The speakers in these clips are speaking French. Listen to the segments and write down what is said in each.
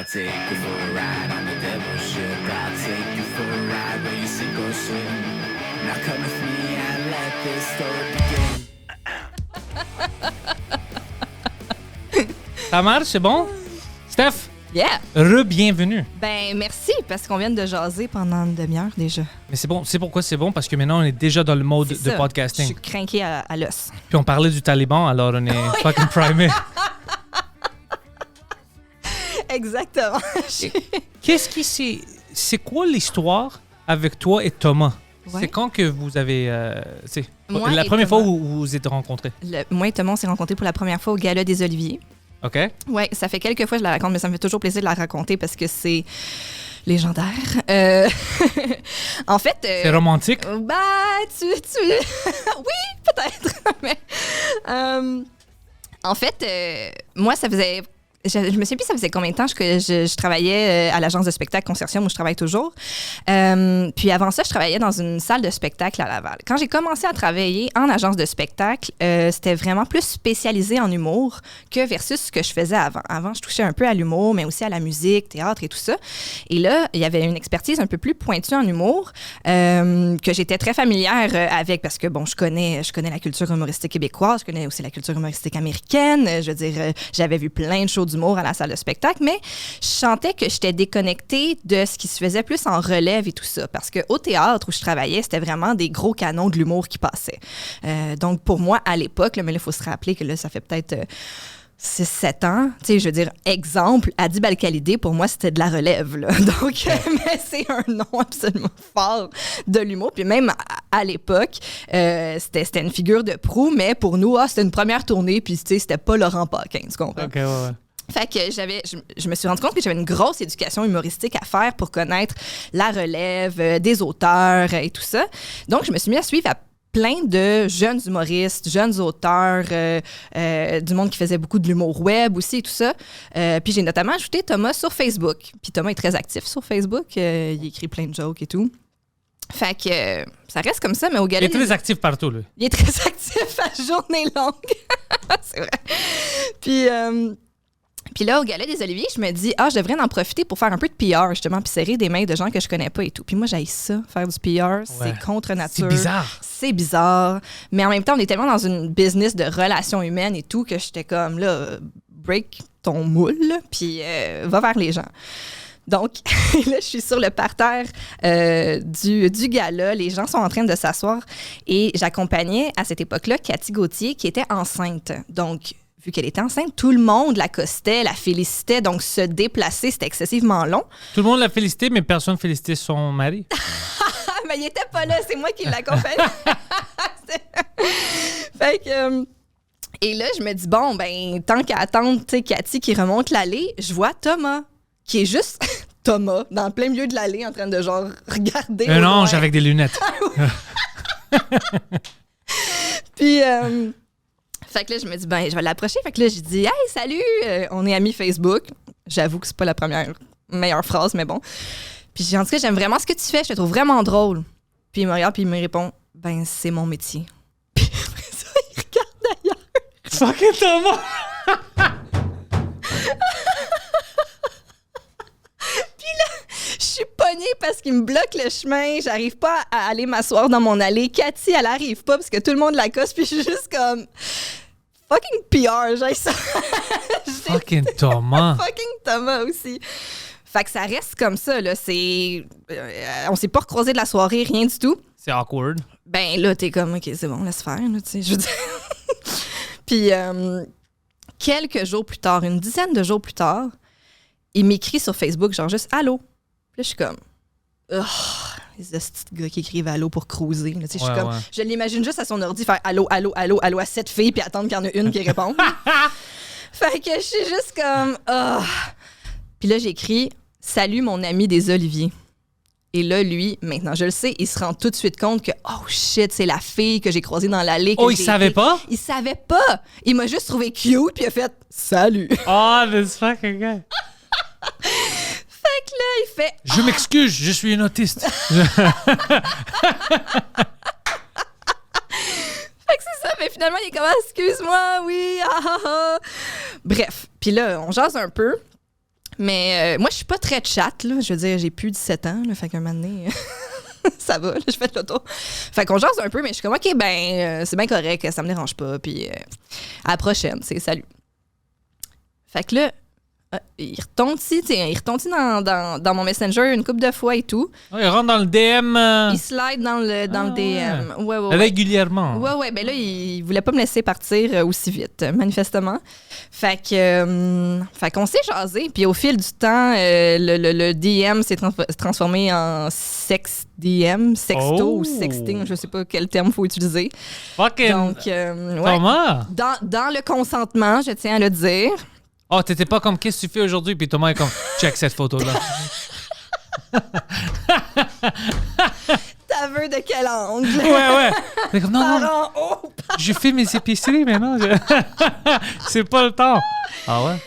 I'll take you for a ride on the devil's ship. I'll take you for a ride where you sink or swim. Now come with me and let this story begin. Ça marche, c'est bon? Steph, Yeah! re-bienvenue. Ben, merci, parce qu'on vient de jaser pendant une demi-heure déjà. Mais c'est bon, c'est pourquoi c'est bon? Parce que maintenant, on est déjà dans le mode de C'est ça. Je podcasting. suis craquée à l'os. Puis on parlait du Taliban, alors on est fucking primé. Exactement. Qu'est-ce qui c'est quoi l'histoire avec toi et Thomas? Ouais. C'est quand que vous avez... Moi la et première fois Thomas. où vous vous êtes rencontrés. Moi et Thomas, on s'est rencontrés pour la première fois au Gala des Oliviers. OK? Ouais, ça fait quelques fois que je la raconte, mais ça me fait toujours plaisir de la raconter parce que c'est légendaire. En fait... C'est romantique? Bah, oui, peut-être. Mais, en fait, moi, ça faisait... Je me souviens plus, ça faisait combien de temps que je travaillais à l'agence de spectacle Consortium où je travaille toujours. Puis avant ça, je travaillais dans une salle de spectacle à Laval. Quand j'ai commencé à travailler en agence de spectacle, c'était vraiment plus spécialisé en humour que versus ce que je faisais avant. Avant, je touchais un peu à l'humour, mais aussi à la musique, théâtre et tout ça. Et là, il y avait une expertise un peu plus pointue en humour que j'étais très familière avec parce que, bon, je connais la culture humoristique québécoise, je connais aussi la culture humoristique américaine. Je veux dire, j'avais vu plein de shows d'humour à la salle de spectacle, mais je sentais que j'étais déconnectée de ce qui se faisait plus en relève et tout ça. Parce qu'au théâtre où je travaillais, c'était vraiment des gros canons de l'humour qui passaient. Donc, pour moi, à l'époque, là, mais là, il faut se rappeler que là, ça fait peut-être 6-7 ans. Tu sais, je veux dire, exemple, Adib Al-Khalidi, pour moi, c'était de la relève. Là. Donc, mais c'est un nom absolument fort de l'humour. Puis même à l'époque, c'était une figure de proue, mais pour nous, c'était une première tournée, puis tu sais, c'était pas Laurent Paquin, tu comprends? OK, ouais. Fait que je me suis rendu compte que j'avais une grosse éducation humoristique à faire pour connaître la relève des auteurs et tout ça. Donc, je me suis mis à suivre à plein de jeunes humoristes, jeunes auteurs, du monde qui faisait beaucoup de l'humour web aussi et tout ça. Puis j'ai notamment ajouté Thomas sur Facebook. Puis Thomas est très actif sur Facebook. Il écrit plein de jokes et tout. Fait que ça reste comme ça, mais au Gala... Il est très actif partout, lui. Il est très actif à journée longue. C'est vrai. Puis là, au Gala des Oliviers, je me dis, je devrais en profiter pour faire un peu de PR, justement, puis serrer des mains de gens que je connais pas et tout. Puis moi, j'haïs ça, faire du PR. C'est contre nature. C'est bizarre. C'est bizarre. Mais en même temps, on est tellement dans une business de relations humaines et tout que j'étais comme, là, break ton moule, puis va vers les gens. Donc, là, je suis sur le parterre du gala. Les gens sont en train de s'asseoir. Et j'accompagnais, à cette époque-là, Cathy Gauthier, qui était enceinte. Donc, vu qu'elle était enceinte, tout le monde l'accostait, la félicitait. Donc, se déplacer, c'était excessivement long. Tout le monde l'a félicité, mais personne félicitait son mari. Mais il était pas là, c'est moi qui l'accompagnais. Fait que... et là, je me dis, bon, ben, tant qu'à attendre, tu sais, Cathy qui remonte l'allée, je vois Thomas, qui est juste Thomas, dans le plein milieu de l'allée, en train de, genre, regarder. Un au ange loin. avec des lunettes. Puis... fait que là, je me dis, ben, je vais l'approcher. Fait que là, je dis, hey, salut, on est amis Facebook. J'avoue que c'est pas la meilleure phrase, mais bon. Puis j'ai dit, en tout cas, j'aime vraiment ce que tu fais, je te trouve vraiment drôle. Puis il me regarde, puis il me répond, ben, c'est mon métier. Puis après ça, il regarde ailleurs. Fucking Thomas! Je suis pognée parce qu'il me bloque le chemin. J'arrive pas à aller m'asseoir dans mon allée. Cathy, elle arrive pas parce que tout le monde la cosse. Puis je suis juste comme... Fucking PR, j'ai ça. Fucking Thomas! Fucking Thomas aussi. Fait que ça reste comme ça, là. C'est... on s'est pas recroisé de la soirée, rien du tout. C'est awkward. Ben là, t'es comme, OK, c'est bon, laisse faire, là, tu sais, je veux dire. Puis, quelques jours plus tard, une dizaine de jours plus tard, il m'écrit sur Facebook, genre juste « Allô ». Puis là, je suis comme « les petits gars qui écrivent « Allô » pour cruiser. Là, tu sais, je suis comme, je l'imagine juste à son ordi faire « Allô, allô, allô, allô » à 7 filles, puis attendre qu'il y en a une qui réponde. Fait que je suis juste comme « Puis là, j'écris « Salut mon ami des Oliviers ». Et là, lui, maintenant, je le sais, il se rend tout de suite compte que « Oh shit, c'est la fille que j'ai croisée dans l'allée. » Oh, il savait pas? Il savait pas. Il m'a juste trouvé cute, puis il a fait « Salut. » Oh, this fucking guy. Fait que là, il fait Je m'excuse, je suis une autiste. Fait que c'est ça, mais finalement, il est comme excuse-moi, oui, ah ah ah. Bref, puis là, on jase un peu. Mais moi, je suis pas très chatte, là. Je veux dire, j'ai plus 17 ans, là, fait qu'un moment donné, ça va, là, je fais de l'auto. Fait qu'on jase un peu, mais je suis comme, OK, c'est bien correct, ça me dérange pas. Puis à la prochaine, salut. Fait que là, il retombe dans mon Messenger une couple de fois et tout. Il rentre dans le DM. Il slide dans le DM. Ouais. Régulièrement. Ouais. Ben là, il voulait pas me laisser partir aussi vite, manifestement. Fait qu'on s'est jasé. Puis au fil du temps, le DM s'est transformé en sex DM, sexto ou sexting. Je sais pas quel terme faut utiliser. Fucking. Donc, Comment? Dans le consentement, je tiens à le dire. Oh, t'étais pas comme, qu'est-ce que tu fais aujourd'hui? Puis Thomas est comme, check cette photo-là. T'as vu de quel angle? Ouais. T'es comme, non. Par en haut. Je fais mes épiceries maintenant. C'est pas le temps. Ah ouais?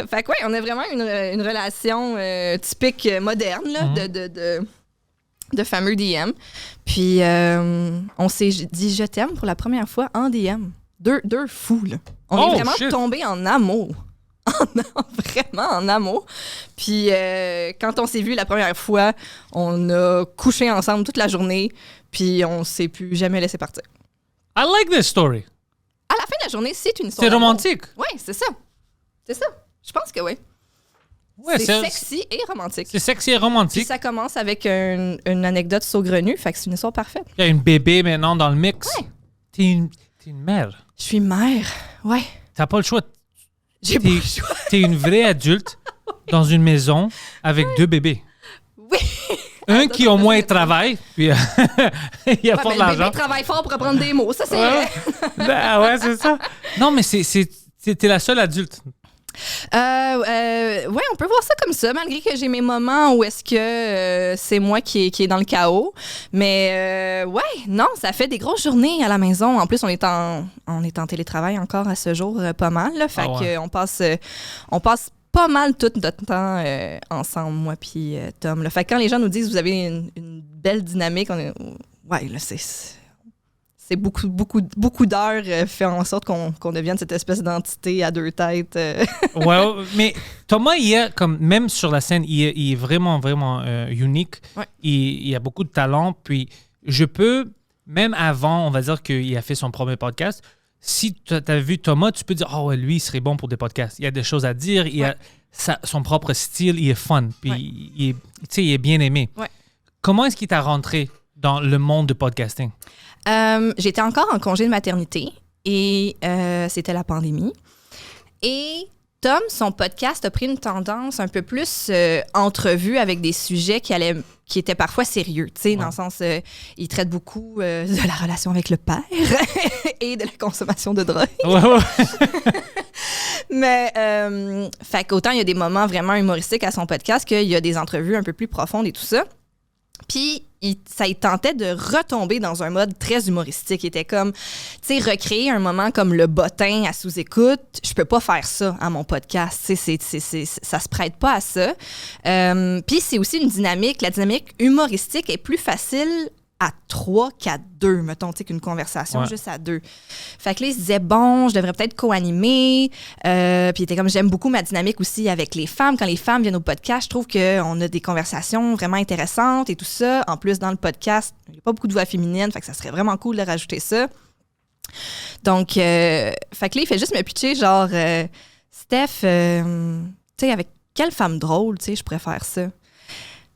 Fait que ouais, on a vraiment une relation typique moderne là, de fameux DM. Puis on s'est dit je t'aime pour la première fois en DM. Deux fous, là. On est vraiment tombés en amour. Vraiment en amour. Puis quand on s'est vu la première fois, on a couché ensemble toute la journée, puis on s'est plus jamais laissé partir. I like this story. À la fin de la journée, c'est une histoire. C'est romantique. Oui, c'est ça. Je pense que oui. Ouais, c'est sexy et romantique. C'est sexy et romantique. Puis ça commence avec une anecdote saugrenue, fait que c'est une histoire parfaite. Il y a une bébé maintenant dans le mix. Ouais. T'es une mère. Je suis mère, ouais. T'as pas le choix. J'ai pas le choix. T'es une vraie adulte dans une maison avec deux bébés. Oui. Un qui au moins travaille, puis il a pas de Le l'argent. bébé travaille fort pour apprendre des mots, ça c'est vrai. Ouais, c'est ça. Non, mais t'es la seule adulte. Ouais, on peut voir ça comme ça, malgré que j'ai mes moments où est-ce que c'est moi qui est dans le chaos. Mais ouais, non, ça fait des grosses journées à la maison. En plus, on est en télétravail encore à ce jour, pas mal. Là, fait qu'on passe pas mal tout notre temps ensemble, moi puis Tom. Là. Fait que quand les gens nous disent vous avez une belle dynamique, ouais, là, c'est beaucoup d'heures fait en sorte qu'on devienne cette espèce d'entité à deux têtes. Ouais, mais Thomas, même sur la scène, il est vraiment, vraiment unique. Ouais. Il a beaucoup de talent. Puis je peux, même avant, on va dire qu'il a fait son premier podcast, si tu as vu Thomas, tu peux dire, oh ouais, lui, il serait bon pour des podcasts. Il a des choses à dire, il a son propre style, il est fun. Puis il est bien aimé. Ouais. Comment est-ce qu'il t'a rentré dans le monde du podcasting? J'étais encore en congé de maternité et c'était la pandémie. Et Tom, son podcast a pris une tendance un peu plus entrevue avec des sujets qui étaient parfois sérieux, tu sais, dans le sens, il traite beaucoup de la relation avec le père et de la consommation de drogue. Mais, fait qu'autant il y a des moments vraiment humoristiques à son podcast qu'il y a des entrevues un peu plus profondes et tout ça. Puis, il tentait de retomber dans un mode très humoristique. Il était comme, tu sais, recréer un moment comme le bottin à sous-écoute. Je peux pas faire ça à mon podcast. Tu sais, ça se prête pas à ça. Puis, c'est aussi une dynamique. La dynamique humoristique est plus facile à 3 qu'à 2, mettons, tu sais, qu'une conversation juste à 2. Fait que là, il se disait, bon, je devrais peut-être co-animer. Puis il était comme, j'aime beaucoup ma dynamique aussi avec les femmes. Quand les femmes viennent au podcast, je trouve qu'on a des conversations vraiment intéressantes et tout ça. En plus, dans le podcast, il n'y a pas beaucoup de voix féminines, fait que ça serait vraiment cool de rajouter ça. Donc, fait que là, il fait juste me pitcher, genre, Steph, tu sais, avec quelle femme drôle, tu sais, je pourrais faire ça.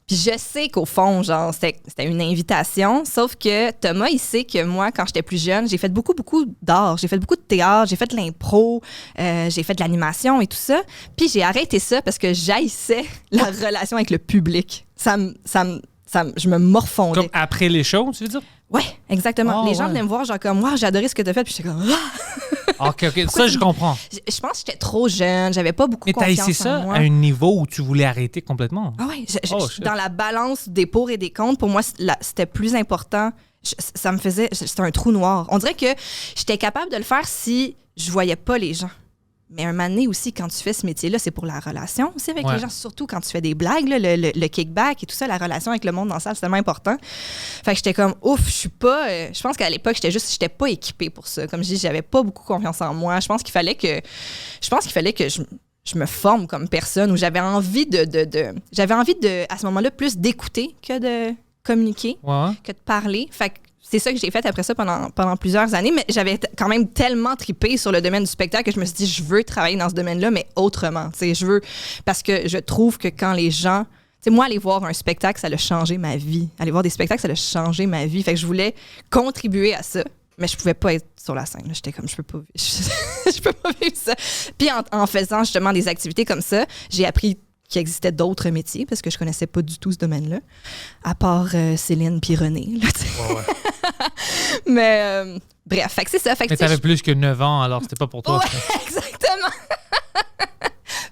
Puis je sais qu'au fond, genre, c'était une invitation, sauf que Thomas, il sait que moi, quand j'étais plus jeune, j'ai fait beaucoup d'art. J'ai fait beaucoup de théâtre, j'ai fait de l'impro, j'ai fait de l'animation et tout ça. Puis j'ai arrêté ça parce que j'haïssais la relation avec le public. Je me morfondais. Comme après les shows, tu veux dire? Ouais, exactement. Les gens venaient me voir, genre comme, moi, j'ai adoré ce que t'as fait. Puis j'étais comme, OK. Ça, je comprends. Je pense que j'étais trop jeune, j'avais pas beaucoup confiance en moi. Mais t'as essayé ça à un niveau où tu voulais arrêter complètement? Ah oui, dans la balance des pour et des contre, pour moi, c'était plus important. C'était un trou noir. On dirait que j'étais capable de le faire si je voyais pas les gens. Mais un moment donné aussi, quand tu fais ce métier-là, c'est pour la relation aussi avec les gens, surtout quand tu fais des blagues, là, le kickback et tout ça, la relation avec le monde dans la salle, c'est tellement important. Fait que j'étais comme, ouf, je pense qu'à l'époque, j'étais pas équipée pour ça. Comme je dis, j'avais pas beaucoup confiance en moi. Je pense qu'il fallait que je je me forme comme personne, où j'avais envie j'avais envie de, à ce moment-là, plus d'écouter que de communiquer, que de parler. Fait que c'est ça que j'ai fait après ça pendant plusieurs années, mais j'avais quand même tellement trippé sur le domaine du spectacle que je me suis dit, je veux travailler dans ce domaine-là, mais autrement. Parce que je trouve que quand les gens... moi, aller voir un spectacle, ça a changé ma vie. Aller voir des spectacles, ça a changé ma vie. Fait que je voulais contribuer à ça, mais je pouvais pas être sur la scène. Là. J'étais comme, je peux pas vivre ça. Puis en faisant justement des activités comme ça, j'ai appris qu'il existait d'autres métiers parce que je connaissais pas du tout ce domaine-là, à part Céline puis René. Là, mais bref, fait que c'est ça. Fait que, mais t'avais plus que 9 ans, alors c'était pas pour toi. Ouais, exactement.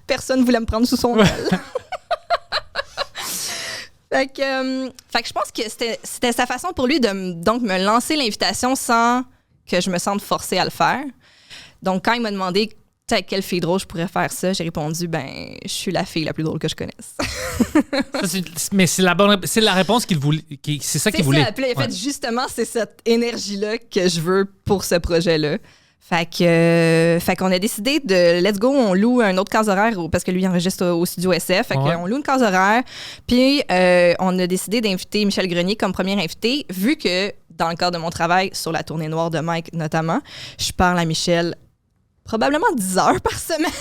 Personne voulait me prendre sous son aile. Fait que je pense que c'était sa façon pour lui de donc me lancer l'invitation sans que je me sente forcée à le faire. Donc, quand il m'a demandé avec quelle fille drôle je pourrais faire ça, j'ai répondu, je suis la fille la plus drôle que je connaisse. Mais c'est la réponse qu'il voulait. C'est ça qu'il voulait. Ça, en fait, justement, c'est cette énergie-là que je veux pour ce projet-là. Fait qu'on a décidé de let's go, on loue un autre case horaire parce que lui il enregistre au studio SF. Fait qu'on loue une case horaire. Puis on a décidé d'inviter Michel Grenier comme premier invité, vu que dans le cadre de mon travail sur la tournée noire de Mike notamment, je parle à Michel probablement 10 heures par semaine.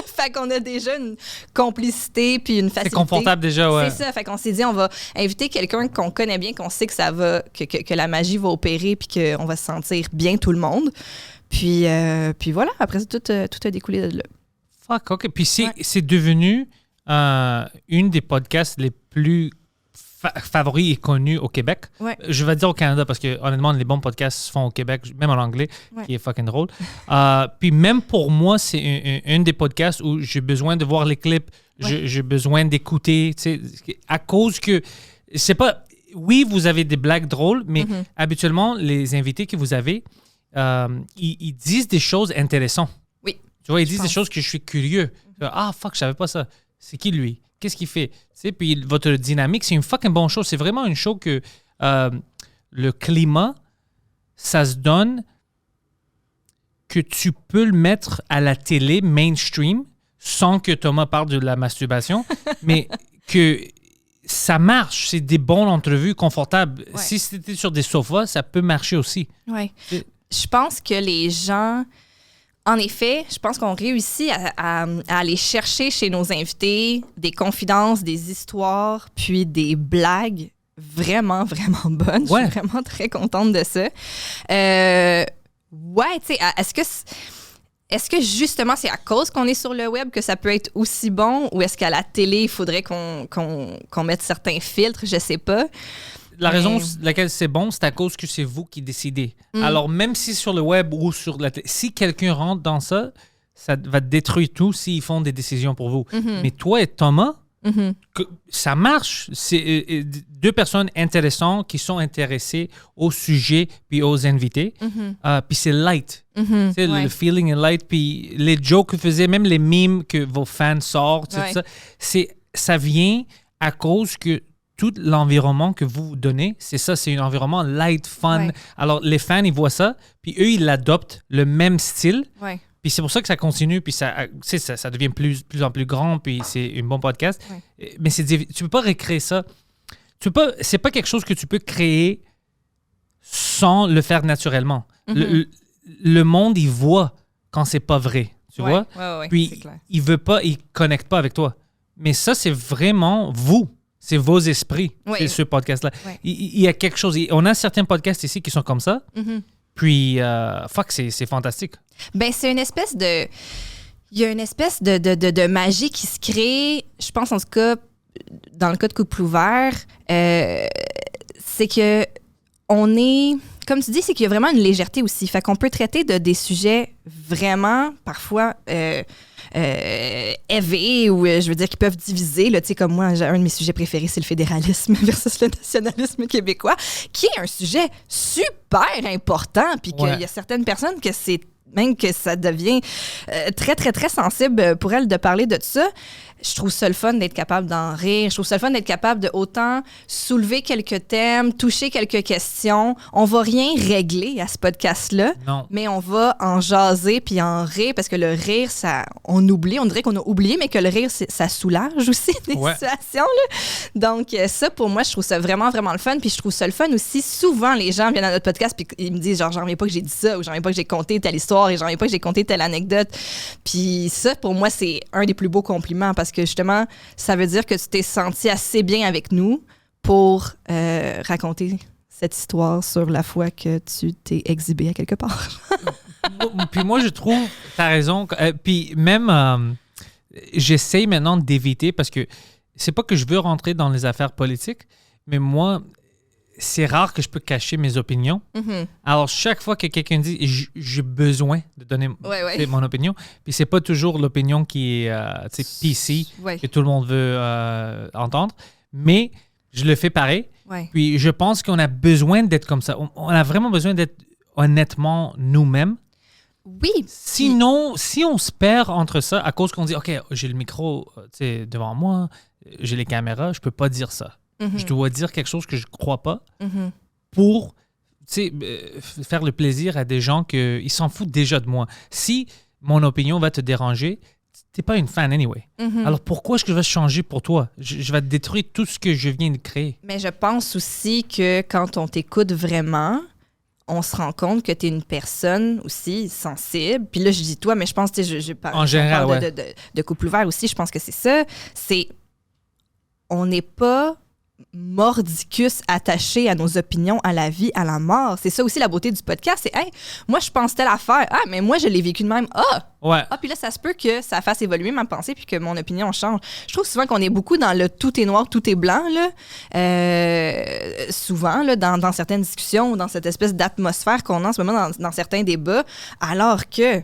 Fait qu'on a déjà une complicité puis une facilité. C'est confortable déjà, ouais. C'est ça. Fait qu'on s'est dit, on va inviter quelqu'un qu'on connaît bien, qu'on sait que ça va, que la magie va opérer puis qu'on va se sentir bien tout le monde. Puis voilà, après ça, tout a découlé de là. Fuck, OK. Puis c'est devenu une des podcasts les plus favoris et connus au Québec. Ouais. Je vais dire au Canada parce que honnêtement, les bons podcasts se font au Québec, même en anglais, qui est fucking drôle. Puis même pour moi, c'est un des podcasts où j'ai besoin de voir les clips, j'ai besoin d'écouter, tu sais, à cause que, c'est pas... Oui, vous avez des blagues drôles, mais habituellement, les invités que vous avez, ils disent des choses intéressantes. Oui. Tu vois, ils disent des choses que je suis curieux. Ah, fuck, je savais pas ça. C'est qui lui? Qu'est-ce qu'il fait? Tu sais, puis votre dynamique, c'est une fucking bonne chose. C'est vraiment une chose que le climat, ça se donne que tu peux le mettre à la télé mainstream sans que Thomas parle de la masturbation, mais que ça marche. C'est des bonnes entrevues confortables. Ouais. Si c'était sur des sofas, ça peut marcher aussi. Oui. Je pense que les gens... En effet, je pense qu'on réussit à aller chercher chez nos invités des confidences, des histoires, puis des blagues vraiment, vraiment bonnes. Ouais. Je suis vraiment très contente de ça. Ouais, tu sais, est-ce que justement c'est à cause qu'on est sur le web que ça peut être aussi bon, ou est-ce qu'à la télé, il faudrait qu'on mette certains filtres? Je sais pas. La raison laquelle c'est bon, c'est à cause que c'est vous qui décidez. Alors, même si sur le web ou sur la télé, si quelqu'un rentre dans ça, ça va détruire tout s'ils font des décisions pour vous. Mais toi et Thomas, ça marche. C'est deux personnes intéressantes qui sont intéressées au sujet puis aux invités. Puis c'est light. Le feeling est light. Puis les jokes que vous faisiez, même les memes que vos fans sortent, ça vient à cause que tout l'environnement que vous donnez, c'est ça, c'est un environnement light, fun. Ouais. Alors, les fans, ils voient ça, puis eux, ils l'adoptent, le même style. Ouais. Puis c'est pour ça que ça continue, puis ça devient plus en plus grand, puis c'est un bon podcast. Ouais. Mais tu peux pas recréer ça. C'est pas quelque chose que tu peux créer sans le faire naturellement. Le monde, il voit quand c'est pas vrai, tu vois? Ouais, puis il veut pas, il connecte pas avec toi. Mais ça, c'est vraiment vous. C'est vos esprits, c'est ce podcast-là. Ouais. Il y a quelque chose. On a certains podcasts ici qui sont comme ça. Puis, fuck, c'est fantastique. Ben, c'est une espèce de... Il y a une espèce de magie qui se crée, je pense en tout cas, dans le cas de Couple Ouvert, c'est que on est... Comme tu dis, c'est qu'il y a vraiment une légèreté aussi. Fait qu'on peut traiter de des sujets vraiment, parfois... élevés, ou je veux dire qui peuvent diviser, là, tu sais, comme moi, un de mes sujets préférés, c'est le fédéralisme versus le nationalisme québécois, qui est un sujet super important, puis qu'il y a certaines personnes que c'est même que ça devient très, très, très sensible pour elle de parler de ça. Je trouve ça le fun d'être capable d'en rire. Je trouve ça le fun d'être capable de autant soulever quelques thèmes, toucher quelques questions. On va rien régler à ce podcast-là, mais on va en jaser puis en rire parce que le rire, ça, on oublie. On dirait qu'on a oublié, mais que le rire, ça soulage aussi des situations. Là. Donc, ça, pour moi, je trouve ça vraiment, vraiment le fun. Puis je trouve ça le fun aussi. Souvent, les gens viennent à notre podcast puis ils me disent genre, j'en reviens pas que j'ai dit ça ou j'en reviens pas que j'ai conté telle histoire et j'en reviens pas que j'ai conté telle anecdote. Puis ça, pour moi, c'est un des plus beaux compliments parce que justement, ça veut dire que tu t'es senti assez bien avec nous pour raconter cette histoire sur la fois que tu t'es exhibé à quelque part. Puis moi, je trouve, t'as raison. Puis même, j'essaye maintenant d'éviter parce que c'est pas que je veux rentrer dans les affaires politiques, mais moi, c'est rare que je peux cacher mes opinions. Mm-hmm. Alors, chaque fois que quelqu'un dit « j'ai besoin de donner mon opinion », puis c'est pas toujours l'opinion qui est PC, que tout le monde veut entendre, mais je le fais pareil. Ouais. Puis je pense qu'on a besoin d'être comme ça. On a vraiment besoin d'être honnêtement nous-mêmes. Oui. Sinon, si on se perd entre ça à cause qu'on dit « OK, j'ai le micro devant moi, j'ai les caméras, je peux pas dire ça. » Mm-hmm. Je dois dire quelque chose que je ne crois pas pour faire le plaisir à des gens qu'ils s'en foutent déjà de moi. Si mon opinion va te déranger, tu n'es pas une fan anyway. Mm-hmm. Alors pourquoi est-ce que je vais changer pour toi? Je vais détruire tout ce que je viens de créer. Mais je pense aussi que quand on t'écoute vraiment, on se rend compte que tu es une personne aussi sensible. Puis là, je dis toi, mais je pense que je parle en général, de couple ouvert aussi. Je pense que c'est ça. On n'est pas mordicus attaché à nos opinions, à la vie, à la mort. C'est ça aussi la beauté du podcast. C'est, hey, moi, je pense telle affaire. Ah, mais moi, je l'ai vécu de même. Puis là, ça se peut que ça fasse évoluer ma pensée puis que mon opinion change. Je trouve souvent qu'on est beaucoup dans le tout est noir, tout est blanc, là. Souvent, là, dans certaines discussions, dans cette espèce d'atmosphère qu'on a en ce moment dans certains débats, alors que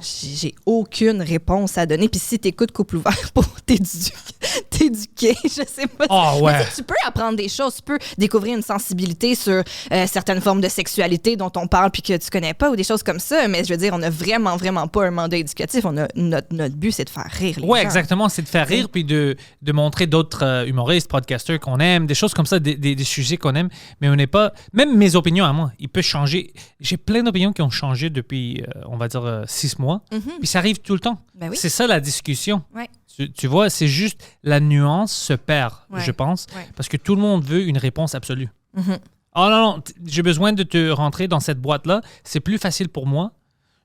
j'ai aucune réponse à donner. Puis si t'écoutes Couple ouvert pour t'éduquer, je sais pas. Mais tu peux apprendre des choses, tu peux découvrir une sensibilité sur certaines formes de sexualité dont on parle puis que tu connais pas ou des choses comme ça. Mais je veux dire, on a vraiment, vraiment pas un mandat éducatif. Notre but, c'est de faire rire les gens. Oui, exactement. C'est de faire rire puis de montrer d'autres humoristes, podcasteurs qu'on aime, des choses comme ça, des sujets qu'on aime. Mais on n'est pas... Même mes opinions à moi, ils peuvent changer. J'ai plein d'opinions qui ont changé depuis, on va dire, 6 mois. Mm-hmm. Puis ça arrive tout le temps. Ben oui. C'est ça la discussion. Ouais. Tu vois, c'est juste la nuance se perd, je pense, parce que tout le monde veut une réponse absolue. Mm-hmm. Oh non, j'ai besoin de te rentrer dans cette boîte-là. C'est plus facile pour moi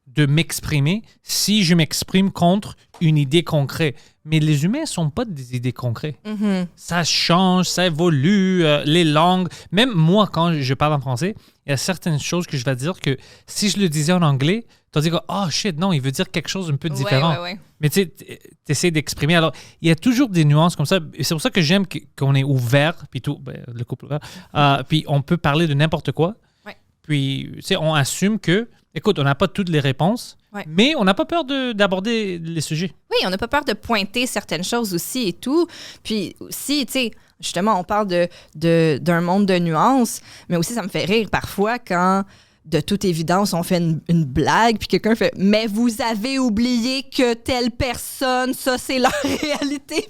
de m'exprimer si je m'exprime contre une idée concrète. Mais les humains ne sont pas des idées concrètes. Mm-hmm. Ça change, ça évolue, les langues. Même moi, quand je parle en français, il y a certaines choses que je vais dire que si je le disais en anglais, tu vas dire « Oh shit, non, il veut dire quelque chose un peu différent. » Mais tu essaies d'exprimer. Alors, il y a toujours des nuances comme ça. Et c'est pour ça que j'aime qu'on est ouvert, puis tout, le couple ouvert, puis on peut parler de n'importe quoi. Ouais. Puis, tu sais, on assume que, écoute, on n'a pas toutes les réponses, mais on n'a pas peur d'aborder les sujets. Oui, on n'a pas peur de pointer certaines choses aussi et tout. Puis aussi, tu sais, justement, on parle d'un monde de nuances, mais aussi, ça me fait rire parfois quand... de toute évidence, on fait une blague, puis quelqu'un fait « Mais vous avez oublié que telle personne, ça, c'est leur réalité. »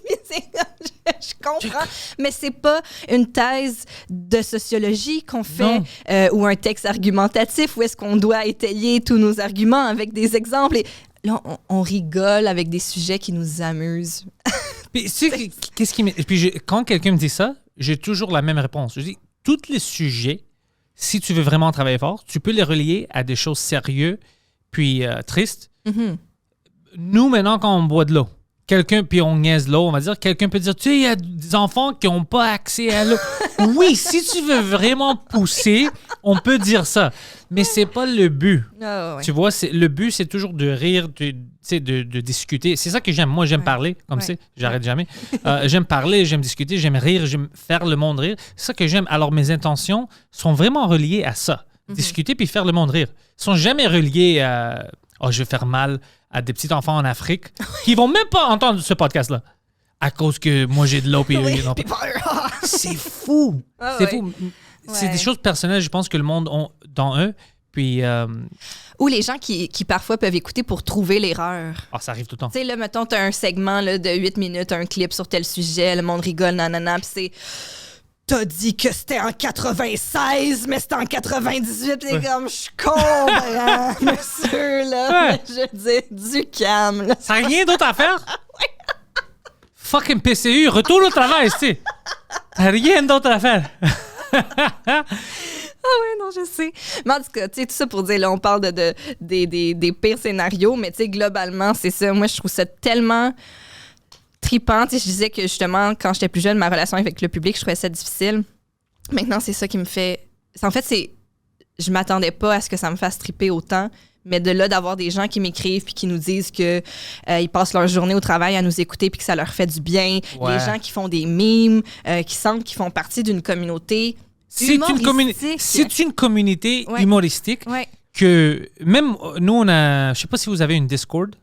Je comprends, mais c'est pas une thèse de sociologie qu'on fait ou un texte argumentatif où est-ce qu'on doit étayer tous nos arguments avec des exemples. Et là, on rigole avec des sujets qui nous amusent. Puis, quand quelqu'un me dit ça, j'ai toujours la même réponse. Je dis « Tous les sujets, si tu veux vraiment travailler fort, tu peux les relier à des choses sérieuses puis tristes. Mm-hmm. Nous, maintenant, quand on boit de l'eau, puis on niaise l'eau, on va dire, quelqu'un peut dire, tu sais, il y a des enfants qui n'ont pas accès à l'eau. Oui, si tu veux vraiment pousser, on peut dire ça. Mais c'est pas le but. Tu vois, le but, c'est toujours de rire, de discuter. C'est ça que j'aime. Moi, j'aime parler, comme ça. J'arrête jamais. J'aime parler, j'aime discuter, j'aime rire, j'aime faire le monde rire. C'est ça que j'aime. Alors, mes intentions sont vraiment reliées à ça. Mm-hmm. Discuter puis faire le monde rire. Ils sont jamais reliés à « Oh, je vais faire mal à des petits enfants en Afrique qui vont même pas entendre ce podcast-là à cause que moi, j'ai de l'eau. C'est fou. C'est fou. C'est des choses personnelles, je pense, que le monde a dans eux. Puis, Ou les gens qui parfois peuvent écouter pour trouver l'erreur. ça arrive tout le temps. Tu sais, là, mettons, t'as un segment là, de 8 minutes, un clip sur tel sujet, le monde rigole, nanana, puis c'est... T'as dit que c'était en 96, mais c'était en 98, pis c'est comme, je comprends, monsieur, là. Ouais. Je dis, du calme, là. Ça n'a rien d'autre à faire? Fucking PCU, retourne au travail, tu sais. T'as rien d'autre à faire. Ah ouais, non, je sais. Mais en tout cas, tu sais, tout ça pour dire, là, on parle des pires scénarios, mais tu sais, globalement, c'est ça. Moi, je trouve ça tellement trippant. Tu sais, je disais que justement, quand j'étais plus jeune, ma relation avec le public, je trouvais ça difficile. Maintenant, c'est ça qui me fait... En fait, je m'attendais pas à ce que ça me fasse tripper autant, mais de là, d'avoir des gens qui m'écrivent puis qui nous disent que ils passent leur journée au travail à nous écouter puis que ça leur fait du bien. Ouais. Les gens qui font des mimes, qui sentent qu'ils font partie d'une communauté C'est une communauté Ouais. humoristique Ouais. que même nous, on a... Je sais pas si vous avez une Discord.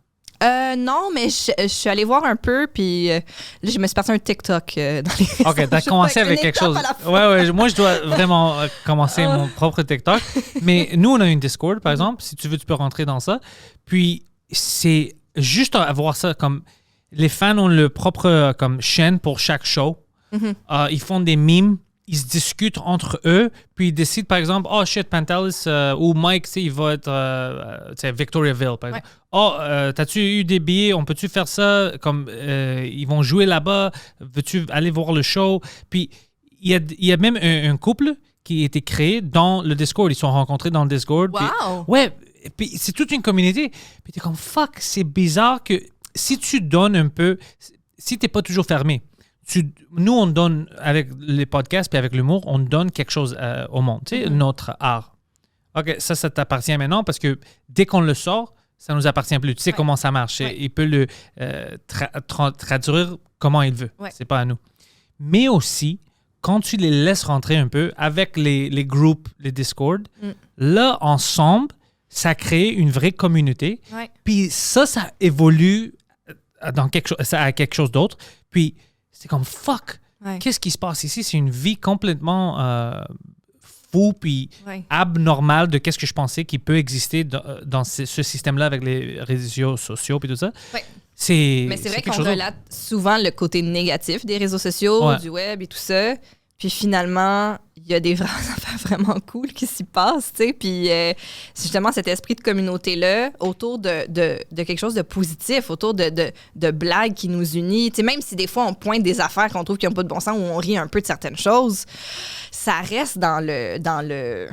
Non, mais je suis allée voir un peu, puis là, je me suis parti un TikTok dans les réseaux. OK, t'as commencé avec quelque chose. Ouais, moi, je dois vraiment commencer mon propre TikTok. Mais nous, on a une Discord, par exemple. Si tu veux, tu peux rentrer dans ça. Puis, c'est juste à voir ça comme... Les fans ont leur propre comme chaîne pour chaque show. Ils font des memes. Ils se discutent entre eux, puis ils décident, par exemple, oh shit, Pantelis ou Mike, tu sais, il va être Victoriaville, par exemple. Oh, t'as-tu eu des billets? On peut-tu faire ça? Comme ils vont jouer là-bas, veux-tu aller voir le show? Puis il y a même un couple qui a été créé dans le Discord. Ils se sont rencontrés dans le Discord. Wow! Puis c'est toute une communauté. Puis t'es comme, fuck, c'est bizarre que si tu donnes un peu, si t'es pas toujours fermé, nous, on donne, avec les podcasts puis avec l'humour, on donne quelque chose au monde, tu sais, notre art. OK, ça t'appartient maintenant parce que dès qu'on le sort, ça nous appartient plus. Tu sais comment ça marche. Ouais. Il peut le traduire comment il veut. Ouais. C'est pas à nous. Mais aussi, quand tu les laisses rentrer un peu avec les groupes, les Discord, là, ensemble, ça crée une vraie communauté. Ouais. Puis ça évolue dans quelque chose d'autre. Puis c'est comme fuck. Ouais. Qu'est-ce qui se passe ici? C'est une vie complètement fou puis Ouais. abnormale de qu'est-ce que je pensais qui peut exister dans ce système-là avec les réseaux sociaux puis tout ça. Ouais. Mais c'est vrai quelque qu'on chose d'autre. relate souvent le côté négatif des réseaux sociaux, Ouais. du web et tout ça. Puis finalement, il y a des vraies affaires vraiment cool qui s'y passent, tu sais. Puis c'est justement cet esprit de communauté-là autour de quelque chose de positif, autour de blagues qui nous unit. Tu sais, même si des fois on pointe des affaires qu'on trouve qui n'ont pas de bon sens ou on rit un peu de certaines choses, ça reste dans le...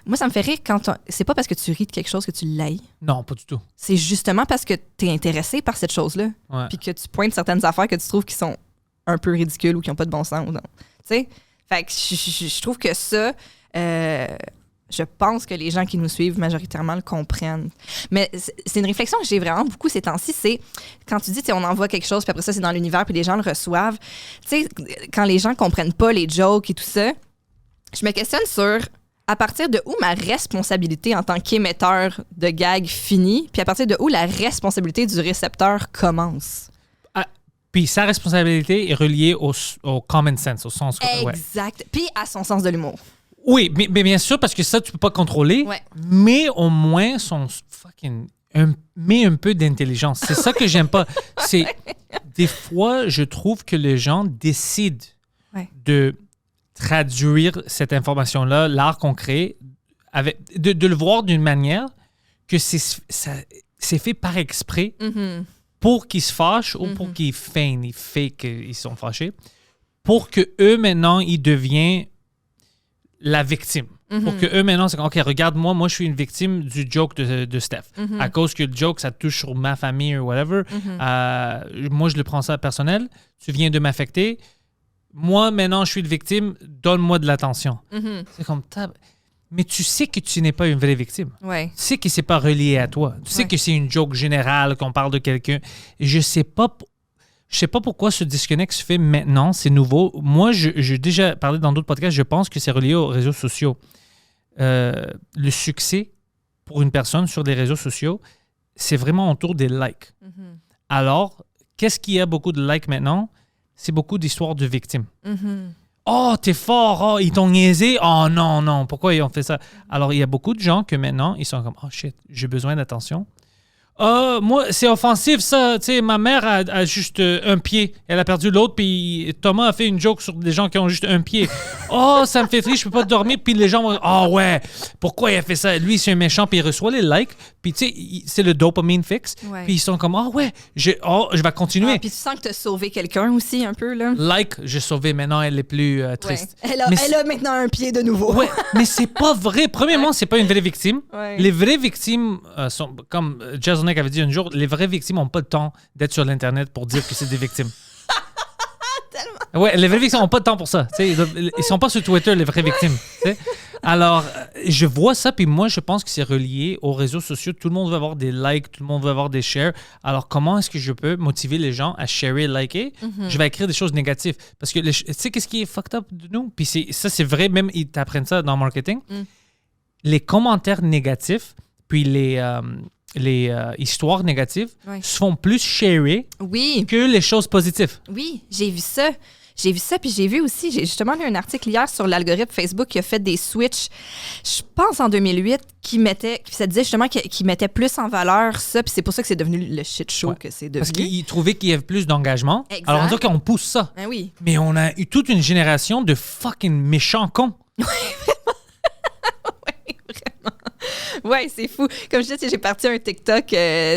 Moi, ça me fait rire quand... C'est pas parce que tu ris de quelque chose que tu l'haïs. Non, pas du tout. C'est justement parce que tu es intéressé par cette chose-là. Ouais. Puis que tu pointes certaines affaires que tu trouves qui sont un peu ridicules ou qui n'ont pas de bon sens. Tu sais? Fait que je trouve que ça, je pense que les gens qui nous suivent majoritairement le comprennent. Mais c'est une réflexion que j'ai vraiment beaucoup ces temps-ci, c'est quand tu dis, tu sais, on envoie quelque chose, puis après ça, c'est dans l'univers, puis les gens le reçoivent. Tu sais, quand les gens comprennent pas les jokes et tout ça, je me questionne sur à partir de où ma responsabilité en tant qu'émetteur de gags finit, puis à partir de où la responsabilité du récepteur commence. Puis sa responsabilité est reliée au common sense, au sens... Ouais. Exact. Puis à son sens de l'humour. Oui, mais bien sûr, parce que ça, tu peux pas contrôler. Ouais. Mais au moins, son fucking... met un peu d'intelligence. C'est ça que j'aime pas. C'est... Des fois, je trouve que les gens décident de traduire cette information-là, l'art qu'on crée, de le voir d'une manière que c'est fait par exprès pour qu'ils se fâchent ou pour qu'ils feignent, ils fake qu'ils sont fâchés, pour que eux maintenant, ils deviennent la victime. Pour que eux maintenant, c'est comme, OK, regarde-moi, moi, je suis une victime du joke de Steph. À cause que le joke, ça touche sur ma famille ou whatever. Moi, je le prends ça personnel. Tu viens de m'affecter. Moi, maintenant, je suis une victime. Donne-moi de l'attention. C'est comme, mais tu sais que tu n'es pas une vraie victime. Ouais. Tu sais que c'est pas relié à toi. Tu sais que c'est une joke générale, qu'on parle de quelqu'un. Et je sais pas pourquoi ce disconnect se fait maintenant. C'est nouveau. Moi, j'ai déjà parlé dans d'autres podcasts. Je pense que c'est relié aux réseaux sociaux. Le succès pour une personne sur les réseaux sociaux, c'est vraiment autour des likes. Alors, qu'est-ce qu'il y a beaucoup de likes maintenant? C'est beaucoup d'histoires de victimes. Oh, t'es fort, oh, ils t'ont niaisé. Oh non, pourquoi ils ont fait ça? Alors, il y a beaucoup de gens que maintenant, ils sont comme, oh shit, j'ai besoin d'attention. Moi, c'est offensif, ça. Tu sais, ma mère a juste un pied. Elle a perdu l'autre, puis Thomas a fait une joke sur des gens qui ont juste un pied. Oh, ça me fait triste, je peux pas dormir. Puis les gens vont oh ouais, pourquoi il a fait ça? Lui, c'est un méchant, puis il reçoit les likes. Puis tu sais, c'est le dopamine fix. Ouais. Puis ils sont comme, oh ouais, je vais continuer. Puis tu sens que tu as sauvé quelqu'un aussi, un peu, là. Like, j'ai sauvé. Maintenant, elle est plus triste. Ouais. Mais Elle a maintenant un pied de nouveau. Ouais, mais c'est pas vrai. Premièrement, c'est pas une vraie victime. Ouais. Les vraies victimes sont, comme Jasonek avait dit un jour, les vraies victimes n'ont pas le temps d'être sur l'Internet pour dire que c'est des victimes. Ouais, les vraies victimes n'ont pas de temps pour ça. Tu sais, ils sont pas sur Twitter, les vraies victimes. Tu sais. Alors, je vois ça, puis moi, je pense que c'est relié aux réseaux sociaux. Tout le monde veut avoir des likes, tout le monde veut avoir des shares. Alors, comment est-ce que je peux motiver les gens à sharer, liker? Je vais écrire des choses négatives. Parce que, tu sais, qu'est-ce qui est fucked up de nous? Puis ça, c'est vrai, même ils t'apprennent ça dans le marketing. Les commentaires négatifs, puis les histoires négatives se font plus sharer que les choses positives. Oui, j'ai vu ça. Puis j'ai vu aussi, j'ai justement lu un article hier sur l'algorithme Facebook qui a fait des switches, je pense en 2008, ça disait justement qu'il mettait plus en valeur ça, puis c'est pour ça que c'est devenu le shit show que c'est devenu. Parce qu'ils trouvaient qu'il y avait plus d'engagement. Exact. Alors on dit qu'on pousse ça. Ah oui. Mais on a eu toute une génération de fucking méchants cons. Ouais, c'est fou. Comme je disais, j'ai parti un TikTok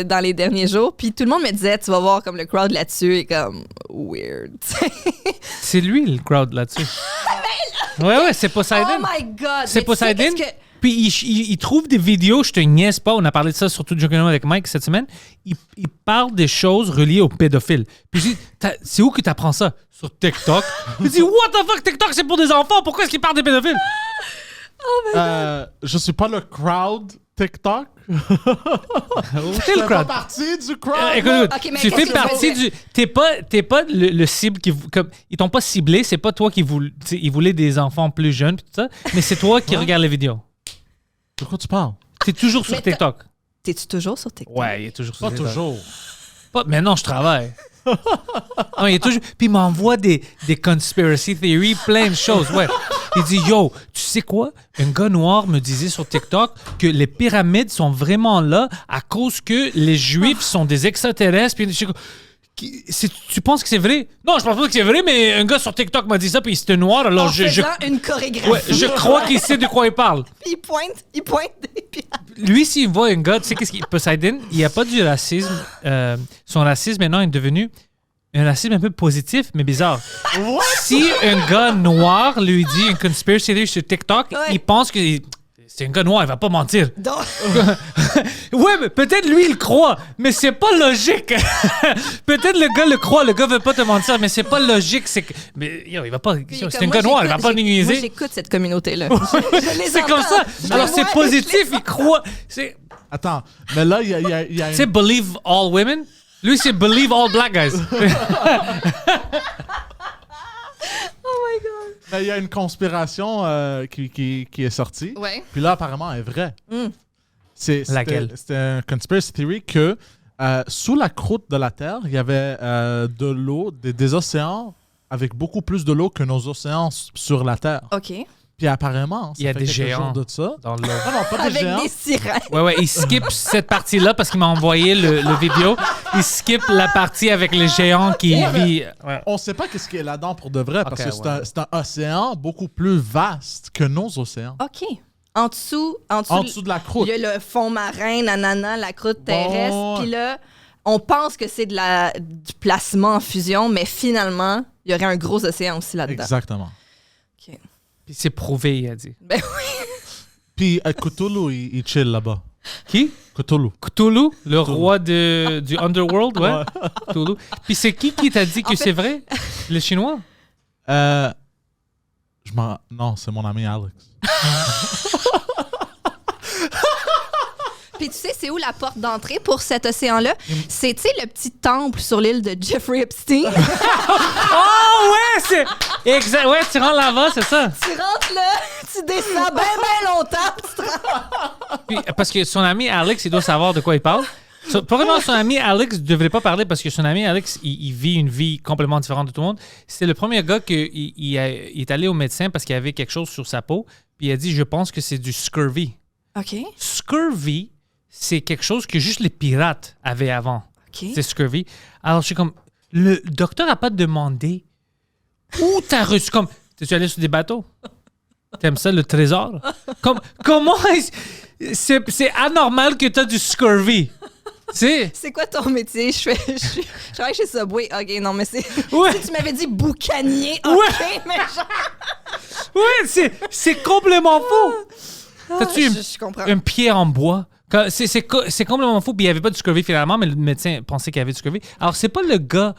dans les derniers jours, puis tout le monde me disait, tu vas voir comme le crowd là-dessus est comme weird. C'est lui le crowd là-dessus. Ouais, c'est Poseidon. Oh my God! C'est Poseidon. Puis il trouve des vidéos, je te niaise pas, on a parlé de ça sur Tout Journal avec Mike cette semaine. Il parle des choses reliées aux pédophiles. Puis je dis, c'est où que tu apprends ça? Sur TikTok. Il dit, what the fuck, TikTok c'est pour des enfants, pourquoi est-ce qu'il parle des pédophiles? Je suis pas le crowd TikTok. T'es le crowd. Partie du crowd. Écoute, Okay, mais tu qu'est-ce fais que partie tu veux du. T'es pas le cible qui. Comme, ils t'ont pas ciblé, c'est pas toi qui voulais. Ils voulaient des enfants plus jeunes, pis tout ça, mais c'est toi qui regarde les vidéos. De quoi tu parles? T'es toujours sur TikTok. T'es-tu toujours sur TikTok? Ouais, il est toujours sur Pas TikTok. toujours. Mais non, je travaille. Non, il est toujours. Puis il m'envoie des conspiracy theories, plein de choses. Ouais. Il dit yo, tu sais quoi? Un gars noir me disait sur TikTok que les pyramides sont vraiment là à cause que les Juifs sont des extraterrestres. Puis tu penses que c'est vrai? Non, je pense pas que c'est vrai, mais un gars sur TikTok m'a dit ça, puis c'était noir. Alors en faisant une chorégraphie. Ouais, je crois qu'il sait de quoi il parle. Puis il pointe des pierres. Lui, s'il voit un gars, tu sais qu'est-ce qu'il Poseidon, il n'y a pas du racisme. Son racisme maintenant est devenu un racisme un peu positif, mais bizarre. Si un gars noir lui dit une conspiracy theory sur TikTok, il pense que c'est un gars noir, il va pas mentir. Donc... Ouais, mais peut-être lui, il le croit, mais c'est pas logique. Peut-être le gars le croit, le gars veut pas te mentir, mais c'est pas logique. C'est que, mais yo, il va pas. C'est un gars noir, il va pas nous niaiser. Moi, j'écoute cette communauté-là. C'est comme ça. Alors c'est positif, il croit. Attends, mais là, il y a C'est believe all women. Lui, c'est believe all black guys. Oh my God. Mais il y a une conspiration qui est sortie. Ouais. Puis là, apparemment, elle est vraie. Laquelle? C'était un conspiracy theory que sous la croûte de la Terre, il y avait de l'eau, des océans avec beaucoup plus de l'eau que nos océans sur la Terre. OK. Puis apparemment, il y a des géants de ça. dans l'eau. Non, pas des Avec géants. des sirènes. Ouais, il skip cette partie-là parce qu'il m'a envoyé le vidéo. Il skip la partie avec les géants qui vivent. Ouais. On sait pas qu'est-ce qui est là-dedans pour de vrai, parce Ok, que c'est un océan beaucoup plus vaste que nos océans. OK. En dessous De la croûte. il y a le fond marin, nanana, la croûte terrestre. Bon. Puis là, on pense que c'est du placement en fusion, mais finalement, il y aurait un gros océan aussi là-dedans. Exactement. OK. Puis c'est prouvé, il a dit. Ben oui. Puis Cthulhu, il chill là-bas. Qui? Cthulhu. Cthulhu, le roi du Underworld, ouais. Cthulhu. Puis c'est qui t'a dit que c'est vrai? Le Chinois? Non, c'est mon ami Alex. Puis tu sais, c'est où la porte d'entrée pour cet océan-là? C'est, tu sais, le petit temple sur l'île de Jeffrey Epstein. Oh, ouais, c'est... Exact, ouais, tu rentres là-bas, c'est ça. Tu rentres là, tu descends bien longtemps, puis tu te rends. Puis, parce que son ami Alex, il doit savoir de quoi il parle. Probablement, son ami Alex ne devrait pas parler parce que son ami Alex, il vit une vie complètement différente de tout le monde. C'est le premier gars qui il est allé au médecin parce qu'il avait quelque chose sur sa peau. Puis il a dit, je pense que c'est du scurvy. OK. Scurvy, c'est quelque chose que juste les pirates avaient avant. OK. C'est scurvy. Alors, je suis comme, le docteur n'a pas demandé où t'as reçu. Comme, t'es-tu allé sur des bateaux? T'aimes ça, le trésor? Comment c'est anormal que t'as du scurvy? C'est quoi ton métier? Je travaille chez Subway. OK, non, mais c'est... Ouais. Si tu m'avais dit boucanier, OK, Ouais. mais genre... Ouais, c'est complètement faux. T'as-tu je comprends. une pierre en bois? C'est complètement faux. Puis il n'y avait pas de scurvy finalement, mais le médecin pensait qu'il y avait du scurvy. Alors, c'est pas le gars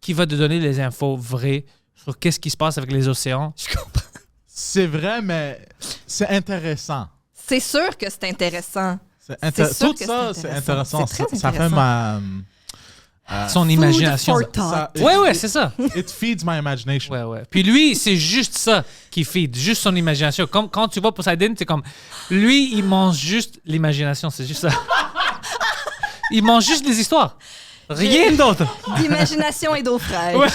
qui va te donner les infos vraies sur qu'est-ce qui se passe avec les océans. Je comprends. C'est vrai, mais c'est intéressant. C'est sûr que c'est intéressant. Tout sûr que ça, c'est c'est intéressant. intéressant. C'est très Ça fait intéressant. Son imagination. Food for thought. Ouais, c'est ça. It feeds my imagination. Ouais. Puis lui, c'est juste ça qui feed, juste son imagination. Comme quand tu vas pour Poseidon, c'est comme lui, il mange juste l'imagination, c'est juste ça. Il mange juste des histoires. Rien d'autre. D'imagination et d'eau fraîche. Ouais.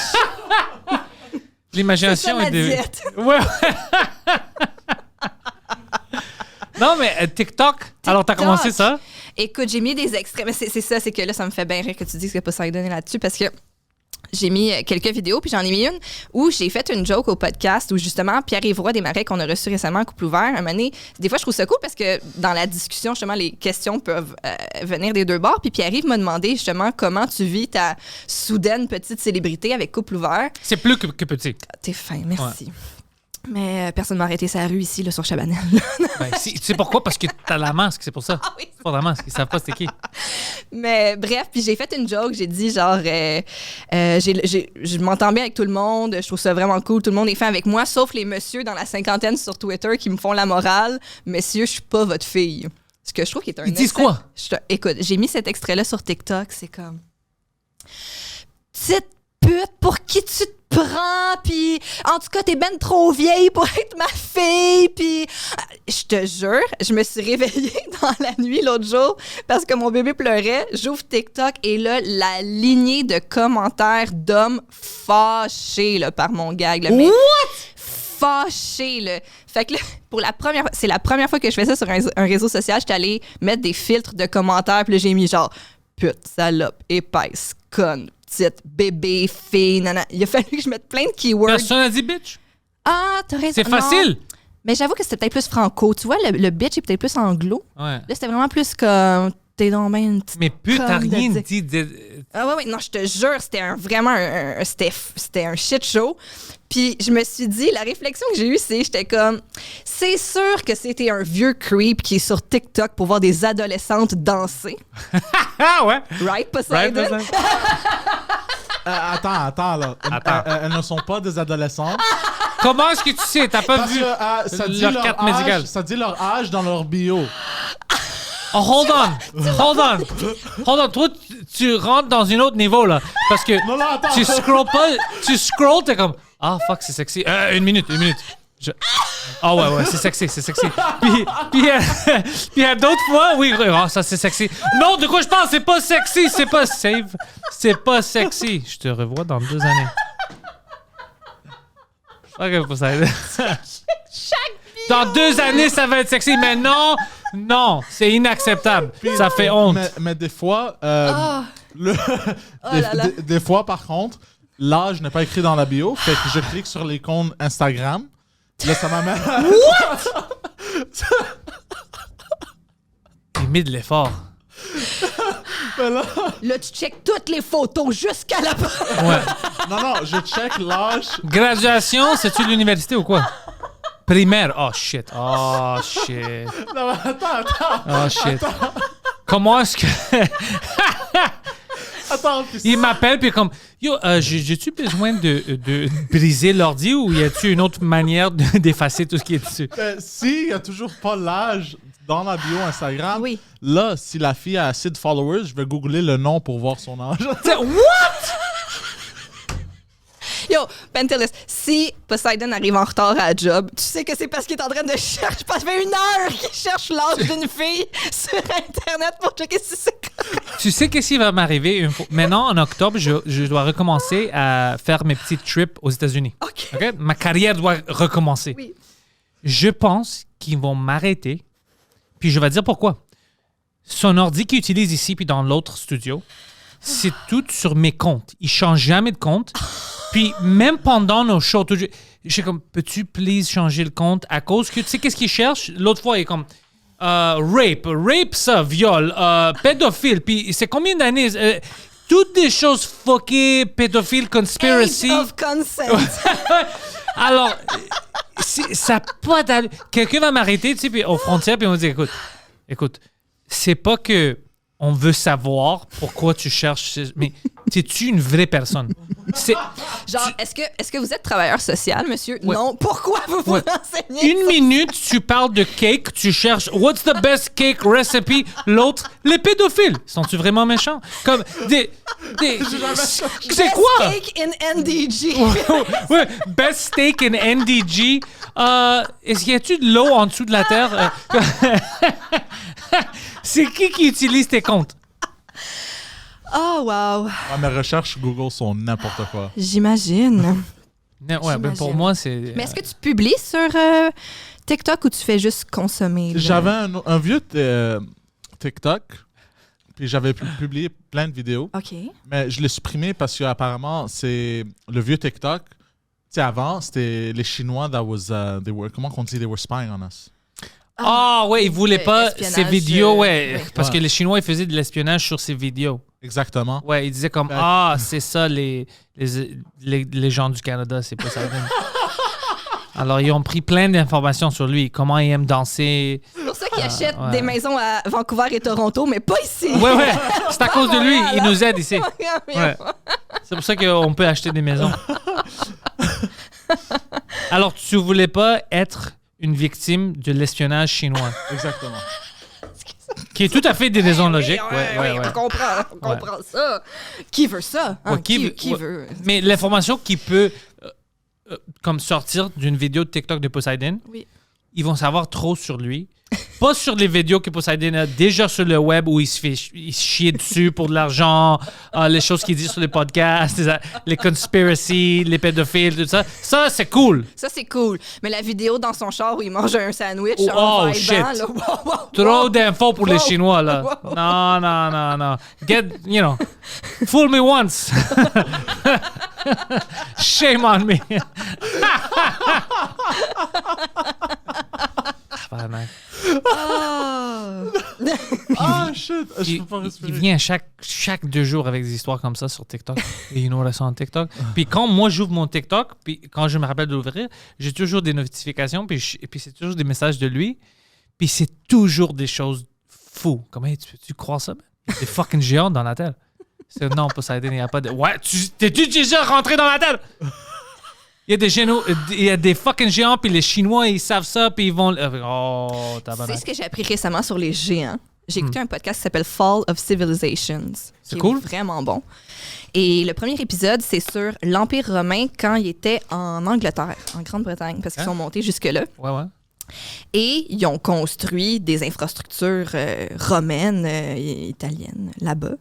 L'imagination C'est ça, ma est de. diète. Ouais. Non, mais TikTok. Alors, t'as commencé ça? Écoute, j'ai mis des extraits. Mais c'est ça, c'est que là, ça me fait bien rire que tu dises que Poseidon est là-dessus parce que j'ai mis quelques vidéos, puis j'en ai mis une où j'ai fait une joke au podcast où justement Pierre-Yves Roy Desmarais, qu'on a reçu récemment à Couple Ouvert, un moment donné, des fois je trouve ça cool parce que dans la discussion, justement, les questions peuvent venir des deux bords. Puis Pierre-Yves m'a demandé justement comment tu vis ta soudaine petite célébrité avec Couple Ouvert. C'est plus que petit. T'es fin, merci. Mais personne m'a arrêté sa rue ici, là, sur Chabanel. Ben, tu sais pourquoi? Parce que t'as la masque, c'est pour ça. Ah oui. Pas la masque, ils savent pas c'était qui. Mais bref, puis j'ai fait une joke, j'ai dit genre, je m'entends bien avec tout le monde, je trouve ça vraiment cool, tout le monde est fin avec moi, sauf les messieurs dans la cinquantaine sur Twitter qui me font la morale. Messieurs, je suis pas votre fille. Ce que je trouve qui est un... Ils disent quoi? Écoute, j'ai mis cet extrait-là sur TikTok, c'est comme... Petite pute, pour qui tu te prends, puis en tout cas, t'es ben trop vieille pour être ma fille, puis je te jure, je me suis réveillée dans la nuit l'autre jour parce que mon bébé pleurait, j'ouvre TikTok et là, la lignée de commentaires d'hommes fâchés là, par mon gag. Là, mais fâchés, là. Fait que là, c'est la première fois que je fais ça sur un réseau social, j'étais allée mettre des filtres de commentaires, puis là, j'ai mis genre pute, salope, épaisse, conne, petite, bébé, fille, nana. Il a fallu que je mette plein de keywords. Personne n'a dit bitch. Ah, t'as raison. C'est facile. Non. Mais j'avoue que c'était peut-être plus franco. Tu vois, le bitch est peut-être plus anglo. Ouais. Là, c'était vraiment plus comme t'es donc ben une petite. Mais putain, conne de rien dire. dit. Ah ouais, non, je te jure, c'était vraiment c'était un shit show. Puis je me suis dit, la réflexion que j'ai eue, j'étais comme, c'est sûr que c'était un vieux creep qui est sur TikTok pour voir des adolescentes danser. Ah ouais. Right, Poseidon? Right, Attends, là. Attends. Elles ne sont pas des adolescentes. Comment est-ce que tu sais? T'as pas Parce vu que ça dit leur leur carte âge, médicale? ça dit leur âge dans leur bio. Oh, hold on. Toi, tu rentres dans un autre niveau, là. Parce que Non, attends. tu scrolls pas. Tu scrolls, t'es comme, ah, fuck, c'est sexy. Une minute. Ah ouais, c'est sexy. Puis il y a d'autres fois, oui, ça c'est sexy. Non, de quoi je parle? C'est pas sexy, c'est pas safe. C'est pas sexy. Je te revois dans 2 années. Ok, pour ça. Dans 2 années, ça va être sexy, mais non, c'est inacceptable. Ça fait honte. Mais des fois, là là. des fois, par contre, l'âge n'est pas écrit dans la bio. Fait que je clique sur les comptes Instagram. Là, ça m'amène. J'ai mis de l'effort. Là, tu checkes toutes les photos jusqu'à la Ouais. Non, je check l'âge. Graduation, c'est-tu l'université ou quoi? Primaire. Oh shit. Non, mais attends. Oh shit. Comment est-ce que. Attends, puis Il m'appelle puis comme yo, j'ai-tu besoin de briser l'ordi ou y a-tu une autre manière d'effacer tout ce qui est dessus? s'il n'y a toujours pas l'âge dans la bio Instagram, Oui. là, si la fille a assez de followers, je vais googler le nom pour voir son âge. What? Yo, Pentelis, si Poseidon arrive en retard à la job, tu sais que c'est parce qu'il est en train de chercher. Ça fait 1 heure qu'il cherche l'âge d'une fille sur Internet pour checker si c'est correct. Tu sais qu'est-ce qui va m'arriver une fois? Maintenant, en octobre, je dois recommencer à faire mes petites trips aux États-Unis. OK. OK? Ma carrière doit recommencer. Oui. Je pense qu'ils vont m'arrêter. Puis je vais dire pourquoi. Son ordi qu'il utilise ici puis dans l'autre studio, c'est tout sur mes comptes. Il change jamais de compte. Puis même pendant nos shows, je suis comme, peux-tu please changer le compte à cause que tu sais qu'est-ce qu'il cherche? L'autre fois, il est comme rape ça, viol, pédophile. Puis c'est combien d'années? Toutes des choses fuckées, pédophile, conspiracy. Age of consent. Alors, ça n'a pas d'allure. Quelqu'un va m'arrêter, tu sais, puis aux frontières, puis on va dire, écoute, c'est pas que on veut savoir pourquoi tu cherches, mais es-tu une vraie personne? Genre, est-ce que vous êtes travailleur social, monsieur? Ouais. Non. Pourquoi vous vous renseignez? Une minute, tu parles de cake, tu cherches what's the best cake recipe. L'autre, les pédophiles. Sont-tu vraiment méchants? Comme c'est quoi? Steak in NDG. Ouais, best steak in NDG. Est-ce qu'il y a-tu de l'eau en dessous de la terre? C'est qui utilise tes comptes? Oh, wow. Mes recherches Google sont n'importe quoi. J'imagine. Ouais, ben pour moi, c'est... Mais est-ce que tu publies sur TikTok ou tu fais juste consommer? J'avais un vieux TikTok, puis j'avais publié plein de vidéos, OK. mais je l'ai supprimé parce qu'apparemment, c'est le vieux TikTok. Tu sais, avant, c'était les Chinois comment on dit, they were spying on us. Ah ouais, ils voulaient pas Espionnage, ces vidéos, ouais. parce que les Chinois, ils faisaient de l'espionnage sur ces vidéos. Exactement. Ouais, ils disaient comme, c'est ça les gens du Canada, c'est pas ça. Alors, ils ont pris plein d'informations sur lui, comment il aime danser. C'est pour ça qu'ils achètent des maisons à Vancouver et Toronto, mais pas ici. Ouais, c'est à cause de lui, il nous aide ici. Ouais. Ouais. C'est pour ça qu'on peut acheter des maisons. Alors, tu voulais pas être une victime de l'espionnage chinois, Exactement. qui est tout à fait des raisons logiques. Ouais, on comprend ça. Qui veut ça? Hein? Ouais, Qui veut? Mais l'information qui peut comme sortir d'une vidéo de TikTok de Poseidon, Oui. ils vont savoir trop sur lui. Pas sur les vidéos que Poseidon a déjà sur le web où il se chie dessus pour de l'argent, les choses qu'il dit sur les podcasts, les conspiracies, les pédophiles, tout ça. Ça, c'est cool. Ça, c'est cool. Mais la vidéo dans son char où il mange un sandwich Oh, en vibant, shit. là, wow. Trop d'infos pour les Wow. Chinois, là. Wow. Non. Fool me once. Shame on me. Ah, shit! Je Il, peux pas il respirer. vient chaque 2 jours avec des histoires comme ça sur TikTok. Et il nous ressent en TikTok. Puis quand moi, j'ouvre mon TikTok, puis quand je me rappelle de l'ouvrir, j'ai toujours des notifications, puis c'est toujours des messages de lui. Puis c'est toujours des choses fous. Comme, hey, tu crois ça? Man? Il y a des fucking géants dans la Terre. C'est, non, Poseidon, il n'y a pas de... Ouais, t'es-tu déjà rentré dans la Terre? Il y a des fucking géants, puis les Chinois, ils savent ça, puis ils vont... Oh, C'est tabarnak. ce que j'ai appris récemment sur les géants. J'ai écouté un podcast qui s'appelle Fall of Civilizations. C'est qui cool. est vraiment bon. Et le premier épisode, c'est sur l'Empire romain quand il était en Angleterre, en Grande-Bretagne, parce qu'ils sont montés jusque-là. Ouais. Et ils ont construit des infrastructures romaines, italiennes, là-bas.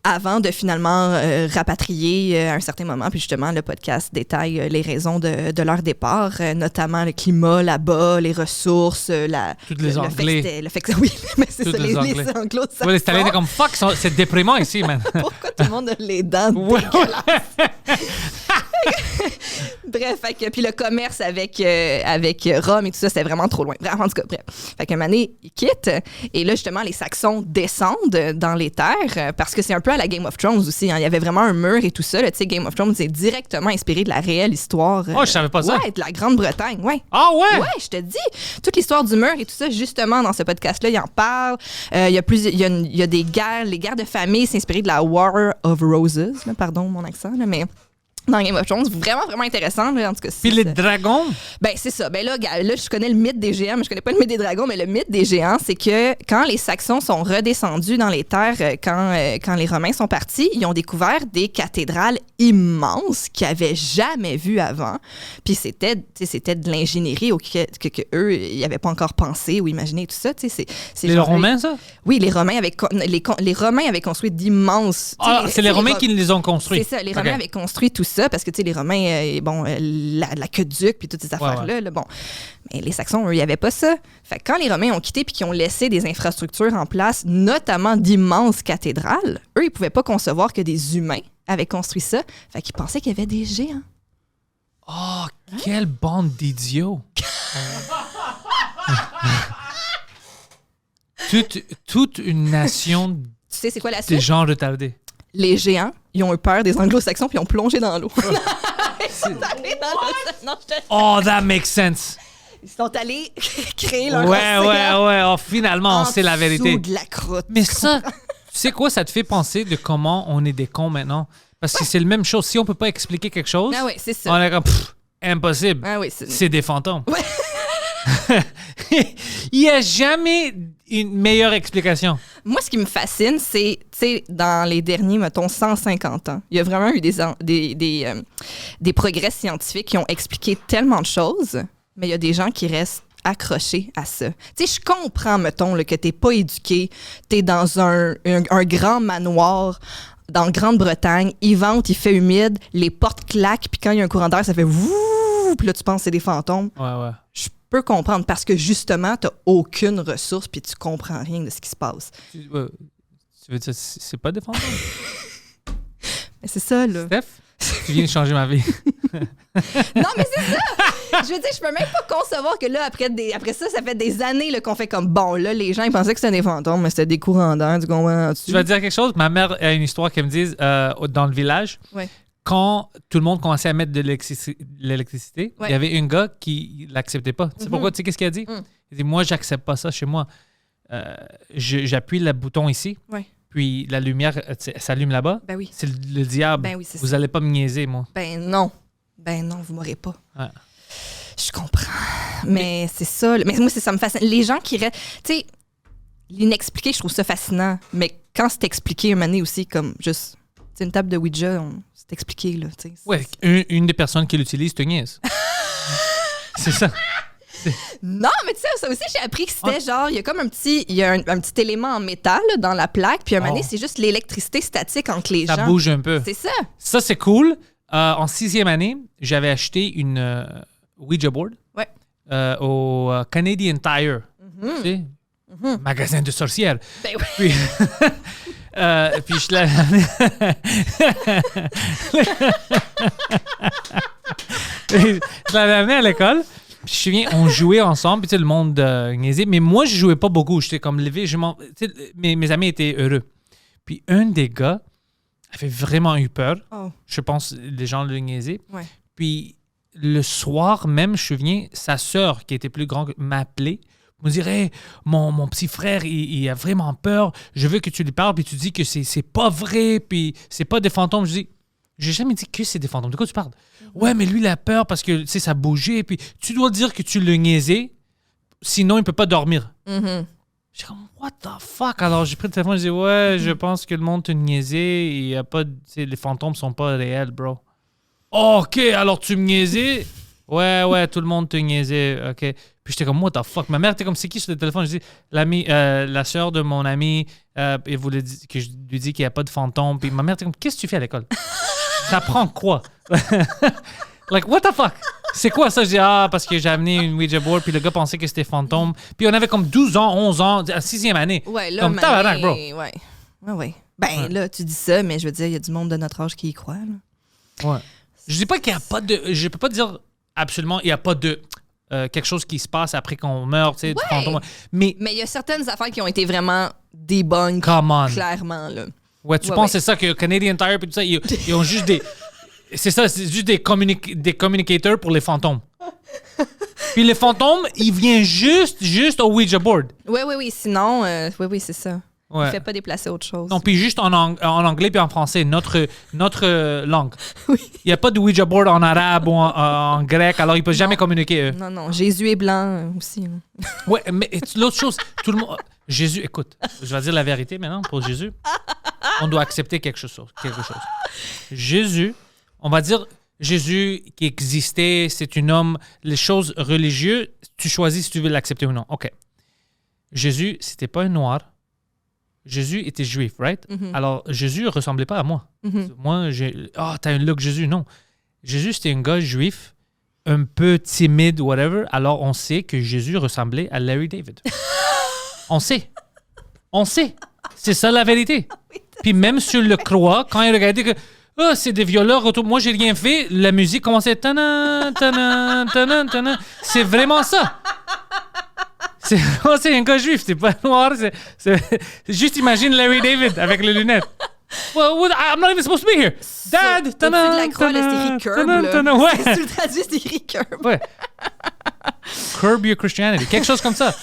Avant de finalement rapatrier à un certain moment. Puis justement, le podcast détaille les raisons de leur départ, notamment le climat là-bas, les ressources, Toutes les Anglais. le fait que oui, mais c'est Toutes ça, les les Anglais. anglo-saxons. Ouais, les Italiens étaient comme fuck, c'est déprimant ici, man. Pourquoi tout le monde a les dents Ouais. Bref, fait que, puis le commerce avec Rome et tout ça, c'était vraiment trop loin. Bref, en tout cas, bref. Fait qu'à un moment donné, ils quittent. Et là, justement, les Saxons descendent dans les terres parce que c'est un peu à la Game of Thrones aussi. Hein. Il y avait vraiment un mur et tout ça. Tu sais, Game of Thrones, c'est directement inspiré de la réelle histoire. Oh, je savais pas ça. Ouais, de la Grande-Bretagne, ouais. Ah ouais? Ouais, je te dis. Toute l'histoire du mur et tout ça, justement, dans ce podcast-là, il en parle. Il y a des guerres. Les guerres de famille, c'est inspiré de la War of Roses. Là, pardon, mon accent, là, mais... dans Game of Thrones. Vraiment, vraiment intéressant. Là, en tout cas, Puis les dragons? Ben, c'est ça. Ben là, je connais le mythe des géants, mais je connais pas le mythe des dragons, mais le mythe des géants, c'est que quand les Saxons sont redescendus dans les terres, quand les Romains sont partis, ils ont découvert des cathédrales immenses qu'ils n'avaient jamais vues avant. Puis c'était de l'ingénierie que eux, ils n'avaient pas encore pensé ou imaginé, tout ça. C'est Les Romains, ça? Oui, les Romains avaient construit d'immenses... Ah, c'est les Romains qui les ont construits. C'est ça, les Romains avaient construit tout ça parce que, tu sais, les Romains, l'aqueduc puis toutes ces affaires-là, là, bon. Mais les Saxons, eux, il n'y avait pas ça. Fait que quand les Romains ont quitté puis qu'ils ont laissé des infrastructures en place, notamment d'immenses cathédrales, eux, ils ne pouvaient pas concevoir que des humains avaient construit ça. Fait qu'ils pensaient qu'il y avait des géants. Oh, quelle bande d'idiots! toute une nation Tu sais, c'est quoi la des suite? gens retardés. Les géants, ils ont eu peur des anglo-saxons puis ils ont plongé dans l'eau. Ils sont allés dans l'océan. Non, je te- Oh, that makes sense! Ils sont allés créer leur Ouais. océan Oh, finalement, on sait la vérité. en dessous de la croûte. Mais ça, tu sais quoi, ça te fait penser de comment on est des cons maintenant? Parce que c'est la même chose. Si on peut pas expliquer quelque chose, Ah oui, c'est ça. on est comme, impossible. Ah oui, C'est des fantômes. Il n'y a jamais une meilleure explication. Moi, ce qui me fascine, c'est, tu sais, dans les derniers, mettons, 150 ans, il y a vraiment eu des progrès scientifiques qui ont expliqué tellement de choses, mais il y a des gens qui restent accrochés à ça. Tu sais, je comprends, mettons, là, que t'es pas éduqué, t'es dans un grand manoir dans Grande-Bretagne, il vente, il fait humide, les portes claquent, puis quand il y a un courant d'air, ça fait wouh, puis là, tu penses que c'est des fantômes. Ouais. Je peux comprendre parce que justement, t'as aucune ressource puis tu comprends rien de ce qui se passe. Tu veux dire, c'est pas des fantômes? Mais c'est ça, là. Steph, tu viens de changer ma vie. Non, mais c'est ça! Je veux dire, je peux même pas concevoir que là, après ça fait des années là, qu'on fait comme bon, là, les gens ils pensaient que c'était des fantômes, mais c'était des courants d'air, tu comprends? Tu vas te dire quelque chose? Ma mère a une histoire qu'elle me dit dans le village. Ouais. Quand tout le monde commençait à mettre de l'électricité, Ouais. il y avait un gars qui l'acceptait pas. Tu sais pourquoi? Tu sais qu'est-ce qu'il a dit? Il dit, moi, j'accepte pas ça chez moi. J'appuie le bouton ici, Ouais. puis la lumière s'allume là-bas. Ben oui. C'est le diable. Ben oui, c'est Vous ça. allez pas me niaiser, moi. Ben non, vous m'aurez pas. Ouais. Je comprends. Mais c'est ça. Mais moi, ça me fascine. Les gens qui restent. Tu sais, l'inexpliqué, je trouve ça fascinant. Mais quand c'est expliqué, un moment donné aussi, comme juste. Tu sais, une table de Ouija, c'est expliqué, là. Tu sais. Ouais, une des personnes qui l'utilise te niaise. C'est ça. Non, mais tu sais, ça aussi, j'ai appris que c'était genre, il y a comme un petit élément en métal là, dans la plaque, puis un moment donné, c'est juste l'électricité statique entre les Ça gens. bouge un peu. C'est ça. Ça, c'est cool. En 6e année, j'avais acheté une Ouija board Ouais. au Canadian Tire. Tu sais, magasin de sorcières. Ben oui. Puis je l'avais amené. Je l'avais amené à l'école. Puis je me souviens, on jouait ensemble, puis tu sais, le monde niaisait. Mais moi, je jouais pas beaucoup. J'étais comme levé. Tu sais, mes amis étaient heureux. Puis un des gars avait vraiment eu peur. Oh. Je pense que les gens le niaisaient. Ouais. Puis le soir même, je me souviens, sa sœur, qui était plus grande, m'a appelé. Me dirait, mon petit frère, il a vraiment peur. Je veux que tu lui parles, puis tu dis que c'est pas vrai, puis c'est pas des fantômes. Je dis, j'ai jamais dit que c'est des fantômes. De quoi tu parles? Ouais, mais lui, il a peur parce que, tu sais, ça bougeait, puis tu dois dire que tu le niaisais, sinon il peut pas dormir. J'ai comme, what the fuck? Alors, j'ai pris le téléphone, j'ai dit, ouais, je pense que le monde te niaisait, il y a pas, les fantômes sont pas réels, bro. Oh, OK, alors tu me niaisais? Ouais, tout le monde te niaisait, OK. Puis j'étais comme, what the fuck? Ma mère était comme, c'est qui sur le téléphone? Je dis, la sœur de mon ami, elle voulait que je lui dis qu'il n'y a pas de fantôme. Puis ma mère était comme, qu'est-ce que tu fais à l'école? T'apprends quoi? Like, what the fuck? C'est quoi ça? Je dis, parce que j'ai amené une Ouija board, puis le gars pensait que c'était fantôme. Puis on avait comme 12 ans, 11 ans, à 6e année. Ouais, là, comme tabarnak, bro. Ouais. Ben là, tu dis ça, mais je veux dire, il y a du monde de notre âge qui y croit, là. Ouais. Je dis pas qu'il n'y a pas de... Je peux pas dire absolument, il n'y a pas de... quelque chose qui se passe après qu'on meurt, tu sais, du fantôme. Mais il y a certaines affaires qui ont été vraiment debunk, come on. clairement, là. Ouais, tu penses que c'est ça que Canadian Tire et tout ça, ils ont juste des... C'est ça, c'est juste des communicateurs pour les fantômes. Puis les fantômes, ils viennent juste au Ouija board. Oui, sinon, oui, c'est ça. Ouais. Il fait pas déplacer autre chose. Non, puis juste en anglais puis en français, notre langue. Oui. Il n'y a pas de Ouija board en arabe ou en grec, alors ils ne peuvent jamais communiquer, eux. Non, Jésus est blanc aussi. Hein. Ouais, mais l'autre chose, tout le monde... Jésus, écoute, je vais dire la vérité maintenant pour Jésus. On doit accepter quelque chose. Jésus, on va dire Jésus qui existait, c'est un homme. Les choses religieuses, tu choisis si tu veux l'accepter ou non. OK. Jésus, c'était pas un noir. Jésus était juif, right? Alors, Jésus ressemblait pas à moi. Moi, t'as un look Jésus. Non. Jésus, c'était un gars juif, un peu timide, whatever. Alors, on sait que Jésus ressemblait à Larry David. On sait. C'est ça la vérité. Puis même sur le croix, quand il regardait que c'est des violeurs autour, moi j'ai rien fait, la musique commençait tana, tana, tana, tana. C'est vraiment ça. C'est un gars juif, c'est pas noir. C'est juste imagine Larry David avec les lunettes. Well, I'm not even supposed to be here. Dad, Au-dessus de la croix, là, c'est écrit curb. Ouais. Si tu le traduis, c'est écrit curb. Ouais. Curb your Christianity. Quelque chose comme ça.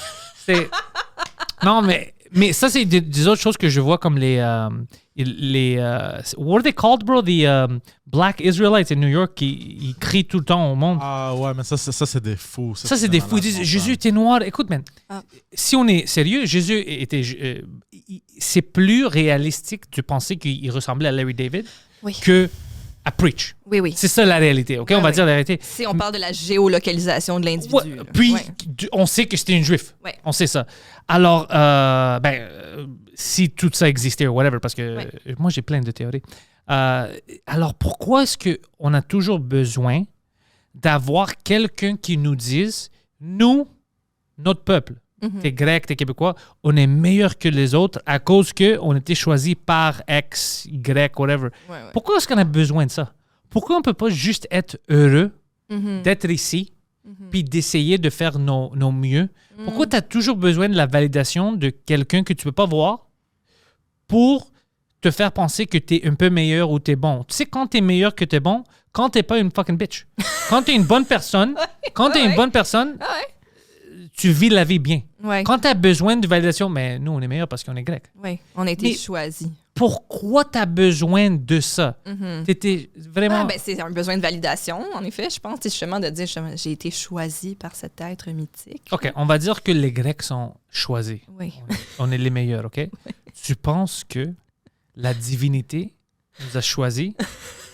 Non, mais ça, c'est des autres choses que je vois comme les what are they called, bro? The Black Israelites in New York qui crient tout le temps au monde. Ah ouais, mais ça c'est des fous. Ça, c'est des fous. Ils disent, Jésus était noir. Écoute, man, si on est sérieux, Jésus était... c'est plus réalistique de penser qu'il ressemblait à Larry David que à Preach. Oui. C'est ça la réalité, OK? On va dire la réalité. Si on parle de la géolocalisation de l'individu. Ouais, puis, on sait que c'était un juif. Ouais. On sait ça. Alors, si tout ça existait ou whatever, parce que moi, j'ai plein de théories. Alors, pourquoi est-ce qu'on a toujours besoin d'avoir quelqu'un qui nous dise, nous, notre peuple, t'es grec, t'es québécois, on est meilleur que les autres à cause qu'on était choisi par X, Y, whatever. Ouais. Pourquoi est-ce qu'on a besoin de ça? Pourquoi on ne peut pas juste être heureux d'être ici puis d'essayer de faire nos mieux? Pourquoi tu as toujours besoin de la validation de quelqu'un que tu ne peux pas voir pour te faire penser que tu es un peu meilleur ou tu es bon? Tu sais, quand tu es meilleur que tu es bon, quand tu n'es pas une fucking bitch. Quand tu es une bonne personne, tu vis la vie bien. Ouais. Quand tu as besoin de validation, mais nous, on est meilleurs parce qu'on est grec. Oui, on a été choisis. Pourquoi tu as besoin de ça? T'étais vraiment... C'est un besoin de validation, en effet, je pense. Justement, de dire, j'ai été choisi par cet être mythique. OK, on va dire que les Grecs sont choisis. Oui. On est les meilleurs, OK? Tu penses que la divinité nous a choisis,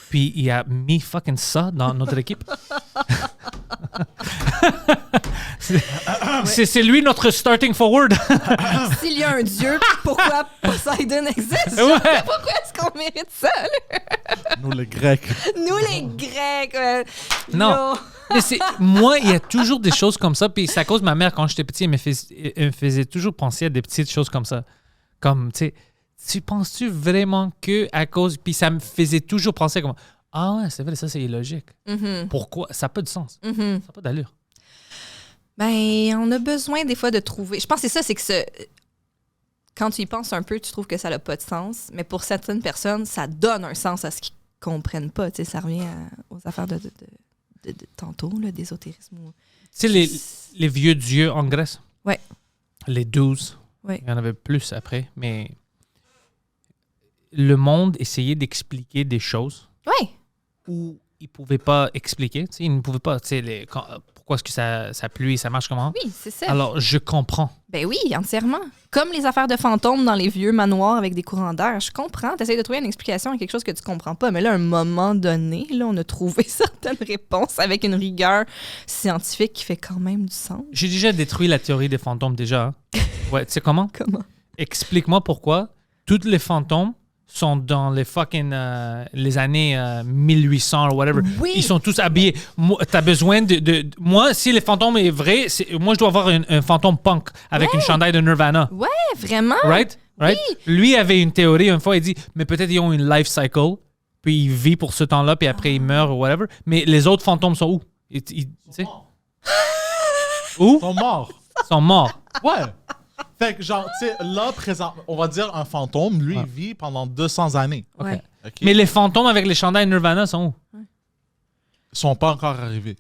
puis il a mis fucking ça dans notre équipe? C'est lui notre starting forward. S'il y a un dieu, pourquoi Poseidon existe? Ouais. Pourquoi est-ce qu'on mérite ça? Là? Nous les Grecs. Nous, les Grecs. Non. Mais moi, il y a toujours des choses comme ça. Puis c'est à cause de ma mère, quand j'étais petit, elle me faisait toujours penser à des petites choses comme ça. Comme, tu sais, tu penses-tu vraiment que à cause... Puis ça me faisait toujours penser comme... Ah ouais, c'est vrai, ça, c'est illogique. Pourquoi? Ça n'a pas de sens. Ça n'a pas d'allure. Ben, on a besoin des fois de trouver... Je pense que c'est ça, c'est que quand tu y penses un peu, tu trouves que ça n'a pas de sens. Mais pour certaines personnes, ça donne un sens à ce qu'ils ne comprennent pas. Tu sais, ça revient aux affaires de tantôt, là, d'ésotérisme. Tu sais, les vieux dieux en Grèce? Oui. Les 12. Oui. Il y en avait plus après, mais le monde essayait d'expliquer des choses où ils ne pouvaient pas expliquer. Tu sais, ils ne pouvaient pas, tu sais, pourquoi est-ce que ça pluie, ça marche comment? Oui, c'est ça. Alors, je comprends. Ben oui, entièrement. Comme les affaires de fantômes dans les vieux manoirs avec des courants d'air. Je comprends. Tu essaies de trouver une explication à quelque chose que tu comprends pas. Mais là, à un moment donné, là, on a trouvé certaines réponses avec une rigueur scientifique qui fait quand même du sens. J'ai déjà détruit la théorie des fantômes déjà. Hein? Ouais, tu sais comment? Comment? Explique-moi pourquoi tous les fantômes sont dans les fucking les années 1800 ou whatever. Oui. Ils sont tous habillés. T'as besoin moi, si les fantômes est vrai, moi, je dois avoir un fantôme punk avec une chandail de Nirvana. Ouais, vraiment. Right? Oui. Lui avait une théorie une fois, il dit, mais peut-être ils ont une life cycle, puis il vit pour ce temps-là, puis après il meurt ou whatever. Mais les autres fantômes sont où? Tu sais? Où? Ils sont morts. Ils sont morts. Ouais. Fait que, genre, tu sais, là, présent, on va dire un fantôme, lui, il vit pendant 200 années. Ouais. OK? Mais les fantômes avec les chandails Nirvana sont où? Ils sont pas encore arrivés.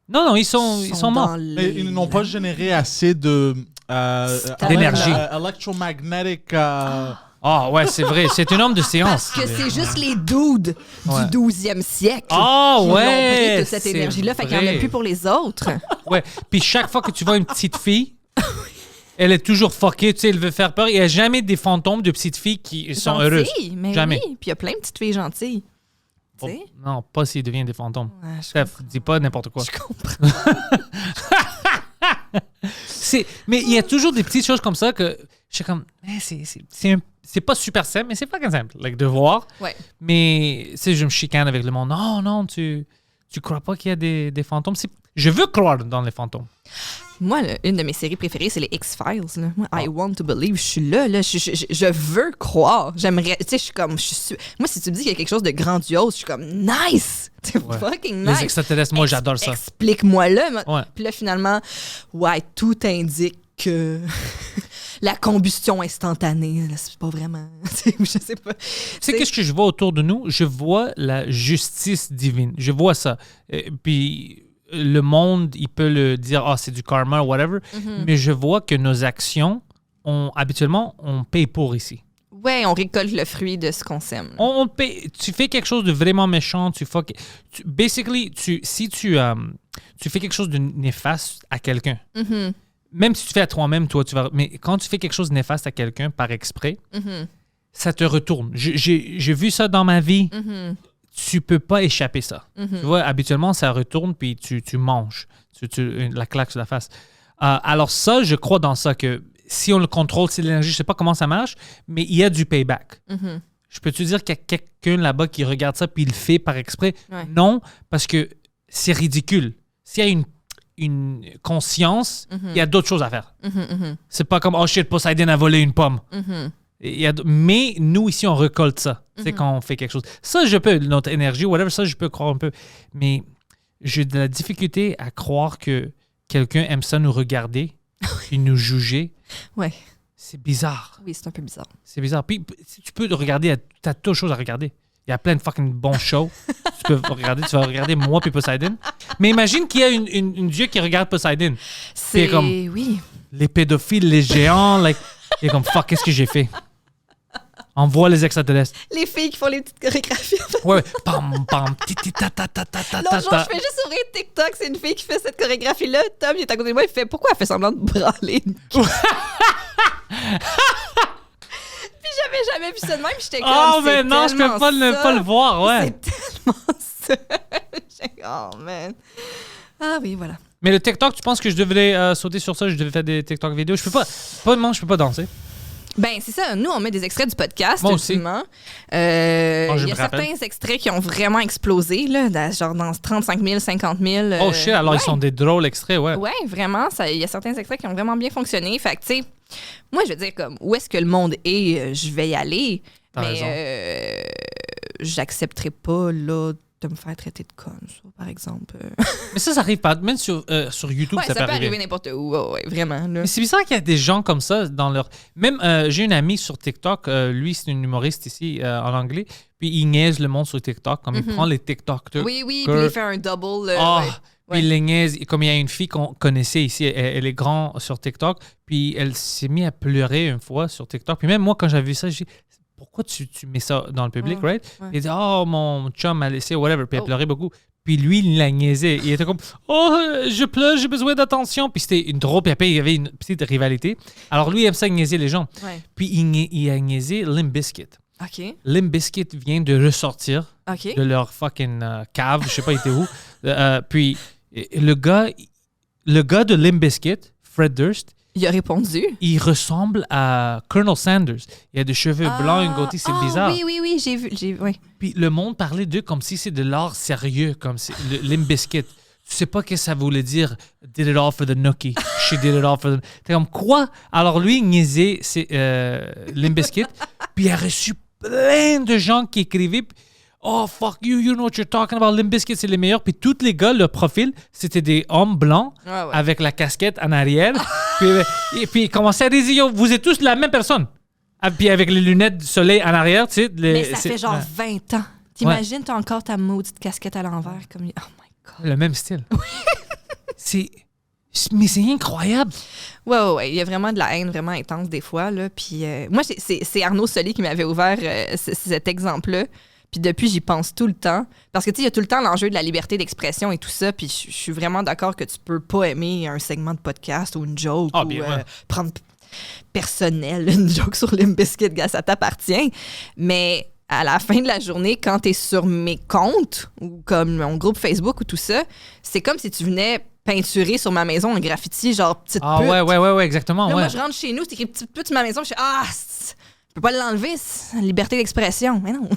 Non, ils sont morts. dans Mais les ils n'ont pas généré assez de D'énergie. Electromagnetic. Ah ouais, c'est vrai. C'est un homme de séance. Parce que c'est juste les dudes Ouais. du 12e siècle Ah qui ont ouais! pris toute cette c'est énergie-là. Fait qu'il n'y en a vrai. plus pour les autres. Ouais. Puis chaque fois que tu vois une petite fille, elle est toujours fuckée, tu sais, elle veut faire peur. Il n'y a jamais des fantômes de petites filles qui sont heureuses. Gentilles, mais Jamais. oui. Puis il y a plein de petites filles gentilles. Tu sais? Non, pas s'ils deviennent des fantômes. Ouais, je Steph, dis pas n'importe quoi. comprends. Mais il y a toujours des petites choses comme ça que je suis comme, c'est pas super simple, mais c'est pas simple like, de voir. Ouais. Mais tu sais, je me chicane avec le monde. Non, tu crois pas qu'il y a des fantômes? Je veux croire dans les fantômes. Moi, là, une de mes séries préférées, c'est les X-Files. Là. Moi, I want to believe. Je suis là. Je veux croire. J'aimerais. Tu sais, je suis comme. Moi, si tu me dis qu'il y a quelque chose de grandiose, je suis comme nice. C'est Ouais. fucking Les nice. extraterrestres, moi, j'adore ça. Explique-moi là. Ouais. Puis là, finalement, ouais, tout indique que la combustion instantanée, là, c'est pas vraiment. Je sais pas. Tu sais, qu'est-ce que je vois autour de nous? Je vois la justice divine. Je vois ça. Puis le monde, il peut le dire, c'est du karma, whatever. Mais je vois que nos actions, habituellement, on paye pour ici. Ouais, on récolte le fruit de ce qu'on sème. Là. On paye. Tu fais quelque chose de vraiment méchant, basically, si tu fais quelque chose de néfaste à quelqu'un, même si tu fais à toi-même, mais quand tu fais quelque chose de néfaste à quelqu'un par exprès, ça te retourne. J'ai vu ça dans ma vie. Tu peux pas échapper ça. Tu vois, habituellement, ça retourne puis tu manges. La claque sur la face. Alors ça, je crois dans ça, que si on le contrôle, c'est de l'énergie, je sais pas comment ça marche, mais il y a du payback. Je peux te dire qu'il y a quelqu'un là-bas qui regarde ça puis il le fait par exprès? Ouais. Non, parce que c'est ridicule. S'il y a une conscience, il y a d'autres choses à faire. C'est pas comme, oh shit, Poseidon a volé une pomme. Mais nous, ici, on récolte ça. C'est quand on fait quelque chose. Ça, je peux, notre énergie, whatever, ça, je peux croire un peu. Mais j'ai de la difficulté à croire que quelqu'un aime ça nous regarder et nous juger. Ouais. C'est bizarre. Oui, c'est un peu bizarre. C'est bizarre. Puis, si tu peux regarder, t'as d'autres choses à regarder. Il y a plein de fucking bons shows. Tu vas regarder moi puis Poseidon. Mais imagine qu'il y a une dieu qui regarde Poseidon. C'est... comme- Oui. Les pédophiles, les géants, like, il est comme, fuck, qu'est-ce que j'ai fait? Envoie les extraterrestres. Les filles qui font les petites chorégraphies. Ouais, pam, pam, titi, ta, ta, ta, ta, ta, L'autre jour, ta. je fais juste ouvrir TikTok, c'est une fille qui fait cette chorégraphie-là. Tom, il est à côté de moi, il fait pourquoi elle fait semblant de branler une queue? Puis j'avais jamais vu ça de même, puis j'étais comme. Oh, c'est mais non, je peux tellement pas ne ça. pas le voir, ouais. C'est tellement ça. J'étais comme, oh man. Ah oui, voilà. Mais le TikTok, tu penses que je devrais sauter sur ça? Je devais faire des TikTok vidéos? Je peux pas danser. Ben, c'est ça. Nous, on met des extraits du podcast, Moi aussi. ultimement. je Il y a me rappelle. certains extraits qui ont vraiment explosé, là, genre dans 35 000, 50 000. Oh shit, alors ouais. ils sont des drôles extraits, ouais. Ouais, vraiment. Il y a certains extraits qui ont vraiment bien fonctionné. Fait que, tu sais, moi, je veux dire, comme, où est-ce que le monde est, je vais y aller. T'as raison. Mais j'accepterai pas, là, de me faire traiter de conne, ça, par exemple. Mais ça arrive pas. Même sur YouTube, Ouais, ça peut arriver. n'importe où. Ouais, vraiment. Là. Mais c'est bizarre qu'il y a des gens comme ça dans leur... Même, j'ai une amie sur TikTok, lui, c'est une humoriste ici en anglais, puis il niaise le monde sur TikTok, comme il prend les TikTokers. Oui, puis il fait un double. Ah, ouais. puis il les niaise. Comme il y a une fille qu'on connaissait ici, elle est grande sur TikTok, puis elle s'est mise à pleurer une fois sur TikTok. Puis même moi, quand j'avais vu ça, j'ai dit, pourquoi tu mets ça dans le public, right? ouais. Il dit, oh, mon chum m'a laissé, whatever. Puis elle Oh. pleurait beaucoup. Puis lui, il la niaisait. Il était comme, oh, je pleure, j'ai besoin d'attention. Puis c'était une drôle. Puis après, il y avait une petite rivalité. Alors lui, il aime ça niaiser les gens. Ouais. Puis il a niaisé Limp Bizkit. OK. Limp Bizkit vient de ressortir OK. de leur fucking cave. Je sais pas, il était où. Puis le gars de Limp Bizkit, Fred Durst, Il a répondu. il ressemble à Colonel Sanders. Il a des cheveux blancs, une goatee, c'est bizarre. Oui, j'ai vu. Oui. Puis le monde parlait d'eux comme si c'est de l'art sérieux, comme si le Limp Bizkit. Tu sais pas ce que ça voulait dire. Did it all for the nookie. She did it all for the... T'es comme quoi? Alors lui, il niaisait Limp Bizkit. Puis il a reçu plein de gens qui écrivaient. Oh, fuck you, you know what you're talking about. Limp Bizkit, c'est les meilleurs. Puis tous les gars, leur profil, c'était des hommes blancs Ouais, ouais. avec la casquette en arrière. et puis ils commençaient à dire, yo, vous êtes tous la même personne. Ah, puis avec les lunettes du soleil en arrière, tu sais. Mais ça fait genre ouais. 20 ans. T'imagines, t'as encore ta maudite casquette à l'envers. Comme... Oh my God. Le même style. Mais c'est incroyable. Ouais. Il y a vraiment de la haine vraiment intense des fois. Là. Puis, moi, c'est Arnaud Soli qui m'avait ouvert cet exemple-là. Puis depuis, j'y pense tout le temps. Parce que, tu sais, il y a tout le temps l'enjeu de la liberté d'expression et tout ça. Puis je suis vraiment d'accord que tu peux pas aimer un segment de podcast ou une joke ou prendre personnel une joke sur Limp Bizkit, gars, ça t'appartient. Mais à la fin de la journée, quand t'es sur mes comptes ou comme mon groupe Facebook ou tout ça, c'est comme si tu venais peinturer sur ma maison en graffiti, genre petite pute. Ouais, exactement. Là, ouais. moi, je rentre chez nous, c'est écrit petite pute sur ma maison, je fais je peux pas l'enlever, c'est la liberté d'expression. Mais non.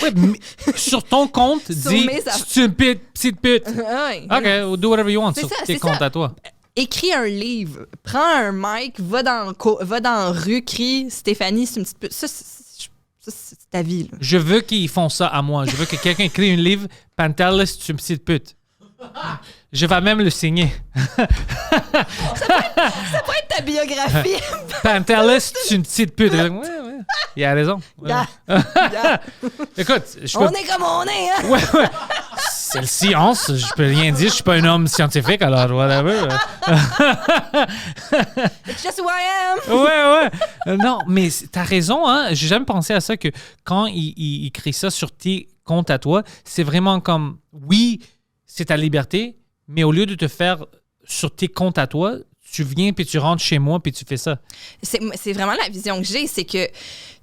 Ouais, mais sur ton compte, Sur dis mes c'est une petite pute. Ouais. OK, we'll do whatever you want C'est sur ça, tes c'est comptes ça. à toi. Écris un livre, prends un mic, va dans rue, crie Stéphanie, c'est une petite pute. Ça, c'est ta vie. Là. Je veux qu'ils font ça à moi. Je veux que quelqu'un écrit un livre, Pantelis, c'est une petite pute. Je vais même le signer. Ça pourrait être ta biographie. Pantelis, c'est une petite pute. Ouais. Il a raison. Ouais. Yeah. Écoute, je On peux... est comme on est, hein? Ouais. C'est le science. Je peux rien dire. Je suis pas un homme scientifique, alors whatever. It's just who I am. Ouais. Non, mais t'as raison, hein. J'ai jamais pensé à ça que quand il écrit ça sur tes comptes à toi, c'est vraiment comme, oui, c'est ta liberté, mais au lieu de te faire sur tes comptes à toi, tu viens puis tu rentres chez moi puis tu fais ça. C'est vraiment la vision que j'ai, c'est que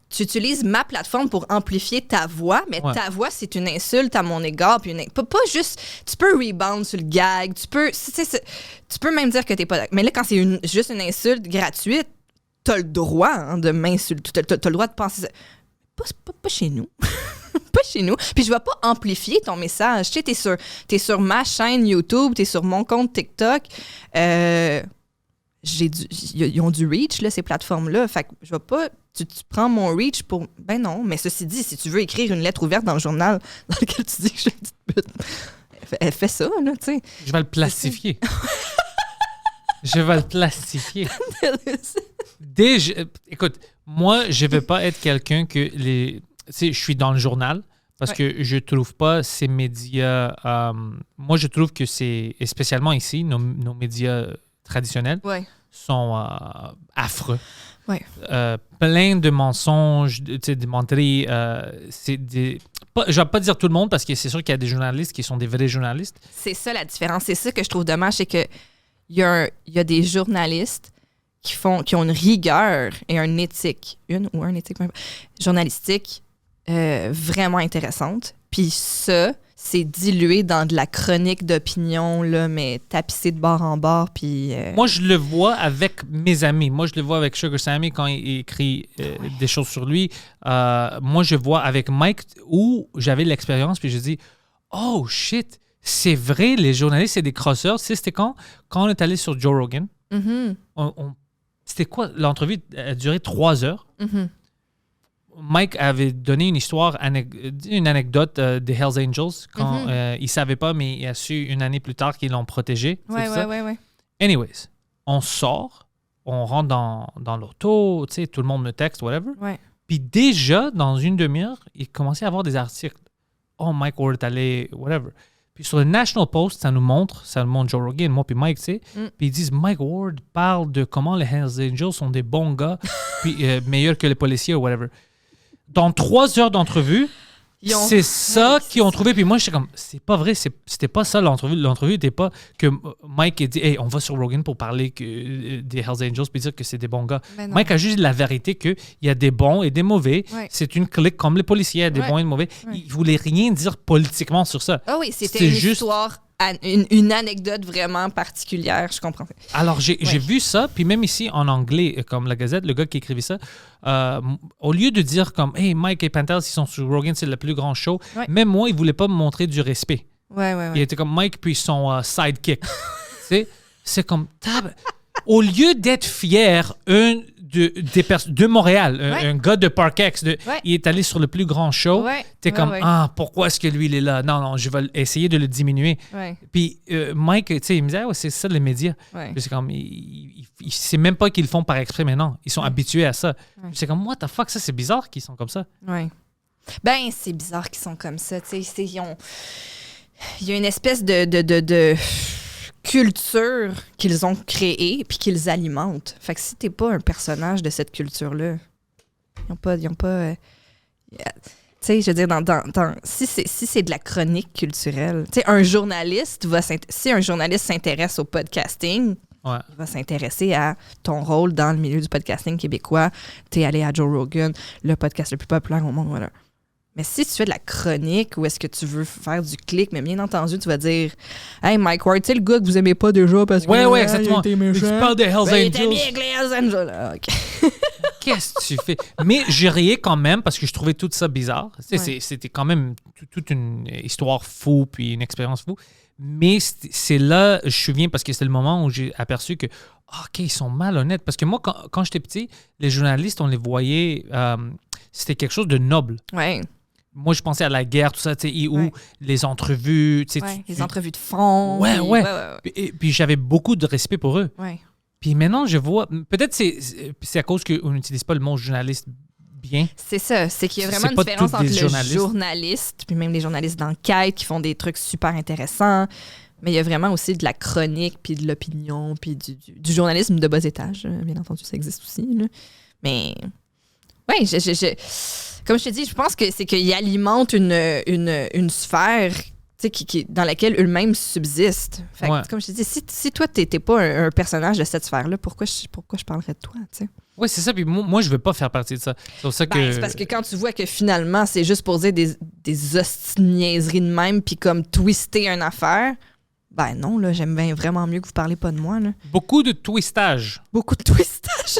tu utilises ma plateforme pour amplifier ta voix, mais ta voix, c'est une insulte à mon égard. Puis pas juste... Tu peux rebound sur le gag, tu peux même dire que t'es pas... Mais là, quand c'est juste une insulte gratuite, t'as le droit de m'insulter. T'as le droit de penser ça. Pas chez nous. Pas chez nous. Puis je vais pas amplifier ton message. Tu sais, t'es sur ma chaîne YouTube, t'es sur mon compte TikTok. Ils ont du reach, là, ces plateformes-là. Fait que je vais pas... Tu prends mon reach pour... Ben non, mais ceci dit, si tu veux écrire une lettre ouverte dans le journal dans lequel tu dis que je suis une petite pute, elle fait ça, là, tu sais. Je vais le plastifier. Je vais le plastifier. Écoute, moi, je vais pas être quelqu'un que les... Tu sais, je suis dans le journal parce que je trouve pas ces médias... moi, je trouve que c'est... Et spécialement ici, nos médias traditionnels sont affreux. Ouais. Plein de mensonges, de menteries. Je vais pas dire tout le monde parce que c'est sûr qu'il y a des journalistes qui sont des vrais journalistes. C'est ça la différence. C'est ça que je trouve dommage, c'est que il y a des journalistes qui ont une rigueur et une éthique, journalistique vraiment intéressante. Puis ça, c'est dilué dans de la chronique d'opinion, là, mais tapissé de bord en bord. Puis, Moi, je le vois avec mes amis. Moi, je le vois avec Sugar Sammy quand il écrit des choses sur lui. Moi, je vois avec Mike où j'avais l'expérience, puis je dis « Oh, shit! C'est vrai, les journalistes, c'est des crosseurs. » Tu sais, c'était quand on est allé sur Joe Rogan. Mm-hmm. C'était quoi? L'entrevue a duré 3 heures. Mm-hmm. Mike avait donné une histoire, une anecdote des Hells Angels quand il ne savait pas, mais il a su une année plus tard qu'ils l'ont protégé. Ouais. Anyways, on sort, on rentre dans l'auto, tu sais, tout le monde me texte, whatever. Ouais. Puis déjà, dans une demi-heure, il commençait à avoir des articles. Oh, Mike Ward est allé, whatever. Puis sur le National Post, ça nous montre Joe Rogan, moi puis Mike, tu sais. Puis ils disent, Mike Ward parle de comment les Hells Angels sont des bons gars, puis meilleurs que les policiers ou whatever. Dans 3 heures d'entrevue, c'est ça qu'ils ont trouvé. Puis moi, j'étais comme, c'est pas vrai, c'était pas ça l'entrevue. L'entrevue n'était pas que Mike ait dit, hey, on va sur Rogan pour parler des Hells Angels puis dire que c'est des bons gars. Mike a juste dit la vérité qu'il y a des bons et des mauvais. Ouais. C'est une clique comme les policiers, il y a des bons et des mauvais. Ouais. Il voulait rien dire politiquement sur ça. Ah oui, c'était une histoire... Une anecdote vraiment particulière, je comprends. Alors, j'ai vu ça, puis même ici, en anglais, comme la Gazette, le gars qui écrivait ça, au lieu de dire comme « Hey, Mike et Pantelis, ils sont sur Rogan, c'est le plus grand show », même moi, il voulait pas me montrer du respect. Il était comme Mike puis son sidekick. C'est comme... Au lieu d'être fier, de Montréal, un gars de Parkex, il est allé sur le plus grand show. T'es comme, pourquoi est-ce que lui, il est là? Non, je vais essayer de le diminuer. Puis Mike, tu sais, il me disait, c'est ça les médias. Puis c'est comme, c'est même pas qu'ils le font par exprès maintenant. Ils sont habitués à ça. C'est comme, what the fuck, ça, c'est bizarre qu'ils sont comme ça. Ben, c'est bizarre qu'ils sont comme ça. Tu sais, il y a une espèce de culture qu'ils ont créée puis qu'ils alimentent. Fait que si t'es pas un personnage de cette culture-là, ils ont pas tu sais, je veux dire, si c'est de la chronique culturelle, tu sais, si un journaliste s'intéresse au podcasting, Ouais. il va s'intéresser à ton rôle dans le milieu du podcasting québécois. T'es allé à Joe Rogan, le podcast le plus populaire au monde, voilà. Mais si tu fais de la chronique ou est-ce que tu veux faire du clic, mais bien entendu, tu vas dire « Hey, Mike Ward, tu sais le gars que vous aimez pas déjà parce que... » Ouais, exactement. Tu parles des Hells Il était Angels. bien avec les Hells Angels. Ah, OK. Qu'est-ce que tu fais? Mais j'ai riais quand même parce que je trouvais tout ça bizarre. Tu sais, Ouais. c'était quand même toute une histoire fou puis une expérience fou. Mais c'est là, je me souviens, parce que c'est le moment où j'ai aperçu que, OK, ils sont malhonnêtes. Parce que moi, quand j'étais petit, les journalistes, on les voyait, c'était quelque chose de noble. Ouais. Moi, je pensais à la guerre, tout ça, tu sais, où Ouais. les entrevues, tu sais, Ouais, les entrevues de fond. Ouais, puis- ouais. ouais. Puis j'avais beaucoup de respect pour eux. Ouais. Puis maintenant, je vois, peut-être c'est à cause qu'on n'utilise pas le mot journaliste bien. C'est ça, c'est qu'il y a vraiment C'est une pas différence tous entre des le journalistes. journaliste, puis même les journalistes d'enquête qui font des trucs super intéressants, mais il y a vraiment aussi de la chronique, puis de l'opinion, puis du journalisme de bas étage. Bien entendu, ça existe aussi. Là. Mais, ouais, comme je te dis, je pense que c'est qu'il alimente une sphère tu sais, dans laquelle eux-mêmes subsistent. Fait que, Ouais. comme je te dis, si toi, t'étais pas un personnage de cette sphère-là, pourquoi je parlerais de toi, tu sais? Oui, c'est ça. Puis moi, je veux pas faire partie de ça. C'est pour ça que. Ben, c'est parce que quand tu vois que finalement, c'est juste pour dire des hostie-niaiseries de même, puis comme twister une affaire, ben non, là, j'aime vraiment mieux que vous parlez pas de moi, là. Beaucoup de twistage. Beaucoup de twistage.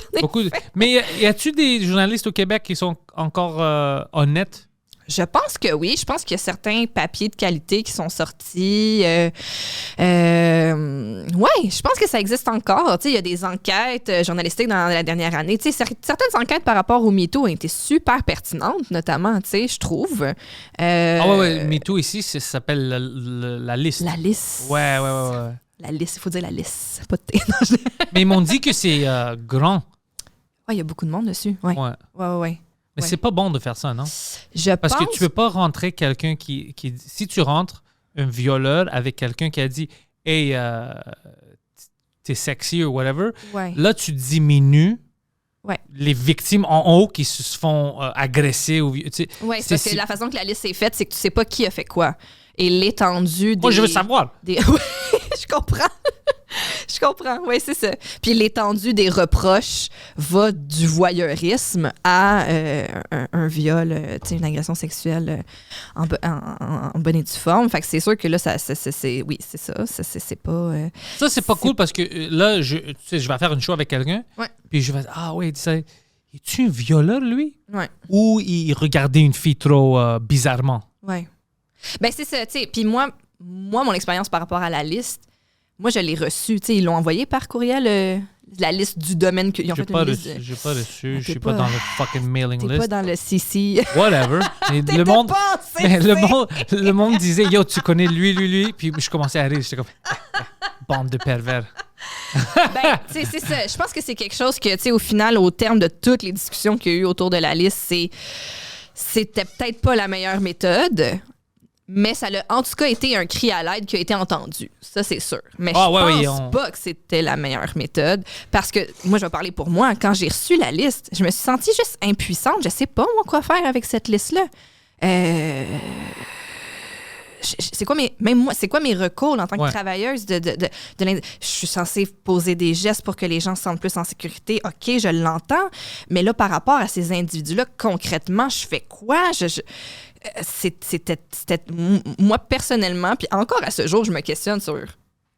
Mais y a-tu des journalistes au Québec qui sont encore honnêtes? Je pense que oui. Je pense qu'il y a certains papiers de qualité qui sont sortis. Ouais, je pense que ça existe encore. Tu sais, il y a des enquêtes journalistiques dans la dernière année. Tu sais, certaines enquêtes par rapport au MeToo ont été super pertinentes, notamment, tu sais, je trouve. Ah ouais, MeToo ici, ça s'appelle la liste. La liste. Ouais. La liste, il faut dire la liste. Pas de thé. Non, je- Mais ils m'ont dit que c'est grand. Ouais, il y a beaucoup de monde dessus. Ouais. Ouais. Mais Ouais. c'est pas bon de faire ça, non? Je Parce pense... que tu peux pas rentrer quelqu'un qui... Si tu rentres un violeur avec quelqu'un qui a dit « Hey, t'es sexy » ou whatever, Ouais. là, tu diminues Ouais. les victimes en haut qui se font agresser. Ou, tu sais, Ouais, c'est parce que la façon que la liste est faite, c'est que tu sais pas qui a fait quoi. Et l'étendue des... Moi, je veux savoir. Oui, je comprends. Je comprends, oui, c'est ça. Puis l'étendue des reproches va du voyeurisme à un viol, tu sais, une agression sexuelle en bonne et due forme. Fait que c'est sûr que là, oui, c'est ça. C'est pas... Ça, c'est pas cool parce que là, tu sais, je vais faire une show avec quelqu'un. Ouais. Puis je vais dire, ah ouais, es-tu un violeur, lui? Ouais. Ou il regardait une fille trop bizarrement? Ouais. Ben, c'est ça, tu sais. Puis moi, mon expérience par rapport à la liste, moi, je l'ai reçue. Tu sais, ils l'ont envoyé par courriel, la liste du domaine qu'ils ont fait une liste. J'ai pas reçu. Ah, Je suis t'es pas pas- dans le fucking mailing T'es list. pas dans le CC. Whatever. Mais T'étais pas en CC. mais le monde disait, yo, tu connais lui. Puis je commençais à rire. J'étais comme, bande de pervers. Ben, tu sais, c'est ça. Je pense que c'est quelque chose que, tu sais, au final, au terme de toutes les discussions qu'il y a eu autour de la liste, c'était peut-être pas la meilleure méthode, mais ça a en tout cas été un cri à l'aide qui a été entendu. Ça, c'est sûr. Mais je pense pas que c'était la meilleure méthode parce que, moi, je vais parler pour moi. Quand j'ai reçu la liste, je me suis sentie juste impuissante. Je sais pas, moi, quoi faire avec cette liste-là. C'est quoi mes recours en tant que travailleuse je suis censée poser des gestes pour que les gens se sentent plus en sécurité. OK, je l'entends, mais là, par rapport à ces individus-là, concrètement, je fais quoi? C'était moi, personnellement, puis encore à ce jour, je me questionne sur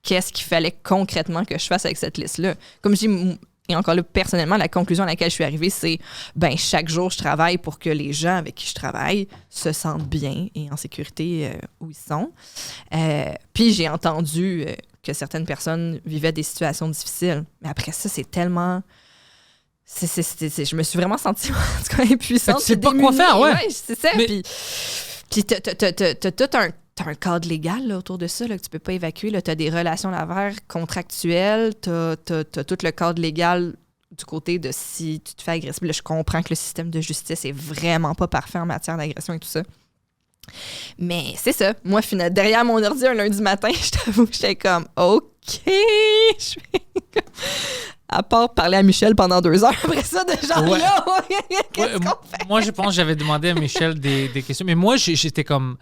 qu'est-ce qu'il fallait concrètement que je fasse avec cette liste-là. Comme je dis, et encore là, personnellement, la conclusion à laquelle je suis arrivée, c'est chaque jour, je travaille pour que les gens avec qui je travaille se sentent bien et en sécurité où ils sont. Puis j'ai entendu que certaines personnes vivaient des situations difficiles. Mais après ça, c'est tellement... je me suis vraiment sentie en tout cas impuissante. Tu sais pas quoi faire, ouais. C'est ça. Mais... Puis t'as tout un cadre légal là, autour de ça là, que tu peux pas évacuer. Tu as des relations d'affaires contractuelles, t'as tout le cadre légal du côté de si tu te fais agresser. Là, je comprends que le système de justice est vraiment pas parfait en matière d'agression et tout ça. Mais c'est ça. Moi, derrière mon ordi un lundi matin, je t'avoue que j'étais comme OK, OK. Je fais à part parler à Michel pendant 2 heures après ça, de genre Ouais. là, qu'est-ce Ouais, qu'on fait? moi, je pense que j'avais demandé à Michel des questions. Mais moi, j'étais comme...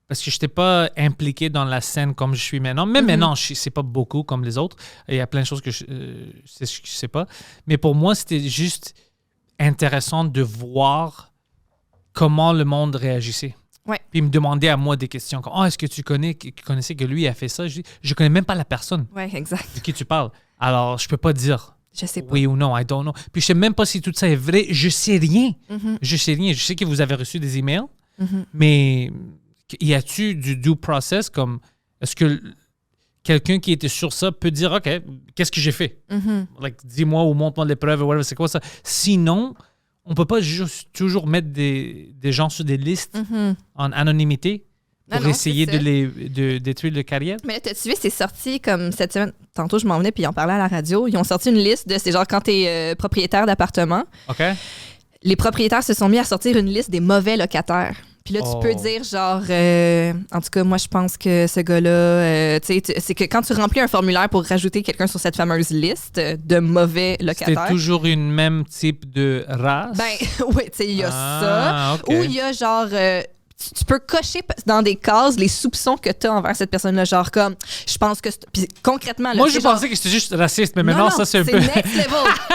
Parce que je n'étais pas impliqué dans la scène comme je suis maintenant. Même maintenant, je ne sais pas beaucoup comme les autres. Il y a plein de choses que je ne sais pas. Mais pour moi, c'était juste intéressant de voir comment le monde réagissait. Ouais. Puis il me demandait à moi des questions. Comme, est-ce que tu connaissais que lui a fait ça? Je dis, je connais même pas la personne Ouais, exact. de qui tu parles. Alors, je peux pas dire Je sais pas. oui ou non. I don't know. Puis je sais même pas si tout ça est vrai. Je sais rien. Mhm. Je sais rien. Je sais que vous avez reçu des emails, Mhm. mais y a-tu du due process comme est-ce que quelqu'un qui était sur ça peut dire OK, qu'est-ce que j'ai fait? Mhm. Like, dis-moi ou montre-moi les preuves, whatever, c'est quoi ça? Sinon, on peut pas juste toujours mettre des gens sur des listes Mhm. en anonymité pour Non, essayer c'est ça. de détruire leur carrière. Mais là, t'as-tu vu, c'est sorti comme cette semaine. Tantôt, je m'en venais, puis ils en parlaient à la radio. Ils ont sorti une liste de, c'est genre quand t'es propriétaire d'appartement, OK? les propriétaires se sont mis à sortir une liste des mauvais locataires. Puis là, tu Oh. peux dire genre, en tout cas, moi, je pense que ce gars-là, tu sais, c'est que quand tu remplis un formulaire pour rajouter quelqu'un sur cette fameuse liste de mauvais C'était locataires, toujours une même type de race? ben oui, tu sais, il y a Ah, ça. OK. Ou il y a genre, tu peux cocher dans des cases les soupçons que tu as envers cette personne-là. Genre comme, je pense que... Puis concrètement, là, Moi, c'est je genre- pensais que c'était juste raciste, mais Non, maintenant, non, ça, c'est un peu... next level.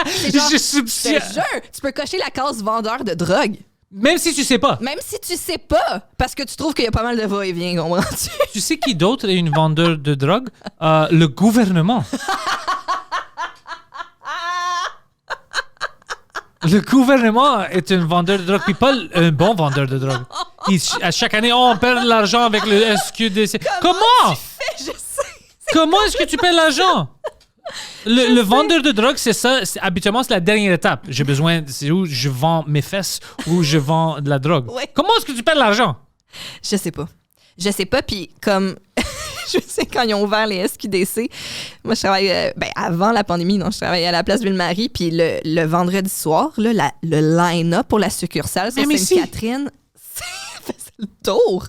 C'est genre, Je je soupçonne. te jure, tu peux cocher la case vendeur de drogue. Même si tu sais pas. Même si tu sais pas, parce que tu trouves qu'il y a pas mal de va-et-vient, comprends-tu? Tu sais qui d'autre est une vendeur de drogue? Le gouvernement. Le gouvernement est un vendeur de drogue, puis pas un bon vendeur de drogue. À chaque année, on perd de l'argent avec le SQDC. Comment? Je sais. Comment est-ce que tu perds l'argent? Le vendeur de drogue, c'est ça. Habituellement, c'est la dernière étape. J'ai besoin, c'est où je vends mes fesses ou je vends de la drogue. Ouais. Comment est-ce que tu perds l'argent? Je sais pas. Je sais pas, puis comme... je sais, quand ils ont ouvert les SQDC, moi, je travaille... avant la pandémie, non, je travaillais à la place Ville-Marie, puis le vendredi soir, là, le line-up pour la succursale sur Même ici. Sainte-Catherine, ça faisait le tour.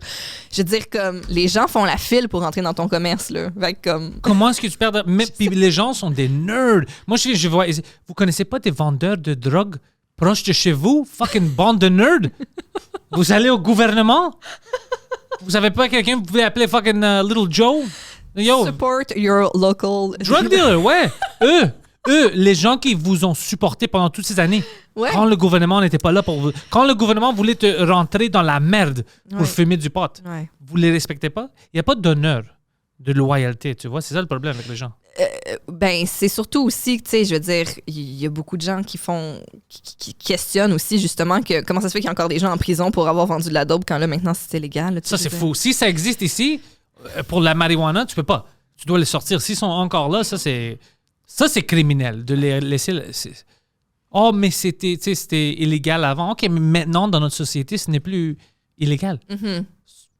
Je veux dire, comme, les gens font la file pour entrer dans ton commerce, là. Fait que, comme... Comment est-ce que tu perds de... Mais puis les gens sont des nerds. Moi, je vois... Vous connaissez pas des vendeurs de drogue proches de chez vous? Fucking bande de nerds. Vous allez au gouvernement? Vous avez pas quelqu'un que vous pouvez appeler fucking Little Joe? Yo, Support your local... drug dealer, ouais. Eux, les gens qui vous ont supporté pendant toutes ces années. Ouais. Quand le gouvernement n'était pas là pour vous... Quand le gouvernement voulait te rentrer dans la merde pour Ouais. fumer du pot, Ouais. vous les respectez pas? Il n'y a pas d'honneur, de loyauté, tu vois? C'est ça le problème avec les gens. Ben, c'est surtout aussi, tu sais, je veux dire, il y a beaucoup de gens qui questionnent aussi, justement, que comment ça se fait qu'il y a encore des gens en prison pour avoir vendu de la dope quand là, maintenant, c'est légal. là, tu Ça, sais, c'est je veux dire. fou. Si ça existe ici, pour la marijuana, tu peux pas. Tu dois les sortir. S'ils sont encore là, ça, c'est criminel de les laisser... Oh, mais c'était illégal avant. OK, mais maintenant, dans notre société, ce n'est plus illégal. Mhm.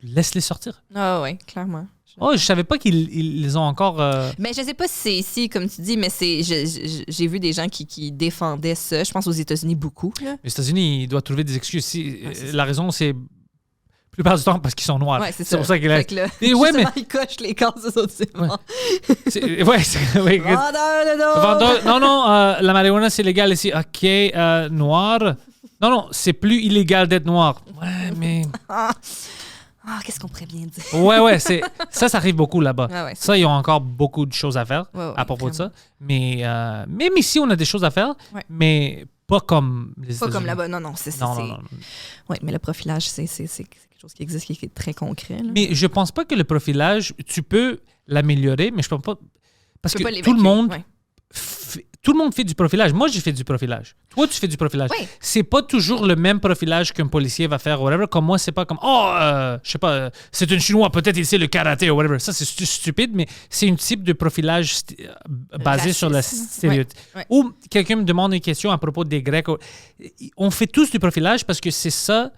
Laisse-les sortir. Ah ouais, clairement. Oh, je savais pas qu'ils les ont encore... Mais je sais pas si c'est ici, comme tu dis, mais j'ai vu des gens qui défendaient ça. Je pense aux États-Unis beaucoup. Là. Les États-Unis, ils doivent trouver des excuses. Ouais, c'est La raison, c'est... La plupart du temps, parce qu'ils sont noirs. Ouais, c'est ça. pour ça qu'il Fait que là, Et ouais, justement, ils cochent les cases des autres. C'est bon. Ouais, Vendeur de dope! Vendeur- non, la marijuana, c'est légal ici. OK, noir. Non, c'est plus illégal d'être noir. Ouais, mais... Ah, qu'est-ce qu'on pourrait bien dire? Ouais, ça arrive beaucoup là-bas. Ouais, ouais, Ça, ils ont encore beaucoup de choses à faire Ouais, ouais, à propos de ça. vraiment. Mais même ici, on a des choses à faire, Ouais. mais pas comme les Pas États-Unis. comme là-bas, non. C'est, Non. Ouais, mais le profilage, c'est quelque chose qui existe, qui est très concret. Là. Mais je pense pas que le profilage, tu peux l'améliorer, mais je pense pas... Parce Tu peux que pas tout le l'évacuer, monde... ouais. Tout le monde fait du profilage. Moi, j'ai fait du profilage. Toi, tu fais du profilage. Oui. C'est pas toujours le même profilage qu'un policier va faire, whatever. Comme moi, c'est pas comme, je sais pas, c'est un Chinois, peut-être il sait le karaté ou whatever. Ça, c'est stupide, mais c'est un type de profilage basé sur le Racisme. stéréotype. Ouais. Ou quelqu'un me demande une question à propos des Grecs. On fait tous du profilage parce que c'est ça,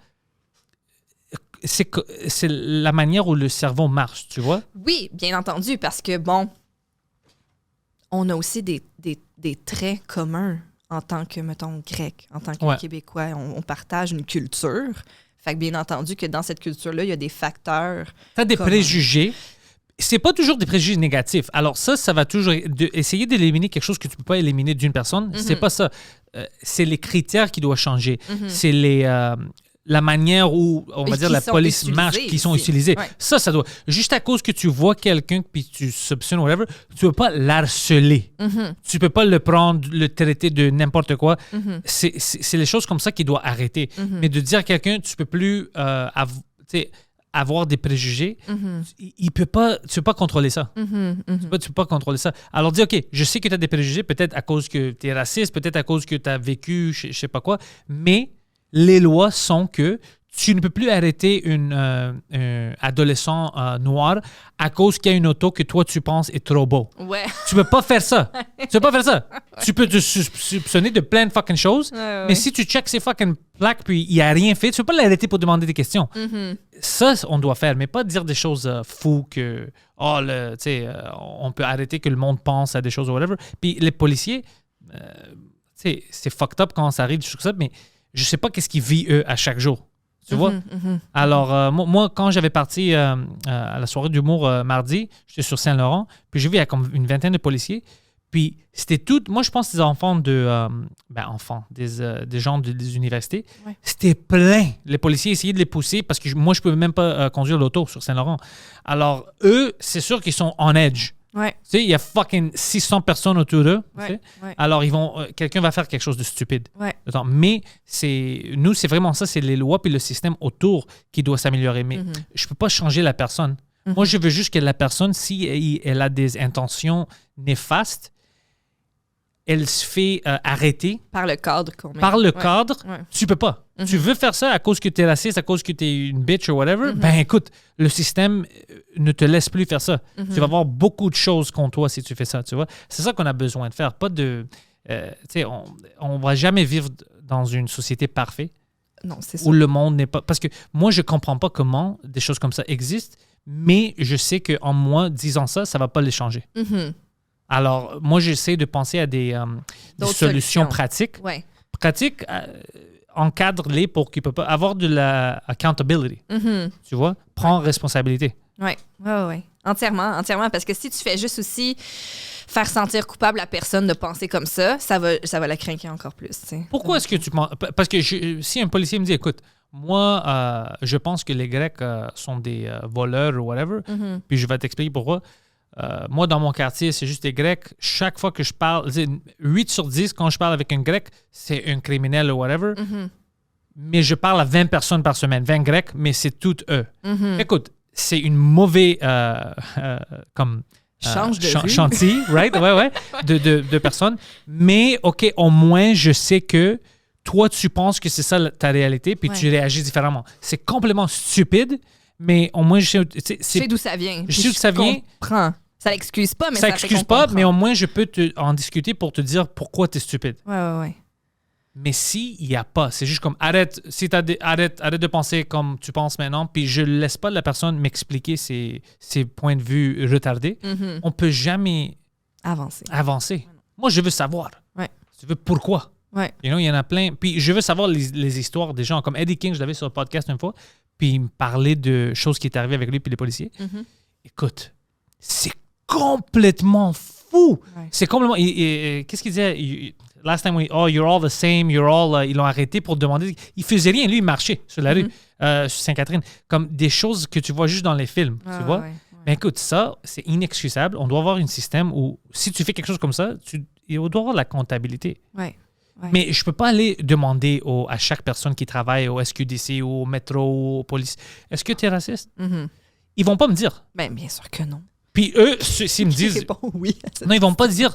c'est la manière où le cerveau marche, tu vois? Oui, bien entendu, parce que, bon, on a aussi des traits communs en tant que, mettons, grec, en tant que Ouais. québécois. On partage une culture. Fait que, bien entendu, que dans cette culture-là, il y a des facteurs. T'as des Comment? préjugés. c'est pas toujours des préjugés négatifs. Alors ça va toujours... essayer d'éliminer quelque chose que tu peux pas éliminer d'une personne, c'est pas ça. C'est les critères qui doivent changer. C'est la manière où, on va dire, la police marche, qui sont utilisés. Ouais. Ça doit... Juste à cause que tu vois quelqu'un puis tu soupçonnes whatever, tu peux pas l'harceler. Tu peux pas le prendre, le traiter de n'importe quoi. C'est les choses comme ça qui doivent arrêter. Mais de dire à quelqu'un, tu peux plus avoir des préjugés, tu peux pas contrôler ça. Tu peux pas contrôler ça. Alors dis, OK, je sais que tu as des préjugés, peut-être à cause que tu es raciste, peut-être à cause que tu as vécu je sais pas quoi, mais les lois sont que tu ne peux plus arrêter un adolescent noir à cause qu'il y a une auto que toi, tu penses est trop beau. Ouais. Tu peux pas faire ça. Tu peux pas faire ça. Tu peux te soupçonner de plein de fucking choses, mais si tu checks ces fucking plaques puis il a rien fait, tu peux pas l'arrêter pour demander des questions. Ça, on doit faire, mais pas dire des choses fous que, on peut arrêter que le monde pense à des choses ou whatever. Puis les policiers, c'est fucked up quand ça arrive, des choses comme ça, mais je sais pas qu'est-ce qu'ils vivent, eux, à chaque jour. Tu vois? Alors, moi, quand j'avais parti à la soirée d'humour mardi, j'étais sur Saint-Laurent, puis j'ai vu il y a comme une vingtaine de policiers, puis c'était tout... Moi, je pense des enfants des gens des universités. Ouais. C'était plein. Les policiers essayaient de les pousser parce que moi, je ne pouvais même pas conduire l'auto sur Saint-Laurent. Alors, eux, c'est sûr qu'ils sont on edge. Ouais. Tu sais, il y a fucking 600 personnes autour d'eux. Ouais. Ouais. Alors, quelqu'un va faire quelque chose de stupide. Ouais. Mais nous, c'est vraiment ça, c'est les lois puis le système autour qui doit s'améliorer. Mais je peux pas changer la personne. Moi, je veux juste que la personne, si elle a des intentions néfastes, elle se fait arrêter. Par le cadre qu'on met. Par le cadre, ouais. Tu peux pas. Tu veux faire ça à cause que tu es raciste, à cause que tu es une bitch ou whatever, ben écoute, le système ne te laisse plus faire ça. Tu vas avoir beaucoup de choses contre toi si tu fais ça, tu vois. C'est ça qu'on a besoin de faire. Pas de... tu sais, on va jamais vivre dans une société parfaite. Non, c'est ça. Où le monde n'est pas... Parce que moi, je comprends pas comment des choses comme ça existent, mais je sais qu'en moi, disant ça, ça va pas les changer. Alors, moi, j'essaie de penser à des solutions pratiques. Ouais. Pratiques, encadre-les pour qu'ils ne peuvent pas avoir de la accountability. Tu vois? Prends responsabilité. Oui. Entièrement. Parce que si tu fais juste aussi faire sentir coupable la personne de penser comme ça va la craquer encore plus. T'sais. Pourquoi est-ce que tu penses... Parce que si un policier me dit, écoute, moi, je pense que les Grecs sont des voleurs ou whatever, puis je vais t'expliquer pourquoi. Moi, dans mon quartier, c'est juste des Grecs. Chaque fois que je parle, 8 sur 10, quand je parle avec un Grec, c'est un criminel ou whatever. Mais je parle à 20 personnes par semaine, 20 Grecs, mais c'est toutes eux. Écoute, c'est une mauvaise chantier, right? Ouais. de personnes. Mais, OK, au moins, je sais que toi, tu penses que c'est ça ta réalité, puis tu réagis différemment. C'est complètement stupide, mais au moins, je sais d'où ça vient. Je sais d'où ça vient. Comprends. Ça l'excuse pas, mais ça excuse pas, mais au moins, je peux en discuter pour te dire pourquoi tu es stupide. Ouais. Mais s'il n'y a pas, c'est juste comme arrête de penser comme tu penses maintenant, puis je ne laisse pas la personne m'expliquer ses points de vue retardés, on ne peut jamais avancer. Moi, je veux savoir. Ouais. Je veux pourquoi. Ouais. Il y en a plein. Puis je veux savoir les histoires des gens. Comme Eddie King, je l'avais sur le podcast une fois, puis il me parlait de choses qui étaient arrivées avec lui puis les policiers. Écoute, c'est complètement fou. Ouais. C'est complètement... qu'est-ce qu'il disait? Last time, you're all the same, ils l'ont arrêté pour demander... Il faisait rien, lui, il marchait sur la rue, sur Sainte-Catherine. Comme des choses que tu vois juste dans les films, tu vois? Ouais. Mais écoute, ça, c'est inexcusable. On doit avoir un système où, si tu fais quelque chose comme ça, il doit avoir la comptabilité. Ouais. Mais je ne peux pas aller demander à chaque personne qui travaille au SQDC, au métro, aux police, est-ce que tu es raciste? Ils vont pas me dire. Ben, bien sûr que non. Puis eux, s'ils me disent... oui. Non, ils vont pas dire.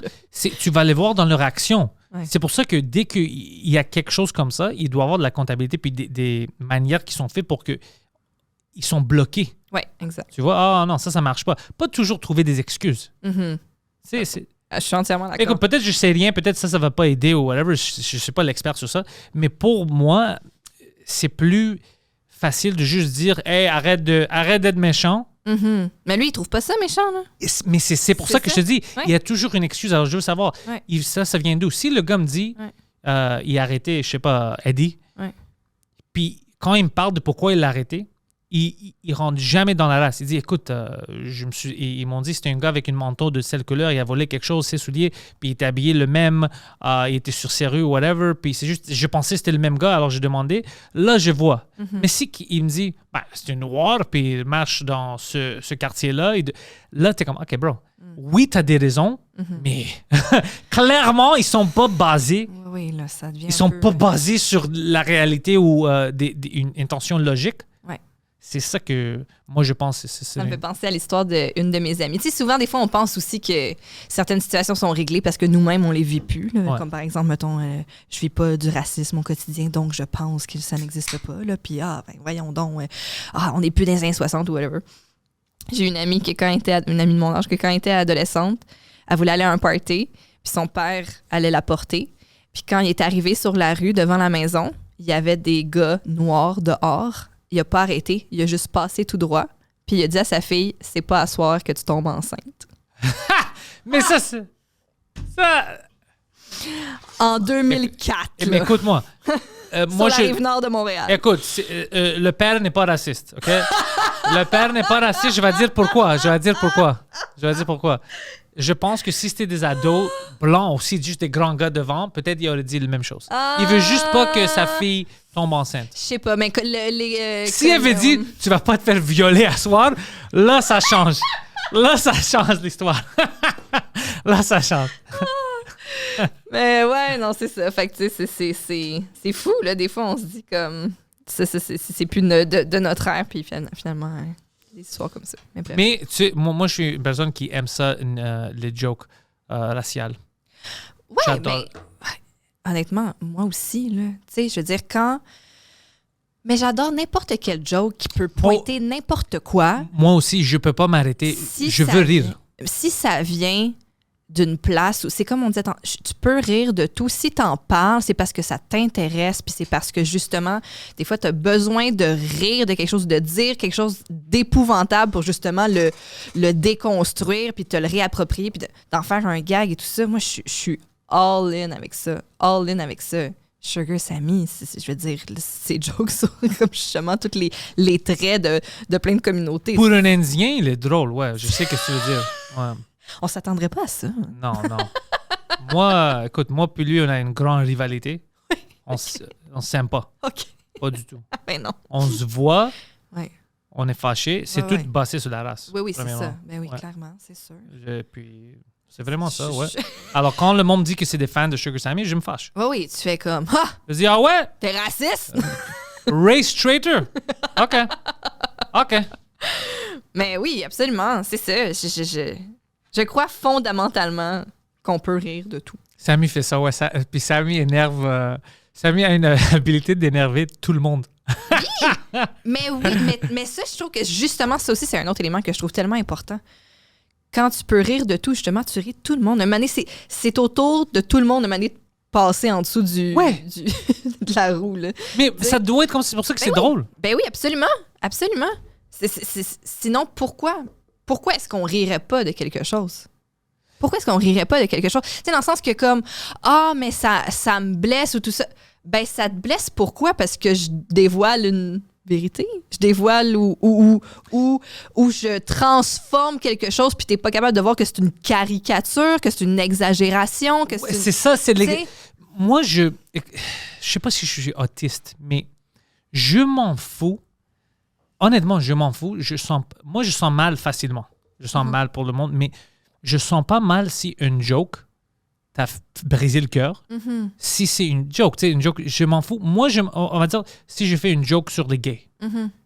Tu vas les voir dans leur action. Ouais. C'est pour ça que dès qu'il y a quelque chose comme ça, il doit y avoir de la comptabilité puis des manières qui sont faites pour qu'ils sont bloqués. Oui, exact. Tu vois, non, ça marche pas. Pas toujours trouver des excuses. Je suis entièrement d'accord. Écoute, peut-être je sais rien, peut-être ça va pas aider ou whatever. Je suis pas l'expert sur ça. Mais pour moi, c'est plus facile de juste dire « Hey, arrête d'être méchant ». Mais lui, il trouve pas ça méchant, là. Mais c'est pour ça que je te dis, il y a toujours une excuse. Alors, je veux savoir, ça vient d'où? Si le gars me dit, il a arrêté, je sais pas, Eddie, puis quand il me parle de pourquoi il l'a arrêté, il rentre jamais dans la race. Il dit, écoute, ils m'ont dit c'était un gars avec une manteau de telle couleur, il a volé quelque chose, ses souliers, puis il était habillé le même, il était sur ses rues, whatever, puis c'est juste, je pensais que c'était le même gars, alors j'ai demandé. Là, je vois. Mais si il me dit, c'est un noir, puis il marche dans ce quartier-là, là, t'es comme, OK, bro, oui, t'as des raisons, mais clairement, ils sont pas basés. Oui, là, ça devient Ils sont pas basés sur la réalité ou une intention logique. Ouais. C'est ça que moi, je pense. Ça me fait penser à l'histoire d'une de mes amies. Tu sais, souvent, des fois, on pense aussi que certaines situations sont réglées parce que nous-mêmes, on les vit plus. Là. Ouais. Comme par exemple, mettons, je vis pas du racisme au quotidien, donc je pense que ça n'existe pas. Là. Puis, voyons donc, on n'est plus dans les années 60 ou whatever. J'ai une amie une amie de mon âge, que quand elle était adolescente, elle voulait aller à un party, puis son père allait la porter. Puis quand il est arrivé sur la rue devant la maison, il y avait des gars noirs dehors. Il a pas arrêté, il a juste passé tout droit. Puis il a dit à sa fille, c'est pas à soir que tu tombes enceinte. Mais ça, c'est... Ça... En 2004. Mais écoute-moi. Sur la rive nord de Montréal. Écoute, le père n'est pas raciste, OK? Le père n'est pas raciste, je vais dire pourquoi. Je pense que si c'était des ados blancs aussi, juste des grands gars devant, peut-être il aurait dit la même chose. Il veut juste pas que sa fille tombe enceinte. Je sais pas, mais Si elle avait dit « Tu vas pas te faire violer à soir », là, ça change. Là, ça change l'histoire. Là, ça change. Mais ouais, non, c'est ça. Fait que, tu sais, c'est fou, là. Des fois, on se dit comme... C'est plus de notre ère, puis finalement... des histoires comme ça. Mais tu sais, moi, je suis une personne qui aime ça, les jokes raciales. Ouais, j'adore. Mais honnêtement, moi aussi, là. Tu sais, je veux dire, mais j'adore n'importe quel joke qui peut pointer n'importe quoi. Moi aussi, je peux pas m'arrêter. Je veux rire. Si ça vient d'une place où, c'est comme on disait, tu peux rire de tout. Si t'en parles, c'est parce que ça t'intéresse, puis c'est parce que, justement, des fois, t'as besoin de rire de quelque chose, de dire quelque chose d'épouvantable pour, justement, le déconstruire, puis te le réapproprier, puis d'en faire un gag et tout ça. Moi, je suis all in avec ça. All in avec ça. Sugar Sammy, je veux dire, ces jokes sur, comme justement, tous les traits de plein de communautés. Pour un Indien, il est drôle, ouais. Je sais ce que tu veux dire. Ouais. On s'attendrait pas à ça. Non. Moi, écoute, moi puis lui, on a une grande rivalité. On s'aime pas. OK. Pas du tout. Ben non. On se voit, Ouais. on est fâchés. C'est tout basé sur la race. Oui, c'est premièrement. ça. Ben oui, Ouais. clairement, c'est sûr. Puis, c'est vraiment ça, ouais. Alors, quand le monde dit que c'est des fans de Sugar Sammy, je me fâche. Oui, tu fais comme, Je dis, ah ouais? t'es raciste? Race traitor. OK. Mais oui, absolument, c'est ça. Je crois fondamentalement qu'on peut rire de tout. Sammy fait ça, ouais. Puis Sammy énerve... Sammy a une habilité d'énerver tout le monde. Mais oui, mais ça, je trouve que justement, ça aussi, c'est un autre élément que je trouve tellement important. Quand tu peux rire de tout, justement, tu ris de tout le monde. C'est autour de tout le monde de manière de passer en dessous de la roue. Là. Mais ça doit être comme c'est pour ça que c'est drôle. Ben oui, absolument. Absolument. Sinon, pourquoi est-ce qu'on rirait pas de quelque chose? Pourquoi est-ce qu'on rirait pas de quelque chose? Tu sais, dans le sens que comme, mais ça me blesse ou tout ça. Ben, ça te blesse pourquoi? Parce que je dévoile une vérité. Je dévoile ou je transforme quelque chose puis t'es pas capable de voir que c'est une caricature, que c'est une exagération, que c'est... C'est ça, c'est Moi, je sais pas si je suis autiste, mais je m'en fous. Honnêtement, je m'en fous. Je sens mal facilement. Je sens mal pour le monde, mais je sens pas mal si une joke t'a brisé le cœur. Si c'est une joke, je m'en fous. Moi, on va dire, si je fais une joke sur les gays,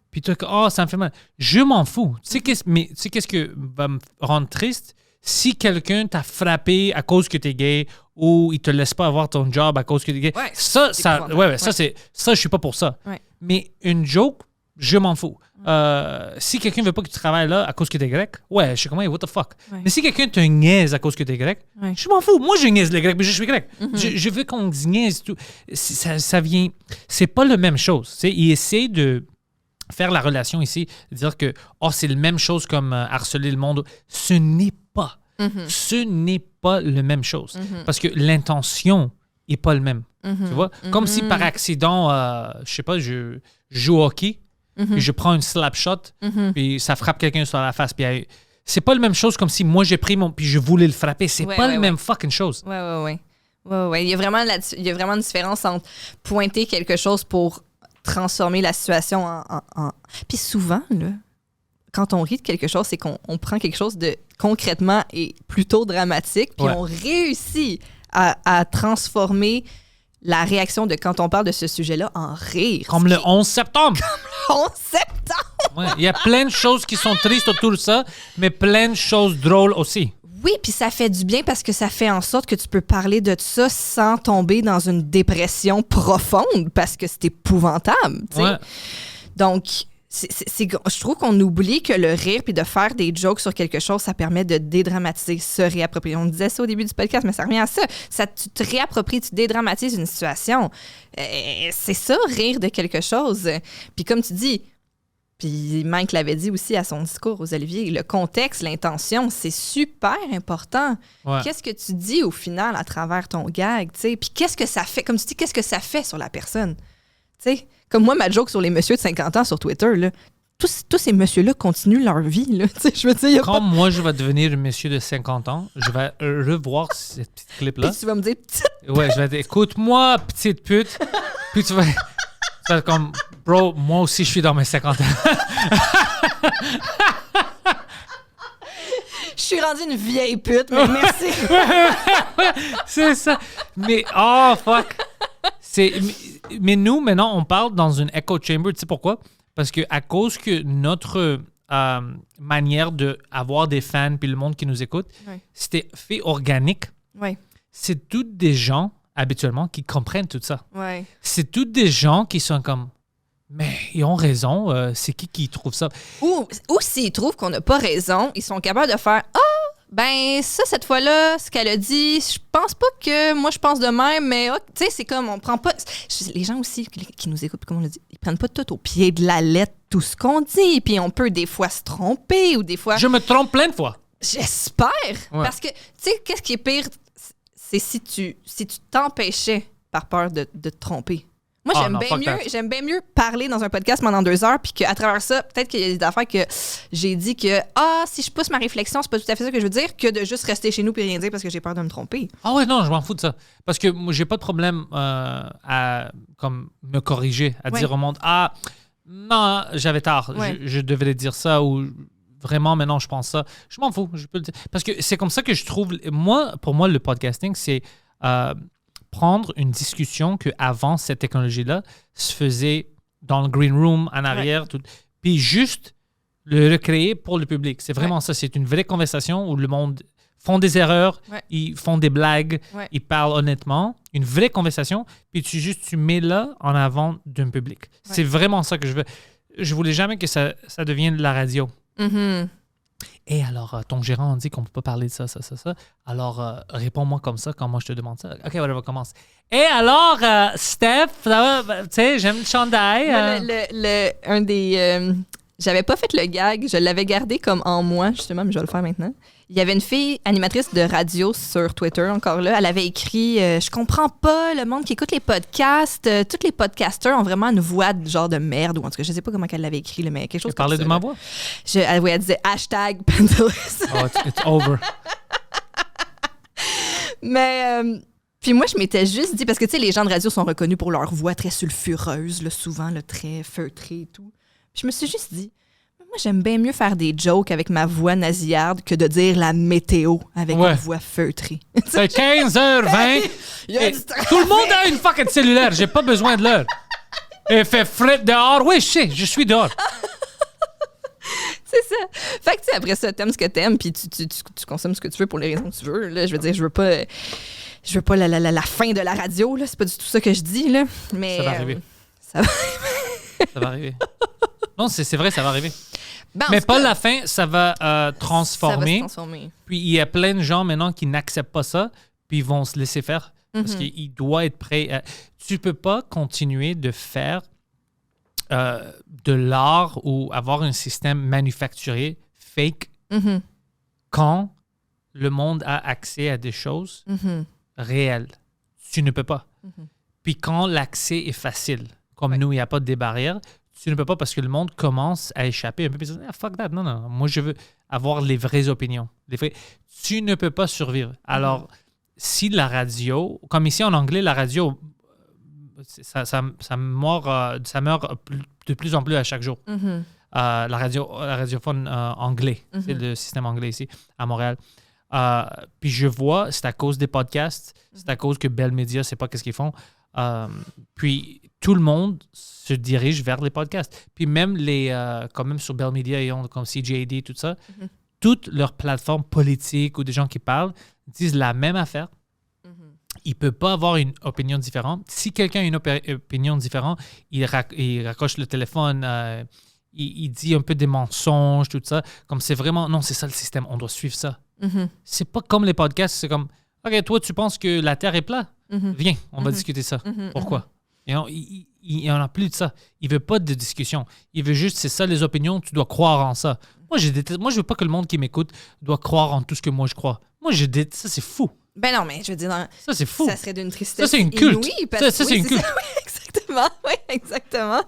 puis tu ça me fait mal. Je m'en fous. Mais tu sais qu'est-ce que va me rendre triste? Si quelqu'un t'a frappé à cause que t'es gay ou il te laisse pas avoir ton job à cause que t'es gay, ça, je suis pas pour ça. Ouais. Mais une joke, je m'en fous. Si quelqu'un veut pas que tu travailles là à cause que t'es grec, je suis comme, hey, what the fuck. Ouais. Mais si quelqu'un te niaise à cause que t'es grec, je m'en fous. Moi, je niaise les grecs, mais je suis grec. Je veux qu'on niaise tout. Ça vient... C'est pas la même chose. Il essaie de faire la relation ici, de dire que c'est la même chose comme harceler le monde. Ce n'est pas. Ce n'est pas la même chose. Parce que l'intention n'est pas le même. Tu vois? Comme si par accident, je sais pas, je joue au hockey, puis je prends une slap shot, puis ça frappe quelqu'un sur la face. Puis c'est pas la même chose comme si moi j'ai pris puis je voulais le frapper. C'est pas la même fucking chose. Ouais. Il y a vraiment une différence entre pointer quelque chose pour transformer la situation en... Puis souvent, là, quand on rit de quelque chose, c'est qu'on prend quelque chose de concrètement et plutôt dramatique, puis on réussit à transformer la réaction de quand on parle de ce sujet-là en rire. Comme le 11 septembre. Comme le 11 septembre! Ouais, il y a plein de choses qui sont tristes autour de ça, mais plein de choses drôles aussi. Oui, puis ça fait du bien parce que ça fait en sorte que tu peux parler de ça sans tomber dans une dépression profonde parce que c'est épouvantable. Ouais. Donc, je trouve qu'on oublie que le rire puis de faire des jokes sur quelque chose, ça permet de dédramatiser, se réapproprier. On disait ça au début du podcast, mais ça revient à ça. Tu te réappropries, tu dédramatises une situation. C'est ça, rire de quelque chose. Puis comme tu dis, puis Mike l'avait dit aussi à son discours aux Olivier, le contexte, l'intention, c'est super important. Ouais. Qu'est-ce que tu dis au final à travers ton gag, tu sais? Puis qu'est-ce que ça fait, comme tu dis, qu'est-ce que ça fait sur la personne? Tu sais, comme moi, ma joke sur les messieurs de 50 ans sur Twitter, là, tous ces messieurs-là continuent leur vie. Là, je veux dire, quand moi, je vais devenir un monsieur de 50 ans, je vais revoir cette petite clip-là. Puis tu vas me dire, Ouais, je vais dire, écoute-moi, petite pute. Puis tu vas être comme, bro, moi aussi, je suis dans mes 50 ans. je suis rendue une vieille pute, mais merci. C'est ça. Mais, oh, fuck. Mais nous, maintenant, on parle dans une echo chamber. Tu sais pourquoi? Parce que à cause que notre manière d'avoir des fans puis le monde qui nous écoute, c'était fait organique. Ouais. C'est toutes des gens, habituellement, qui comprennent tout ça. Ouais. C'est toutes des gens qui sont comme, mais ils ont raison, c'est qui trouve ça? Ou s'ils trouvent qu'on n'a pas raison, ils sont capables de faire « Ah, ben ça, cette fois-là, ce qu'elle a dit, je pense pas que moi, je pense de même, mais tu sais, c'est comme, on prend pas... » Les gens aussi qui nous écoutent, comme on l'a dit, ils prennent pas tout au pied de la lettre, tout ce qu'on dit, puis on peut des fois se tromper ou des fois... Je me trompe plein de fois. J'espère! Ouais. Parce que, tu sais, qu'est-ce qui est pire? C'est si tu t'empêchais par peur de te tromper. Moi, j'aime bien mieux parler dans un podcast pendant 2 heures, puis qu'à travers ça, peut-être qu'il y a des affaires que j'ai dit que, si je pousse ma réflexion, c'est pas tout à fait ça que je veux dire, que de juste rester chez nous et rien dire parce que j'ai peur de me tromper. Ah ouais, non, je m'en fous de ça. Parce que moi, j'ai pas de problème à comme me corriger, à dire au monde, non, j'avais tort, je devais dire ça, ou vraiment, maintenant, je pense ça. Je m'en fous, je peux le dire. Parce que c'est comme ça que je trouve, pour moi, le podcasting, c'est... prendre une discussion qu'avant cette technologie-là se faisait dans le green room, en arrière, tout, puis juste le recréer pour le public. C'est vraiment ça. C'est une vraie conversation où le monde font des erreurs, ils font des blagues, ils parlent honnêtement. Une vraie conversation, puis tu mets là en avant d'un public. C'est vraiment ça que je veux. Je voulais jamais que ça devienne de la radio. Mm-hmm. Et alors, ton gérant dit qu'on ne peut pas parler de ça. Alors, réponds-moi comme ça quand moi je te demande ça. OK, whatever, commence. Et alors, Steph, ça va, tu sais, j'aime le chandail. J'avais pas fait le gag, je l'avais gardé comme en moi, justement, mais je vais le faire maintenant. Il y avait une fille animatrice de radio sur Twitter, encore là. Elle avait écrit Je comprends pas le monde qui écoute les podcasts. Tous les podcasters ont vraiment une voix de genre de merde, ou en tout cas, je sais pas comment elle l'avait écrit, mais quelque chose comme ça. Tu parlais de ma voix? Elle disait hashtag Pendulous. Oh, it's over. Mais. Puis moi, je m'étais juste dit, parce que tu sais, les gens de radio sont reconnus pour leur voix très sulfureuse, là, souvent, là, très feutrée et tout. Puis je me suis juste dit, moi, j'aime bien mieux faire des jokes avec ma voix nasillarde que de dire la météo avec une voix feutrée. C'est 15h20. Tout le monde a une fucking cellulaire. J'ai pas besoin de l'heure. Il fait frais dehors. Oui, je suis dehors. C'est ça. Fait que tu sais, après ça, t'aimes ce que t'aimes, puis tu consommes ce que tu veux pour les raisons que tu veux. Là, je veux dire, je veux pas la fin de la radio. Là, c'est pas du tout ça que je dis. Là. Mais, ça va arriver. Ça va arriver. Non, c'est vrai, ça va arriver. Ben, mais pas la fin, ça va transformer. Ça va se transformer. Puis il y a plein de gens maintenant qui n'acceptent pas ça, puis ils vont se laisser faire. Parce qu'il doit être prêt. Tu peux pas continuer de faire de l'art ou avoir un système manufacturé fake quand le monde a accès à des choses réelles. Tu ne peux pas. Puis quand l'accès est facile, comme nous, il n'y a pas de barrières, tu ne peux pas parce que le monde commence à échapper un peu. Fuck that. Non. Moi, je veux avoir les vraies opinions. Tu ne peux pas survivre. Alors, si la radio, comme ici en anglais, la radio, ça meurt de plus en plus à chaque jour. La radiophone anglais, c'est le système anglais ici à Montréal. Puis je vois, c'est à cause des podcasts, c'est à cause que Bell Media, c'est pas qu'est-ce qu'ils font. Puis tout le monde se dirige vers les podcasts. Puis même quand même sur Bell Media, ils ont comme CJAD, tout ça, toutes leurs plateformes politiques ou des gens qui parlent disent la même affaire. Il ne peut pas avoir une opinion différente. Si quelqu'un a une opinion différente, il raccroche le téléphone, il dit un peu des mensonges, tout ça. Comme c'est vraiment, non, c'est ça le système, on doit suivre ça. C'est pas comme les podcasts, c'est comme, OK, toi, tu penses que la Terre est plate? Viens, on va discuter ça. Pourquoi? Et il n'y en a plus de ça. Il ne veut pas de discussion. Il veut juste, c'est ça les opinions, tu dois croire en ça. Moi, je veux pas que le monde qui m'écoute doit croire en tout ce que moi, je crois. Moi, ça, c'est fou. Ben non, mais je veux dire, ça, c'est fou. Ça serait d'une tristesse. Ça, c'est une culte. Inouïe, Ça, c'est une culte. Oui, exactement.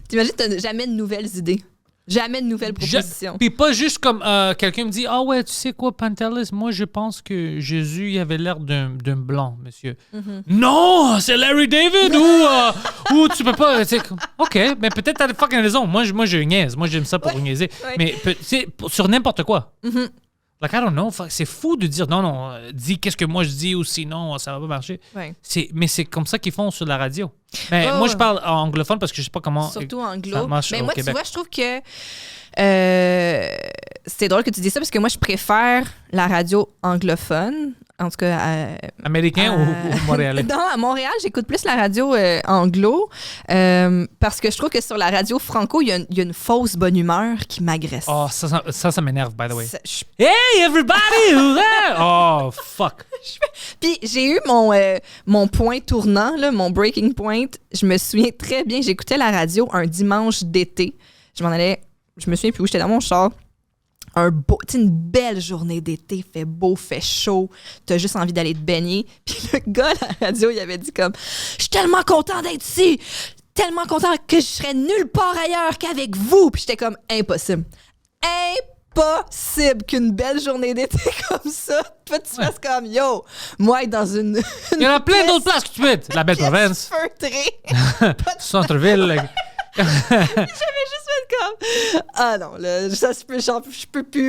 T'imagines, tu n'as jamais de nouvelles idées. Jamais de nouvelles propositions. Puis pas juste comme quelqu'un me dit « Ah ouais, tu sais quoi, Pantelis, moi, je pense que Jésus, il avait l'air d'un blanc, monsieur. Non, c'est Larry David ou tu peux pas... OK, mais peut-être t'as fucking raison. Moi, je niaise. Moi, j'aime ça pour niaiser. Ouais. Mais sur n'importe quoi. Like, I don't know. C'est fou de dire non, dis qu'est-ce que moi je dis ou sinon ça va pas marcher. Ouais. Mais c'est comme ça qu'ils font sur la radio. Mais moi, je parle en anglophone parce que je sais pas comment. Surtout anglo. Ça marche mais au moi, Québec. Tu vois, je trouve que c'est drôle que tu dis ça parce que moi, je préfère la radio anglophone. En tout cas, américain ou montréalais? Non, à Montréal, j'écoute plus la radio anglo parce que je trouve que sur la radio franco, il y a une fausse bonne humeur qui m'agresse. Oh, ça m'énerve, by the way. Hey, everybody! Oh, fuck! Puis j'ai eu mon point tournant, là, mon breaking point. Je me souviens très bien, j'écoutais la radio un dimanche d'été. Je me souviens plus où, j'étais dans mon char. Une belle journée d'été, fait beau, fait chaud, t'as juste envie d'aller te baigner. Puis le gars à la radio, il avait dit comme « Je suis tellement content d'être ici, tellement content que je serais nulle part ailleurs qu'avec vous. » Puis j'étais comme « Impossible. Impossible qu'une belle journée d'été comme ça, toi tu fasses comme « Yo, moi être dans une il y en a plein d'autres places que tu peux être. La belle province. Centre-ville. J'avais juste fait comme ah non là, je peux plus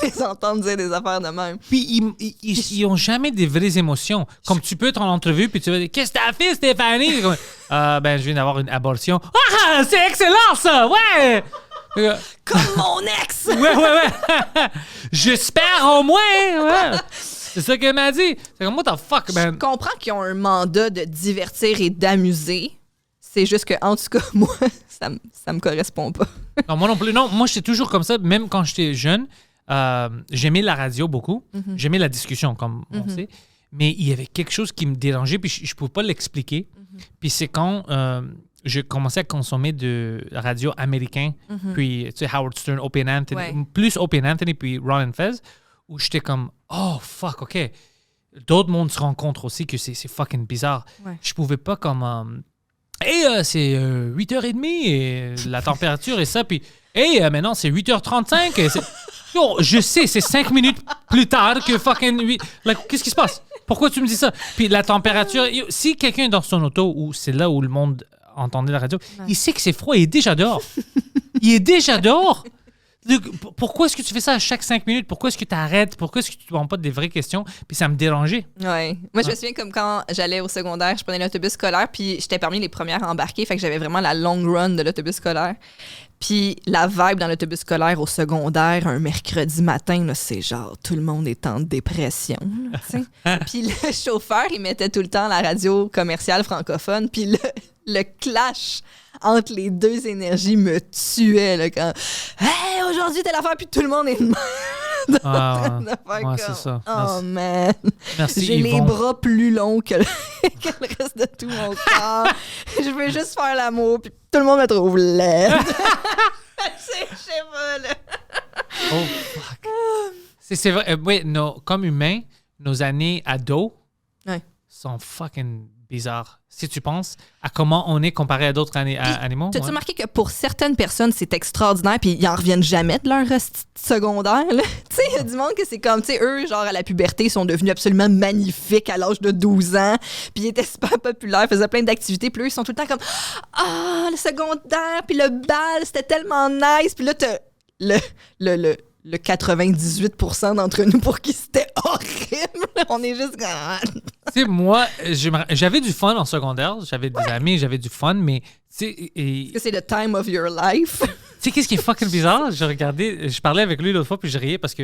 les entendre dire des affaires de même. Puis ils ont jamais des vraies émotions. Comme tu peux être en entrevue puis tu vas dire qu'est-ce que t'as fait Stéphanie? Comme, je viens d'avoir une abortion. Ah c'est excellent ça, ouais. Comme mon ex. ouais. J'espère au moins. Ouais. C'est ça qu'elle m'a dit. C'est comme what the fuck man. Je comprends qu'ils ont un mandat de divertir et d'amuser. C'est juste que, en tout cas, moi, ça me correspond pas. Non, moi non plus. Non, moi, j'étais toujours comme ça. Même quand j'étais jeune, j'aimais la radio beaucoup. J'aimais la discussion, comme on sait. Mais il y avait quelque chose qui me dérangeait, puis je ne pouvais pas l'expliquer. Puis c'est quand j'ai commencé à consommer de la radio américain, puis tu sais, Howard Stern, Opie and Anthony, plus Opie and Anthony, puis Ron and Fez, où j'étais comme, oh, fuck, OK. D'autres mondes se rencontrent aussi, que c'est fucking bizarre. Ouais. Je pouvais pas comme... c'est 8h30 et la température est ça. Puis, maintenant, c'est 8h35. Et yo, je sais, c'est 5 minutes plus tard que fucking 8. Like, qu'est-ce qui se passe? Pourquoi tu me dis ça? Puis la température, si quelqu'un est dans son auto, ou c'est là où le monde entendait la radio, il sait que c'est froid, il est déjà dehors. Il est déjà dehors. Pourquoi est-ce que tu fais ça à chaque 5 minutes? Pourquoi est-ce que tu arrêtes? Pourquoi est-ce que tu ne demandes pas des vraies questions? Puis ça me dérangeait. Oui. Moi, je me souviens comme quand j'allais au secondaire, je prenais l'autobus scolaire, puis j'étais parmi les premières à embarquer, fait que j'avais vraiment la long run de l'autobus scolaire. Puis la vibe dans l'autobus scolaire au secondaire, un mercredi matin, là, c'est genre tout le monde est en dépression. Puis le chauffeur, il mettait tout le temps la radio commerciale francophone, puis le clash entre les deux énergies me tuait là, quand hey, aujourd'hui telle affaire, puis tout le monde est en train de faire comme c'est ça. Oh man, merci, j'ai Yvon. les bras plus longs que le reste de tout mon corps. Je veux juste faire l'amour, puis tout le monde me trouve laide. Je sais pas là. Oh fuck. C'est vrai. Oui, comme humains, nos années ados sont fucking bizarre. Si tu penses à comment on est comparé à d'autres animaux. T'as-tu ouais. remarqué que pour certaines personnes, c'est extraordinaire, puis ils en reviennent jamais de leur secondaire, là? Tu sais, il y a du monde que c'est comme, tu sais, eux, genre, à la puberté, ils sont devenus absolument magnifiques à l'âge de 12 ans, puis ils étaient super populaires, faisaient plein d'activités, puis eux, ils sont tout le temps comme, ah, le secondaire, puis le bal, c'était tellement nice, puis là, t'as le 98% d'entre nous pour qui c'était horrible. On est juste comme... Tu sais, moi, j'avais du fun en secondaire. J'avais des amis, j'avais du fun, mais tu sais... Est-ce que c'est le time of your life? Tu sais, qu'est-ce qui est fucking bizarre? Je parlais avec lui l'autre fois, puis je riais parce que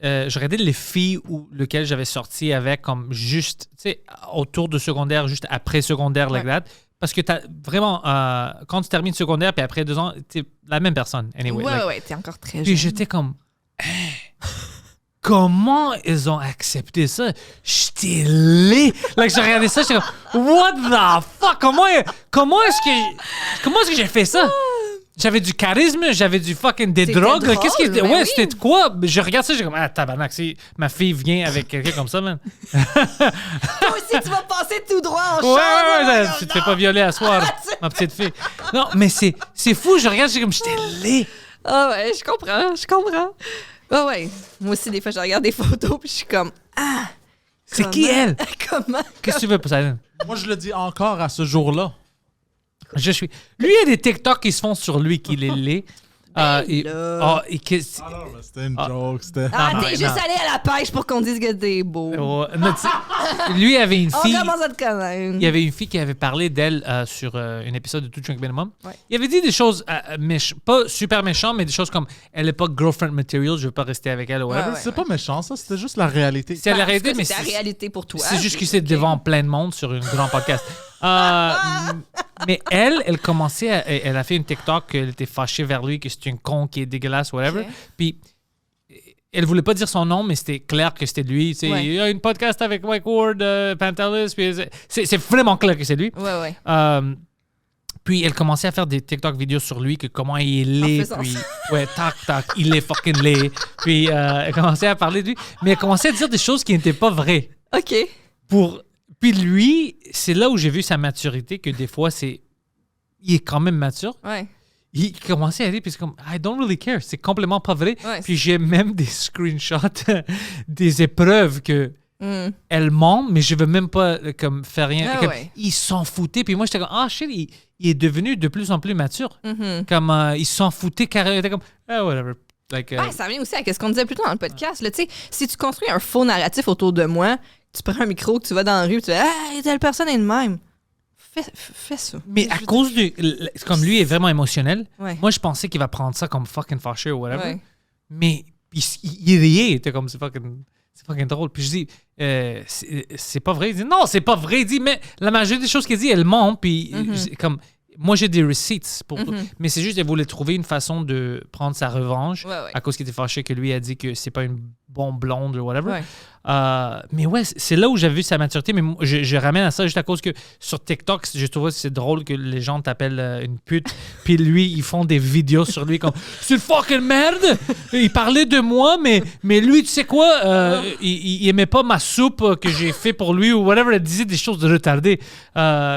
je regardais les filles lesquelles j'avais sorti avec, comme juste, tu sais, autour de secondaire, juste après secondaire, like that. Parce que t'as vraiment, quand tu termines secondaire, puis après 2 ans, t'es la même personne. Anyway, Ouais, t'es encore très jeune. puis j'étais comme, comment ils ont accepté ça? J'étais laid. Like, je regardais ça, j'étais comme, what the fuck? Comment est-ce que j'ai fait ça? J'avais du charisme, j'avais des C'était drogues. drôle, Qu'est-ce qui était? ben Ouais, oui. c'était quoi? Je regarde ça, j'ai comme, ah, tabarnak, ma fille vient avec quelqu'un comme ça, man. Toi aussi, tu vas passer tout droit en Ouais, chambre. tu te fais pas violer à soir, ma petite fille. Non, mais c'est fou, je regarde, j'ai comme, j'étais laid. Ah ouais, je comprends. Ah ouais. Moi aussi, des fois, je regarde des photos, puis je suis comme, ah. C'est qui elle? Comment? Qu'est-ce que tu veux, Poseidon? Moi, je le dis encore à ce jour-là. Lui, il y a des TikTok qui se font sur lui qu'il est laid. là. Et Ah non, mais c'était une joke. C'était... Ah, non, t'es juste allé à la pêche pour qu'on dise que t'es beau. non, tu sais, lui, il avait une On fille. commence à te connaître. Il y avait une fille qui avait parlé d'elle sur un épisode de Two Drink Minimum. Ouais. Il avait dit des choses pas super méchantes, mais des choses comme elle n'est pas girlfriend material, je veux pas rester avec elle ou whatever. Ouais. C'est pas méchant, ça. C'était juste la réalité. C'est la réalité, mais c'est la réalité pour toi. c'est juste que c'est devant plein de monde sur un grand podcast. Mais elle commençait, elle a fait une TikTok qu'elle était fâchée vers lui, que c'était un con qui est dégueulasse, whatever. Ok. Puis elle voulait pas dire son nom, mais c'était clair que c'était lui. Tu sais, Ouais. il y a une podcast avec Mike Ward, Pantelis, puis c'est vraiment clair que c'est lui. Ouais. Puis elle commençait à faire des TikTok vidéos sur lui, que comment il est laid, faisant puis tac, il est fucking laid. Puis elle commençait à parler de lui, mais elle commençait à dire des choses qui n'étaient pas vraies. OK. Puis lui, c'est là où j'ai vu sa maturité, que des fois, il est quand même mature. Ouais. Il commençait à dire, puis c'est comme, I don't really care, c'est complètement pas vrai. Ouais, Puis j'ai même des screenshots des épreuves que Mm. elle ment, mais je veux même pas comme faire rien. Ah Comme, ouais. ils s'en foutaient, puis moi j'étais comme, ah shit, il est devenu de plus en plus mature. Mhm. Comme ils s'en foutaient carrément, il était comme, ah whatever. Like, Ouais, ça revient aussi à ce qu'on disait plus tôt dans le podcast. Là, tu sais, si tu construis un faux narratif autour de moi, tu prends un micro, tu vas dans la rue, tu fais « Ah, telle personne est de même. » Fais ça. mais à cause du. Comme lui est vraiment émotionnel, Ouais. moi je pensais qu'il va prendre ça comme fucking fâché ou whatever. Ouais. Mais il riait, il était comme, c'est fucking drôle. Puis je dis, c'est pas vrai. Il dit, non, c'est pas vrai. Il dit, mais la majorité des choses qu'il dit, elle ment. Puis comme, moi j'ai des receipts pour tout. Mais c'est juste qu'elle voulait trouver une façon de prendre sa revanche Ouais. à cause qu'il était fâché que lui a dit que c'est pas une bonne blonde ou whatever. Ouais. Mais ouais, c'est là où j'ai vu sa maturité. Mais moi, je ramène à ça juste à cause que sur TikTok, je trouve que c'est drôle que les gens t'appellent une pute. Puis lui, ils font des vidéos sur lui comme c'est une fucking merde. Il parlait de moi, mais lui, tu sais quoi, il aimait pas ma soupe que j'ai fait pour lui ou whatever. Il disait des choses de retardées.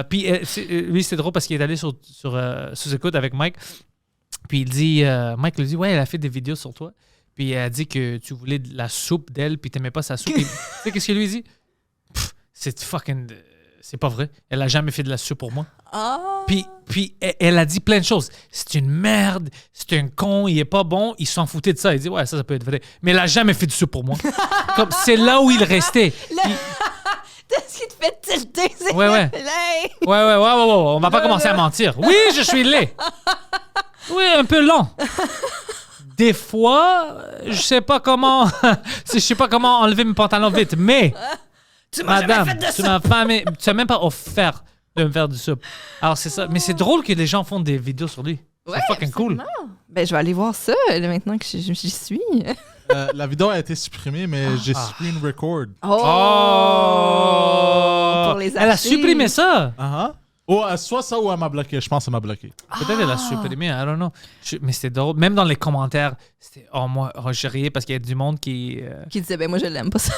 Puis lui, c'est drôle parce qu'il est allé sur sous-écoute avec Mike. Puis il dit, Mike lui dit, ouais, elle a fait des vidéos sur toi. Puis elle a dit que tu voulais de la soupe d'elle, puis t'aimais pas sa soupe. Tu sais qu'est-ce qu'il lui dit? C'est fucking... C'est pas vrai. Elle a jamais fait de la soupe pour moi. Ah! Puis elle a dit plein de choses. C'est une merde, c'est un con, il est pas bon. Il s'en foutait de ça. Il dit, ouais, ça peut être vrai. Mais elle a jamais fait de soupe pour moi. Comme c'est là où il restait. Ce qui te fait tilter, c'est Ouais. le play. Ouais. On va pas commencer à mentir. Oui, je suis laid. Oui, un peu lent. Des fois, je sais pas comment enlever mes pantalons vite, mais Tu m'as madame, jamais fait de tu ça. m'as même pas offert de me faire du soupe. Alors c'est ça, mais c'est drôle que les gens font des vidéos sur lui. C'est Ouais, fucking cool. absolument. Ben, je vais aller voir ça là, maintenant que j'y suis. La vidéo a été supprimée, mais j'ai screen record. Oh! Pour les Elle a acheter. supprimé ça. Oh, soit ça ou elle m'a bloqué. Je pense qu'elle m'a bloqué. Peut-être elle a supprimé, I don't know. Mais c'était drôle. Même dans les commentaires, c'était moi, je riais parce qu'il y a du monde qui Qui disait, ben moi, je l'aime pas ça.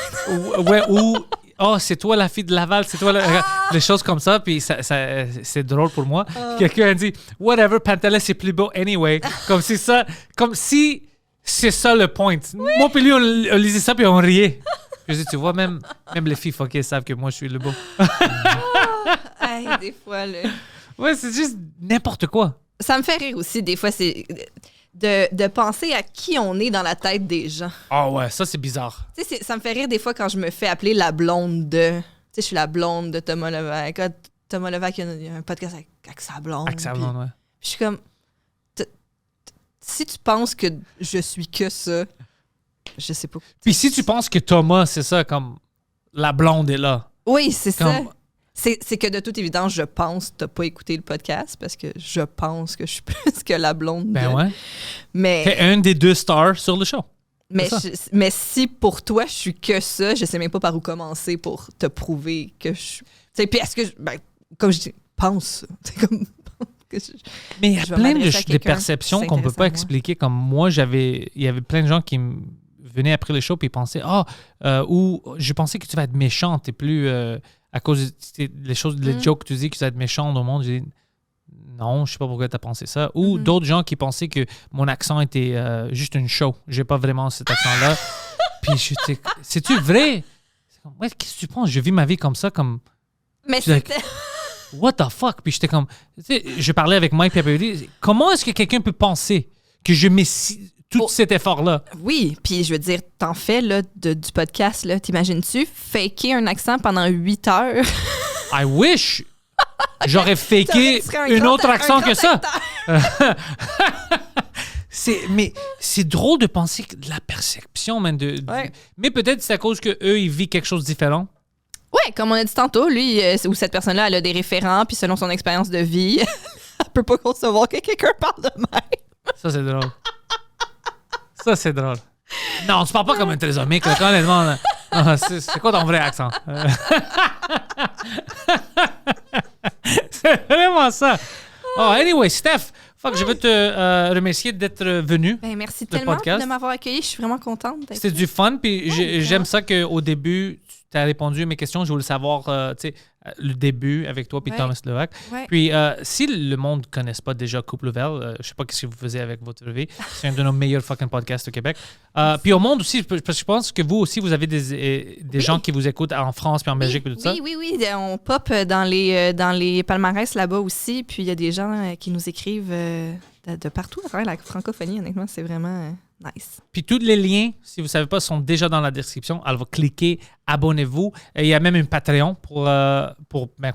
ou oh, c'est toi la fille de Laval, c'est toi les choses comme ça, puis c'est drôle pour moi. Quelqu'un a dit, whatever, Pantelis c'est plus beau anyway. Comme si c'est ça le point. Moi puis lui, on lisait ça puis on riait. Je dis, tu vois, même les filles fuckées savent que moi je suis le beau. Hey, des fois, là. Ouais, c'est juste n'importe quoi. Ça me fait rire aussi, des fois, c'est de penser à qui on est dans la tête des gens. Ah ouais, ça c'est bizarre. Tu sais, ça me fait rire des fois quand je me fais appeler la blonde de... Tu sais, je suis la blonde de Thomas Levac. Ah, Thomas Levac, il y a un podcast avec sa blonde. Avec sa blonde, ouais. Puis je suis comme... Si tu penses que je suis que ça, je sais pas. Puis si tu penses que Thomas, c'est ça, comme la blonde est là. Oui, c'est ça. Comme... C'est que de toute évidence, je pense que t'as pas écouté le podcast parce que je pense que je suis plus que la blonde. Ben de... ouais. Mais... T'es un des 2 stars sur le show. Mais si pour toi, je suis que ça, je sais même pas par où commencer pour te prouver que je suis... Puis est-ce que... comme je dis, pense. C'est comme... Mais il y a plein de perceptions qu'on peut pas expliquer. Comme moi, il y avait plein de gens qui venaient après le show et pensaient ou je pensais que tu vas être méchante et plus à cause des choses, les jokes que tu dis que tu vas être méchante au monde. J'ai dit non, je sais pas pourquoi tu as pensé ça. Ou d'autres gens qui pensaient que mon accent était juste une show. J'ai pas vraiment cet accent-là. Puis c'est-tu vrai? C'est comme, ouais, qu'est-ce que tu penses? Je vis ma vie comme ça, comme. Mais c'était. What the fuck? Puis j'étais comme... Tu sais, je parlais avec Mike et après, dit, comment est-ce que quelqu'un peut penser que je mets tout cet effort-là? Oui, puis je veux dire, t'en fais là, du podcast, là, t'imagines-tu faker un accent pendant 8 heures? I wish! J'aurais faké un autre accent que ça! Mais c'est drôle de penser que de la perception, man. Mais peut-être c'est à cause qu'eux, ils vivent quelque chose de différent. Ouais, comme on a dit tantôt, lui ou cette personne-là, elle a des référents, puis selon son expérience de vie, elle peut pas concevoir que quelqu'un parle de même. Ça, c'est drôle. Ça, c'est drôle. Non, tu parles pas comme un trisomique, là, honnêtement. Là. C'est quoi ton vrai accent? C'est vraiment ça. Oh, anyway, Steph, je veux te remercier d'être venu. Ben, merci tellement de m'avoir accueilli. Je suis vraiment contente. C'était du fun, puis j'aime ça qu'au début, tu as répondu à mes questions. Je voulais savoir, le début avec toi puis Thomas Levac. Ouais. Puis, si le monde ne connaisse pas déjà Couple Ouvert, je sais pas ce que vous faisiez avec votre vie. C'est un de nos meilleurs fucking podcasts au Québec. Puis au monde aussi, parce que je pense que vous aussi, vous avez des gens qui vous écoutent en France puis en Belgique et tout ça. Oui. On pop dans les palmarès là-bas aussi. Puis il y a des gens qui nous écrivent de partout à travers la francophonie. Honnêtement, c'est vraiment... nice. Puis tous les liens, si vous ne savez pas, sont déjà dans la description. Alors, cliquez, abonnez-vous. Et il y a même une Patreon pour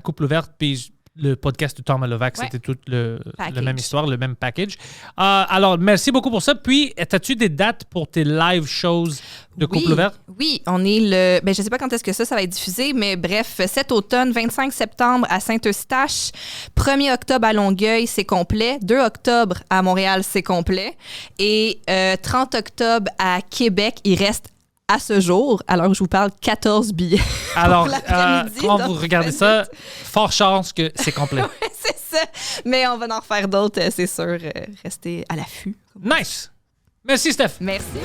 Couple Ouvert. Puis le podcast de Thomas Levac, c'était tout la même histoire, le même package. Alors, merci beaucoup pour ça. Puis, as-tu des dates pour tes live shows de Couple Ouvert? Oui, on est je ne sais pas quand est-ce que ça va être diffusé, mais bref, cet automne, 25 septembre à Saint-Eustache, 1er octobre à Longueuil, c'est complet. 2 octobre à Montréal, c'est complet. Et 30 octobre à Québec, il reste à ce jour, alors je vous parle, 14 billets. Alors, quand vous regardez ça, fort chance que c'est complet. Oui, c'est ça. Mais on va en refaire d'autres, c'est sûr. Restez à l'affût. Nice! Merci, Steph. Merci.